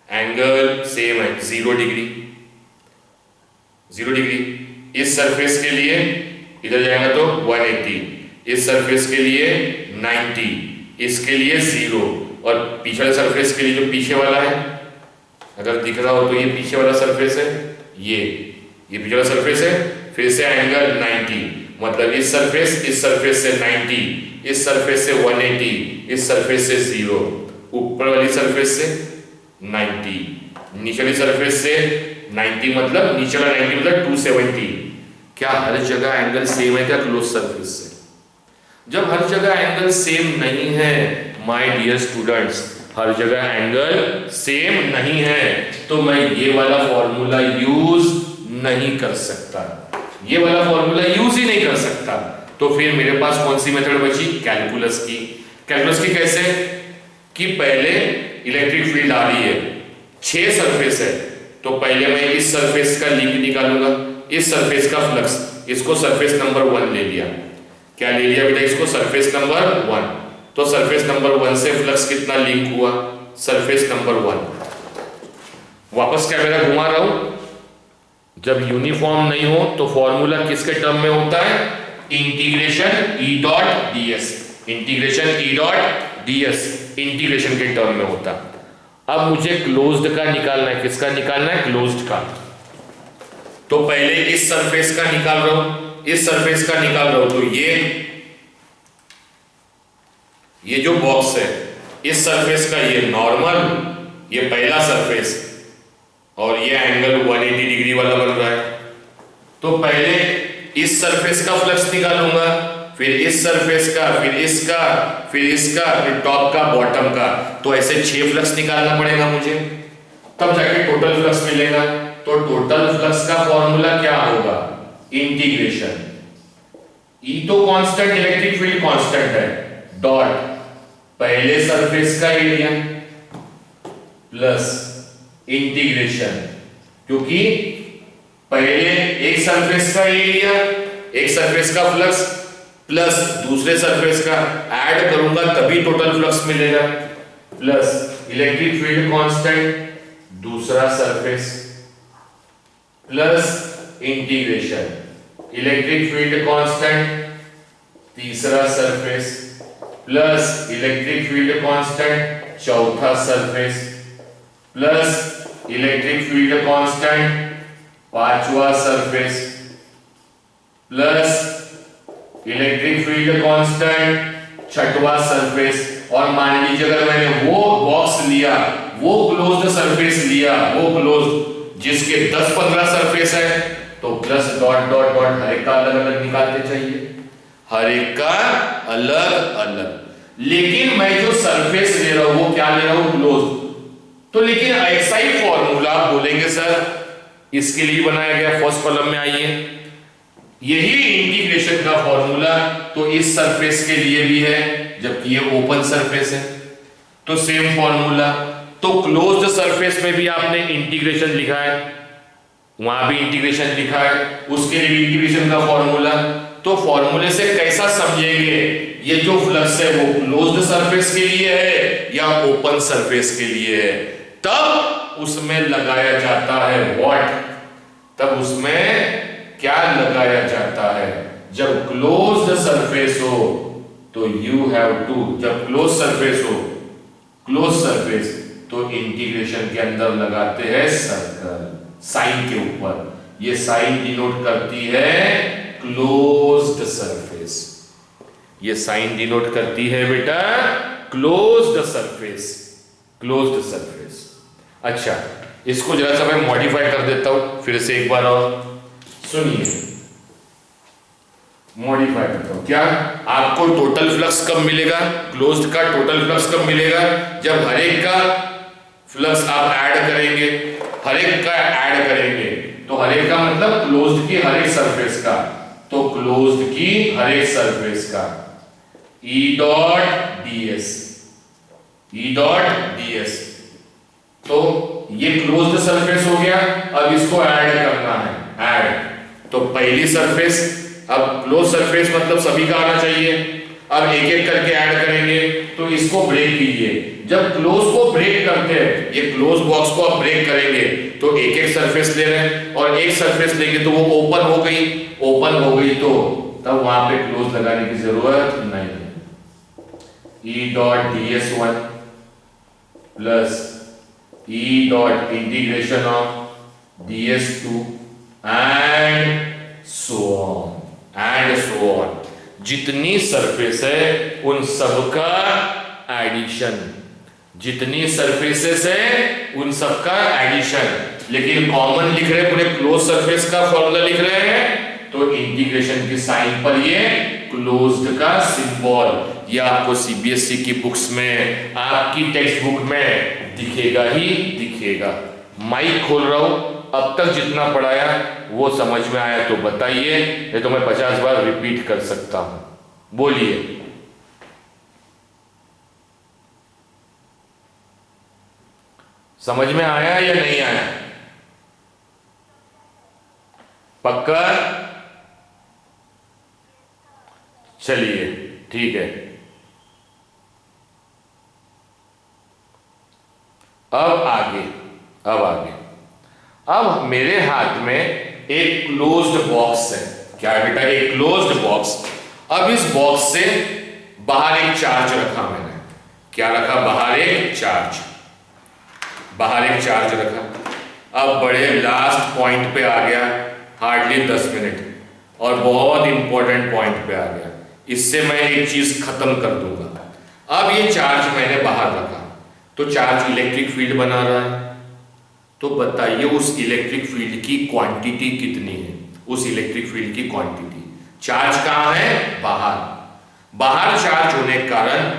एंगल सेम है 0 डिग्री, 0 डिग्री, इस सरफेस के लिए इधर जाएगा तो 180, इस सरफेस के लिए 90, इसके लिए 0, और पीछे सरफेस के लिए जो पीछे वाला है, अगर दिख रहा हो तो ये पीछे वाला सरफेस है, ये पीछे वाला सरफेस है, फिर से एंगल 90, मतलब इस सरफेस से 90, इस सरफेस से 180, इस सरफेस से 0, ऊपर वाली सरफेस से 90, नीचे वाली सरफेस से 90, मतलब नीचे वाला 90 मतलब 270। क्या हर जगह एंगल सेम है क्या क्लोज सरफेस से? जब हर जगह एंगल सेम नहीं है माय डियर स्टूडेंट्स, हर जगह एंगल सेम नहीं है, तो मैं ये वाला फॉर्मूला यूज नहीं कर सकता, ये वाला फॉर्मूला यूज ही नहीं कर सकता। तो फिर मेरे पास कौन सी मेथड बची, कैलकुलस की। कैलकुलस की कैसे, कि पहले इलेक्ट्रिक फील्ड आ रही है, 6 सरफेस है, तो पहले मैं इस सरफेस का लिंक निकालूंगा, इस सरफेस का फ्लक्स, इसको सरफेस नंबर 1 ले लिया, क्या ले लिया बेटा, इसको सरफेस नंबर 1, तो सरफेस नंबर 1 से फ्लक्स कितना लिंक हुआ, सरफेस नंबर 1। वापस कैमरा घुमा रहा हूं, जब यूनिफॉर्म नहीं हो तो फॉर्मूला किसके टर्म में होता है, integration E dot ds, integration E dot DS integration के टर्म में होता। अब मुझे क्लोज्ड का निकालना है, किसका निकालना है? क्लोज्ड का। तो पहले इस सरफेस का निकाल रहा हूं, इस सरफेस का निकाल रहा हूं, तो ये जो बॉक्स है, इस सरफेस का ये नॉर्मल, ये पहला सरफेस, और ये एंगल 180 डिग्री वाला बन रहा है। तो पहले इस सरफेस का फ्लक्स निकालूंगा, फिर इस सरफेस का, फिर इसका, फिर इसका, फिर टॉप का, बॉटम का। तो ऐसे 6 फ्लक्स निकालना पड़ेगा मुझे, तब जाके टोटल फ्लक्स मिलेगा। तो टोटल फ्लक्स का फॉर्मूला क्या होगा? इंटीग्रेशन, ई तो कांस्टेंट, इलेक्ट्रिक फील्ड कांस्टेंट है, डॉट पहले सरफेस का एरिया प्लस इंटीग्रेशन, क्योंकि पहले एक सरफेस का एरिया, एक सरफेस का फ्लक्स प्लस दूसरे सरफेस का ऐड करूंगा तभी टोटल फ्लक्स मिलेगा, प्लस इलेक्ट्रिक फील्ड कांस्टेंट दूसरा surface plus integration, electric field constant तीसरा surface plus electric field constant चौथा surface plus electric field constant पांचवा surface plus electric field constant छठवां सरफेस। और मान लीजिए अगर मैंने वो बॉक्स लिया, वो क्लोज्ड सरफेस लिया, वो क्लोज्ड जिसके 10-15 सरफेस है, तो प्लस डॉट डॉट डॉट हर एक का अलग अलग निकालते चाहिए, हर एक का अलग अलग। लेकिन मैं जो सरफेस ले रहा हूं वो क्या ले रहा हूं? क्लोज्ड। तो लेकिन ऐसा ही फॉर्मूला आप बोलेंगे सर इसके लिए बनाया गया, फर्स्ट कॉलम में आइए, यही इंटीग्रेशन का फॉर्मूला तो इस सरफेस के लिए भी है, जबकि ये ओपन सरफेस है, तो सेम फॉर्मूला। तो क्लोज्ड सरफेस में भी आपने इंटीग्रेशन लिखा है, वहां भी इंटीग्रेशन लिखा है, उसके लिए भी इंटीग्रेशन का फॉर्मूला। तो फॉर्मूले से कैसा समझेंगे ये जो फ्लक्स है वो क्लोज्ड सरफेस के लिए है या ओपन सरफेस के लिए है? तब उसमें लगाया जाता है व्हाट? तब उसमें क्या लगाया जाता है? जब क्लोज्ड सरफेस हो तो यू हैव टू, जब क्लोज सरफेस हो, क्लोज सरफेस, तो इंटीग्रेशन के अंदर लगाते हैं सर्कल साइन के ऊपर। ये साइन डिनोट करती है क्लोज्ड सरफेस, ये साइन डिनोट करती है बेटा क्लोज्ड सरफेस, क्लोज्ड सरफेस। अच्छा, इसको जरा सा मैं मॉडिफाई कर देता हूं फिर से एक बार और सुनिए, मॉडिफाई करता हूं। क्या आपको टोटल फ्लक्स कब मिलेगा? क्लोज्ड का टोटल फ्लक्स कब मिलेगा? जब हर एक का फ्लक्स आप ऐड करेंगे, हर एक का ऐड करेंगे, तो हर एक का मतलब क्लोज्ड की हर एक सरफेस का, तो क्लोज्ड की हर एक सरफेस का E dot ds, E dot ds। तो ये क्लोज्ड सरफेस हो गया, अब इसको ऐड करना है, ऐड। तो पहली सरफेस, अब क्लोज सरफेस मतलब सभी का आना चाहिए, अब एक एक करके ऐड करेंगे, तो इसको ब्रेक कीजिए। जब क्लोज को ब्रेक करते हैं, ये क्लोज बॉक्स को आप ब्रेक करेंगे, तो एक एक सरफेस ले रहे हैं और एक सरफेस लेंगे तो वो ओपन हो गई, ओपन हो गई तो तब वहां पे क्लोज लगाने की जरूरत नहीं है। E dot ds1 plus E dot integration of ds2 and so on, जितनी सरफेस है उन सबका एडिशन, जितनी सरफेसेस है उन सबका एडिशन। लेकिन कॉमन लिख रहे हैं, पूरे क्लोज सरफेस का फॉर्मूला लिख रहे हैं, तो इंटीग्रेशन की साइन पर ये क्लोज्ड का सिंबल, ये आपको सीबीएसई की बुक्स में, आपकी टेक्स्ट बुक में दिखेगा ही दिखेगा। माइक खोल रहा हूं, अब तक जितना पढ़ाया वो समझ में आया तो बताइए, नहीं तो मैं 50 बार रिपीट कर सकता हूं, बोलिए। समझ में आया या नहीं आया? पक्का? चलिए ठीक है। अब मेरे हाथ में एक क्लोज्ड बॉक्स है। क्या है बेटा? एक क्लोज्ड बॉक्स। अब इस बॉक्स से बाहर एक चार्ज रखा मैंने, क्या रखा, बाहर एक चार्ज, बाहर एक चार्ज रखा। अब बड़े लास्ट पॉइंट पे आ गया, हार्डली 10 मिनट, और बहुत इंपॉर्टेंट पॉइंट पे आ गया, इससे मैं एक चीज खत्म कर दूंगा। अब ये चार्ज मैंने बाहर रखा तो चार्ज इलेक्ट्रिक फील्ड बना रहा है, तो बताइए उस इलेक्ट्रिक फील्ड की क्वांटिटी कितनी है, उस इलेक्ट्रिक फील्ड की क्वांटिटी। चार्ज कहां है, बाहर, बाहर चार्ज होने के कारण,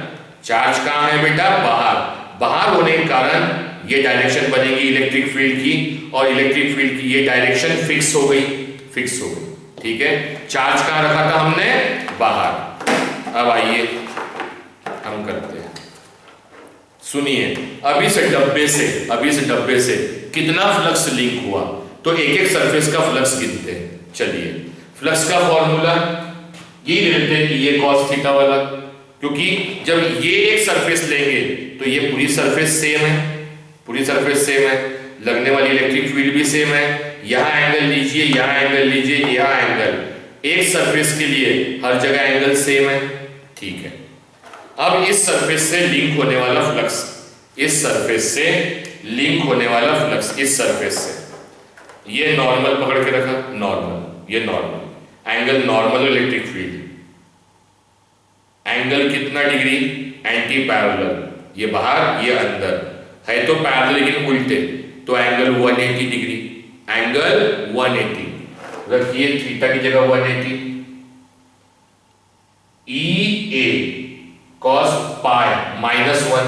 चार्ज कहां है बेटा, बाहर, बाहर होने के कारण ये डायरेक्शन बनेगी इलेक्ट्रिक फील्ड की, और इलेक्ट्रिक फील्ड की ये डायरेक्शन फिक्स हो गई, फिक्स हो गई, ठीक है। चार्ज कहां रखा था हमने, बाहर। अब आइए हम करते हैं, सुनिए, अभी से डब्बे से कितना फ्लक्स लिंक हुआ, तो एक एक सरफेस का फ्लक्स गिनते हैं। चलिए, फ्लक्स का फॉर्मूला ये लेते हैं कि ये cos थीटा वाला, क्योंकि जब ये एक सरफेस लेंगे तो ये पूरी सरफेस सेम है, पूरी सरफेस सेम है, लगने वाली इलेक्ट्रिक फील्ड भी सेम है। यहां एंगल लीजिए, यहां एंगल लीजिए, यहां एंगल, एक सरफेस के लिए हर जगह एंगल सेम है, ठीक है। अब इस सरफेस से लिंक होने वाला फ्लक्स, इस सरफेस से लिंक होने वाला फ्लक्स, इस सरफेस से, ये नॉर्मल पकड़ के रखा, नॉर्मल, ये normal angle, normal electric field, angle कितना डिग्री, एंटी पैरेलल, ये बाहर ये अंदर है तो पैरेलल लेकिन उल्टे, तो एंगल 180 डिग्री, एंगल 180 रखिए, थीटा की जगह 180, EA cos पाई -1।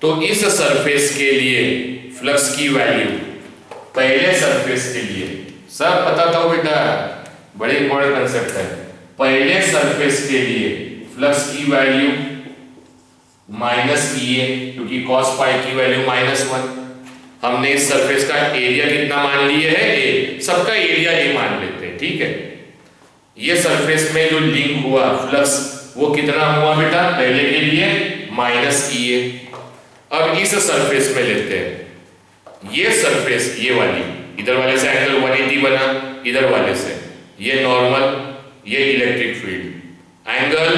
तो इस सरफेस के लिए फ्लक्स की वैल्यू, पहले सरफेस के लिए, सब पता था बेटा, बड़े इंपॉर्टेंट कंसेप्ट है, पहले सरफेस के लिए फ्लक्स की वैल्यू -EA, क्योंकि cos पाई की वैल्यू -1। हमने इस सरफेस का एरिया कितना मान लिए है, A, सबका एरिया A मान लेते हैं, ठीक है। ये सरफेस में जो लिंक हुआ फ्लक्स वो कितना हुआ बेटा, पहले के लिए -EA। अब इस सरफेस में लेते हैं, ये सरफेस, ये वाली, इधर वाले से एंगल 180 बना, इधर वाले से ये नॉर्मल, ये electric field, angle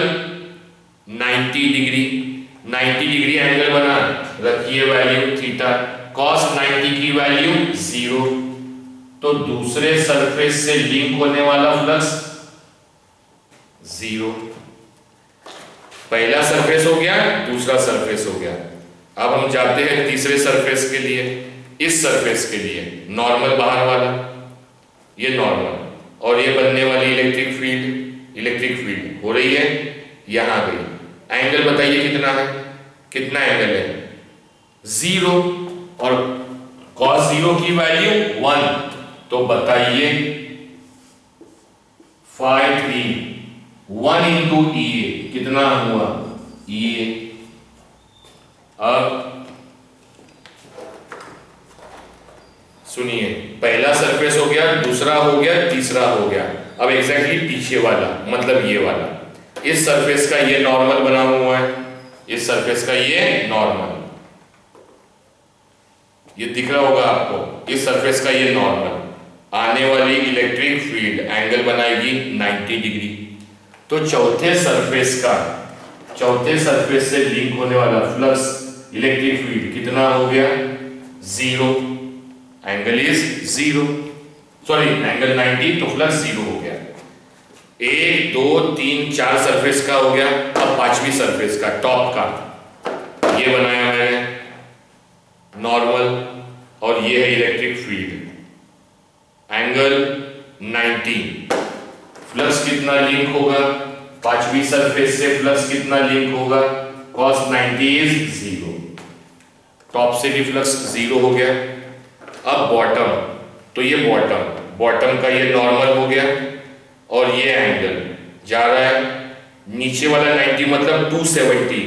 90 degree, 90 degree angle बना, रखिए वैल्यू थीटा, cos 90 की वैल्यू 0। तो दूसरे सरफेस से लिंक होने वाला फ्लक्स 0, पहला सरफेस हो गया, दूसरा सरफेस हो गया। अब हम जाते हैं तीसरे सरफेस के लिए, इस सरफेस के लिए नॉर्मल बाहर वाला, ये नॉर्मल, और ये बनने वाली इलेक्ट्रिक फील्ड हो रही है, यहां गई, एंगल बताइए कितना है, कितना एंगल है, 0, और cos 0 की वैल्यू 1, तो बताइए 5 1 इंटू EA कितना हुआ, EA। अब सुनिए, पहला सरफेस हो गया, दूसरा हो गया, तीसरा हो गया, अब एग्जैक्टली पीछे वाला, मतलब ये वाला, इस सरफेस का ये नॉर्मल बना हुआ है, इस सरफेस का ये नॉर्मल, ये दिख रहा होगा आपको, इस सरफेस का ये नॉर्मल, आने वाली इलेक्ट्रिक फील्ड एंगल बनाएगी 90 डिग्री। तो चौथे सरफेस से लिंक होने वाला फ्लक्स इलेक्ट्रिक फील्ड कितना हो गया, 0, एंगल इज 0, सॉरी एंगल 90, तो फ्लक्स 0 हो गया। 1 2 3 4 सरफेस का हो गया, अब पांचवी सरफेस का, टॉप का, ये बनाया मैंने नॉर्मल, और ये है इलेक्ट्रिक फील्ड, एंगल 90, फ्लक्स कितना लिंक होगा, पांचवी सरफेस से फ्लक्स कितना लिंक होगा, cos 90 इज 0, टॉप से भी फ्लक्स 0 हो गया। अब बॉटम, तो ये बॉटम का ये नॉर्मल हो गया, और ये एंगल जा रहा है, नीचे वाला 90 मतलब 270,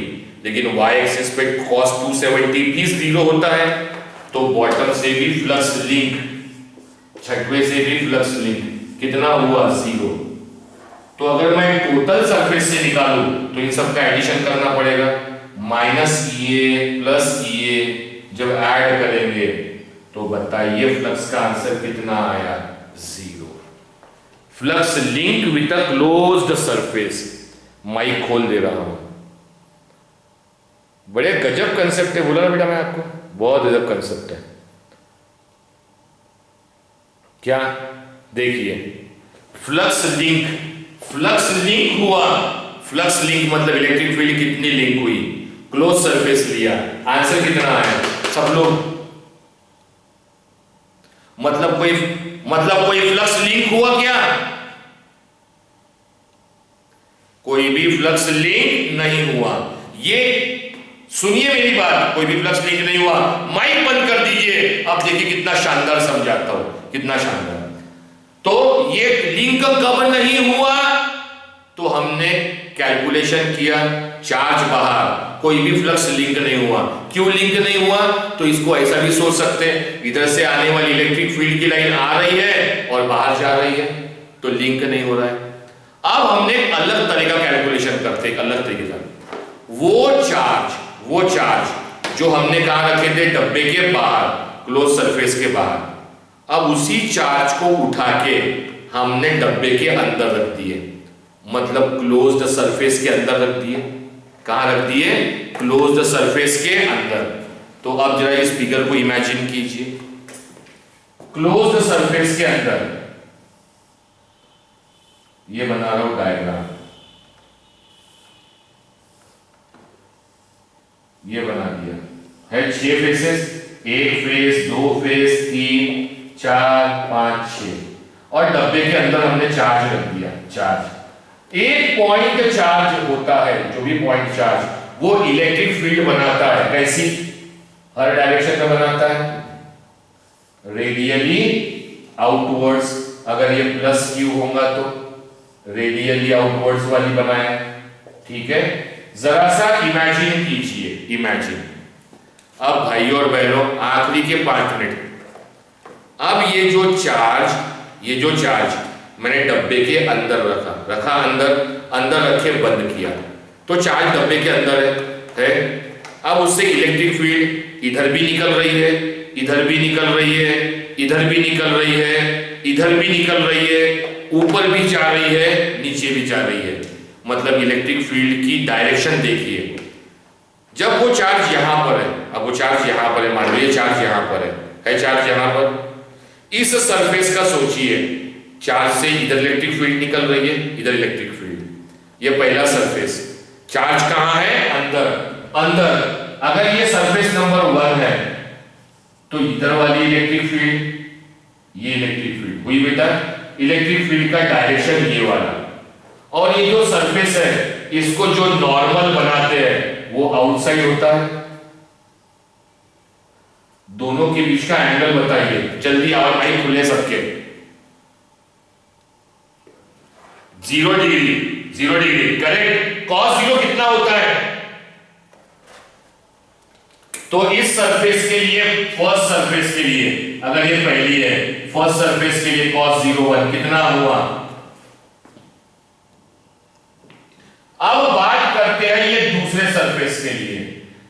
लेकिन y एक्सिस पे cos 270 भी 0 होता है, तो बॉटम से भी फ्लक्स लिंक, छठवें से भी फ्लक्स लिंक कितना हुआ, 0। तो अगर मैं टोटल सरफेस से निकालूं तो इन सब का एडिशन करना पड़ेगा, -EA प्लस EA जब ऐड करेंगे तो बताइए फ्लक्स का आंसर कितना आया, 0। Flux link with a closed surface, mike खोल दे रहा हूं, बड़े गजब कंसेप्ट है, बोला ना बेटा मैं आपको, बहुत गजब कंसेप्ट है। क्या देखिए, फ्लक्स लिंक हुआ। फ्लक्स लिंक मतलब इलेक्ट्रिक फील्ड कितनी लिंक हुई, क्लोज सरफेस लिया, आंसर कितना आया सब लोग, मतलब कोई फ्लक्स लिंक हुआ क्या? कोई भी फ्लक्स लिंक नहीं हुआ। ये सुनिए मेरी बात, कोई भी फ्लक्स लिंक नहीं हुआ। माइक बंद कर दीजिए, अब देखिए कितना शानदार समझाता हूं, कितना शानदार। तो ये लिंक कब नहीं हुआ? तो हमने कैलकुलेशन किया, चार्ज बाहर, कोई भी फ्लक्स लिंक नहीं हुआ। क्यों लिंक नहीं हुआ? तो इसको ऐसा भी सोच सकते हैं, इधर से आने वाली इलेक्ट्रिक फील्ड की लाइन आ रही है और बाहर जा रही है, तो लिंक नहीं हो रहा है। अब हमने अलग तरह का कैलकुलेशन करते, एक अलग तरीके का। वो चार्ज जो हमने कहा रखे थे डब्बे के बाहर, क्लोज सरफेस के बाहर, अब उसी चार्ज को उठा के हमने डब्बे के अंदर रख दिए, मतलब क्लोज्ड सरफेस के अंदर रख दिए। कहां रख दिए? क्लोज्ड सरफेस के अंदर। तो अब जरा इस फिगर को इमेजिन कीजिए, क्लोज्ड सरफेस के अंदर, ये बना रहा हूं डायग्राम, ये बना दिया है 6 फेसेस, 1 फेस, 2 फेस, 3, 4, 5, 6, और डब्बे के अंदर हमने चार्ज रख दिया। चार्ज एक पॉइंट चार्ज होता है, जो भी पॉइंट चार्ज वो इलेक्ट्रिक फील्ड बनाता है। कैसी? हर डायरेक्शन में बनाता है, रेडियली आउटवर्ड्स। अगर ये प्लस क्यू होगा तो रेडियली आउटवर्ड्स वाली बनाए, ठीक है। जरा सा इमेजिन कीजिए, इमेजिन। अब भाइयों और बहनों, आखिरी के 5 मिनट। अब ये जो चार्ज मैंने डब्बे के अंदर रखा अंदर रखे बंद किया, तो चार्ज डब्बे के अंदर है। अब उससे इलेक्ट्रिक फील्ड इधर भी निकल रही है, इधर भी निकल रही है, इधर भी निकल रही है, इधर भी निकल रही है, ऊपर भी जा रही है, नीचे भी जा रही है। मतलब इलेक्ट्रिक फील्ड की डायरेक्शन देखिए। जब वो चार्ज यहां पर है, अब वो चार्ज यहां पर है, मान लीजिए चार्ज यहां पर है चार्ज यहां पर। इस सरफेस का सोचिए, चार्ज से इधर इलेक्ट्रिक फील्ड निकल रही है, इधर इलेक्ट्रिक फील्ड। ये पहला सरफेस, चार्ज कहां है? अंदर। अगर ये सरफेस नंबर 1 है तो इधर वाली इलेक्ट्रिक फील्ड, ये इलेक्ट्रिक फील्ड हुई बेटा। इलेक्ट्रिक फील्ड का डायरेक्शन ये वाला, और ये जो सरफेस है इसको जो नॉर्मल बनाते हैं वो आउटसाइड होता है। दोनों के बीच का एंगल बताइए, जल्दी आवाज माइक खुले सबके। 0 डिग्री, करेक्ट। कॉस 0 कितना होता है? तो इस सरफेस के लिए, फर्स्ट सरफेस के लिए, अगर ये पहली है, फर्स्ट सरफेस के लिए cos 0 कितना हुआ? अब बात करते हैं ये दूसरे सरफेस के लिए।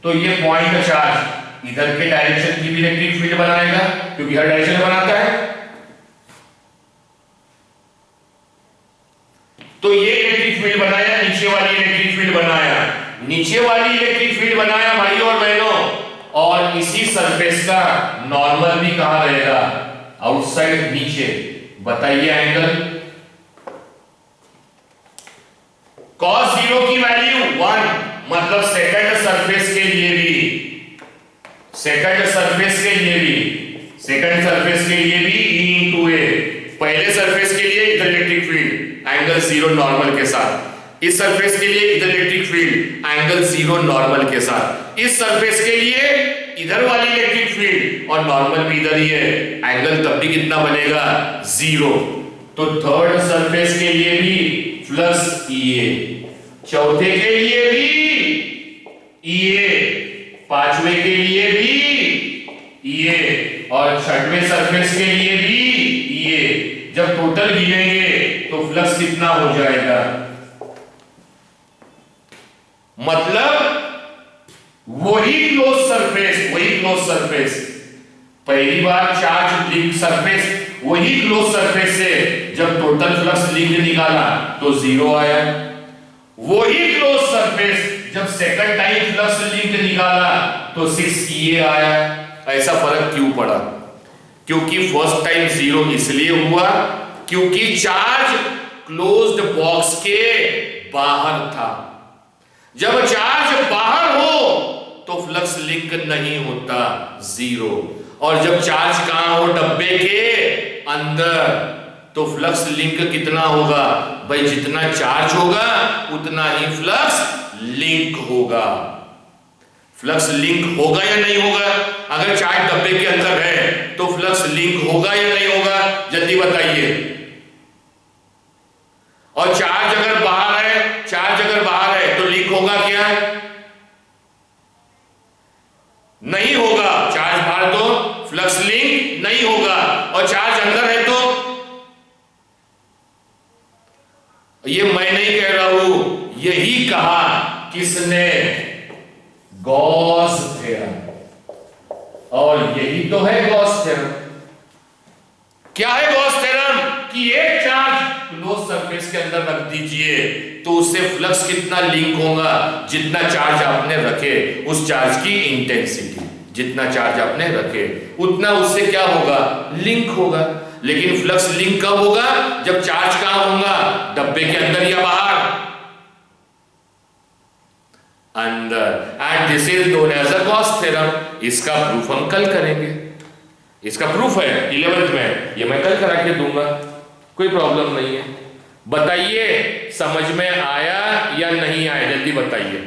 तो ये पॉइंट चार्ज इधर के डायरेक्शन की भी इलेक्ट्रिक फील्ड बनाएगा, क्योंकि हर डायरेक्शन में बनाता है। तो ये इलेक्ट्रिक फील्ड बनाया, नीचे वाली इलेक्ट्रिक फील्ड बनाया, नीचे वाली इलेक्ट्रिक फील्ड बनाया भाइयों और बहनों। और इसी सरफेस का नॉर्मल भी कहां रहेगा? आउटसाइड, नीचे। बताइए एंगल। cos 0 की वैल्यू 1, मतलब सेकंड सरफेस के लिए भी, सेकंड सरफेस के लिए भी E into A। पहले सरफेस के लिए इधर इलेक्ट्रिक फील्ड एंगल 0 नॉर्मल के साथ, इस सरफेस के लिए इधर इलेक्ट्रिक फील्ड एंगल 0 नॉर्मल के साथ, इस सरफेस के लिए इधर वाली इलेक्ट्रिक फील्ड और नॉर्मल भी इधर ही है, एंगल तब भी कितना बनेगा? 0। तो थर्ड सरफेस के लिए भी प्लस EA, चौथे के लिए भी EA, पांचवे के लिए भी EA, और छठवें सरफेस के लिए भी EA। जब टोटल गिनेंगे तो फ्लक्स कितना हो जाएगा? मतलब वही क्लोज सरफेस, पहली बार चार्ज लिंक सरफेस, वही क्लोज सरफेस से जब टोटल फ्लक्स लिंक निकाला तो 0 आया। वही क्लोज सरफेस जब सेकंड टाइम फ्लक्स लिंक निकाला तो 6 ये आया। ऐसा फर्क क्यों पड़ा? क्योंकि फर्स्ट टाइम 0 इसलिए हुआ क्योंकि चार्ज क्लोज्ड बॉक्स के बाहर था। जब चार्ज बाहर हो तो फ्लक्स लिंक नहीं होता, 0। और जब चार्ज कहां हो? डब्बे के अंदर, तो फ्लक्स लिंक कितना होगा भाई? जितना चार्ज होगा उतना ही फ्लक्स लिंक होगा। फ्लक्स लिंक होगा या नहीं होगा? अगर चार्ज डब्बे के अंदर है तो फ्लक्स लिंक होगा या नहीं होगा? जल्दी बताइए। और चार्ज अगर बाहर है, चार्ज अगर बाहर है तो लिंक होगा क्या? नहीं होगा। चार्ज बाहर तो फ्लक्स लिंक नहीं होगा, और चार्ज अंदर है तो? ये मैं नहीं कह रहा हूं, यही कहा किसने? Gauss theorem. और यही तो है गॉस थ्योरम। क्या है गॉस थ्योरम? कि एक चार्ज क्लोज सरफेस के अंदर रख दीजिए तो उससे फ्लक्स कितना लिंक होगा? जितना चार्ज आपने रखे, उस चार्ज की इंटेंसिटी, जितना चार्ज आपने रखे उतना उससे क्या होगा? लिंक होगा। लेकिन फ्लक्स लिंक कब होगा? जब चार्ज कहां होगा? डब्बे के अंदर या बाहर? अंदर। And this is known as a Gauss theorem. इसका प्रूफ हम कल करेंगे। इसका प्रूफ है 11th में, ये मैं कल करा के दूंगा, कोई प्रॉब्लम नहीं है। बताइए समझ में आया या नहीं आया? जल्दी बताइए।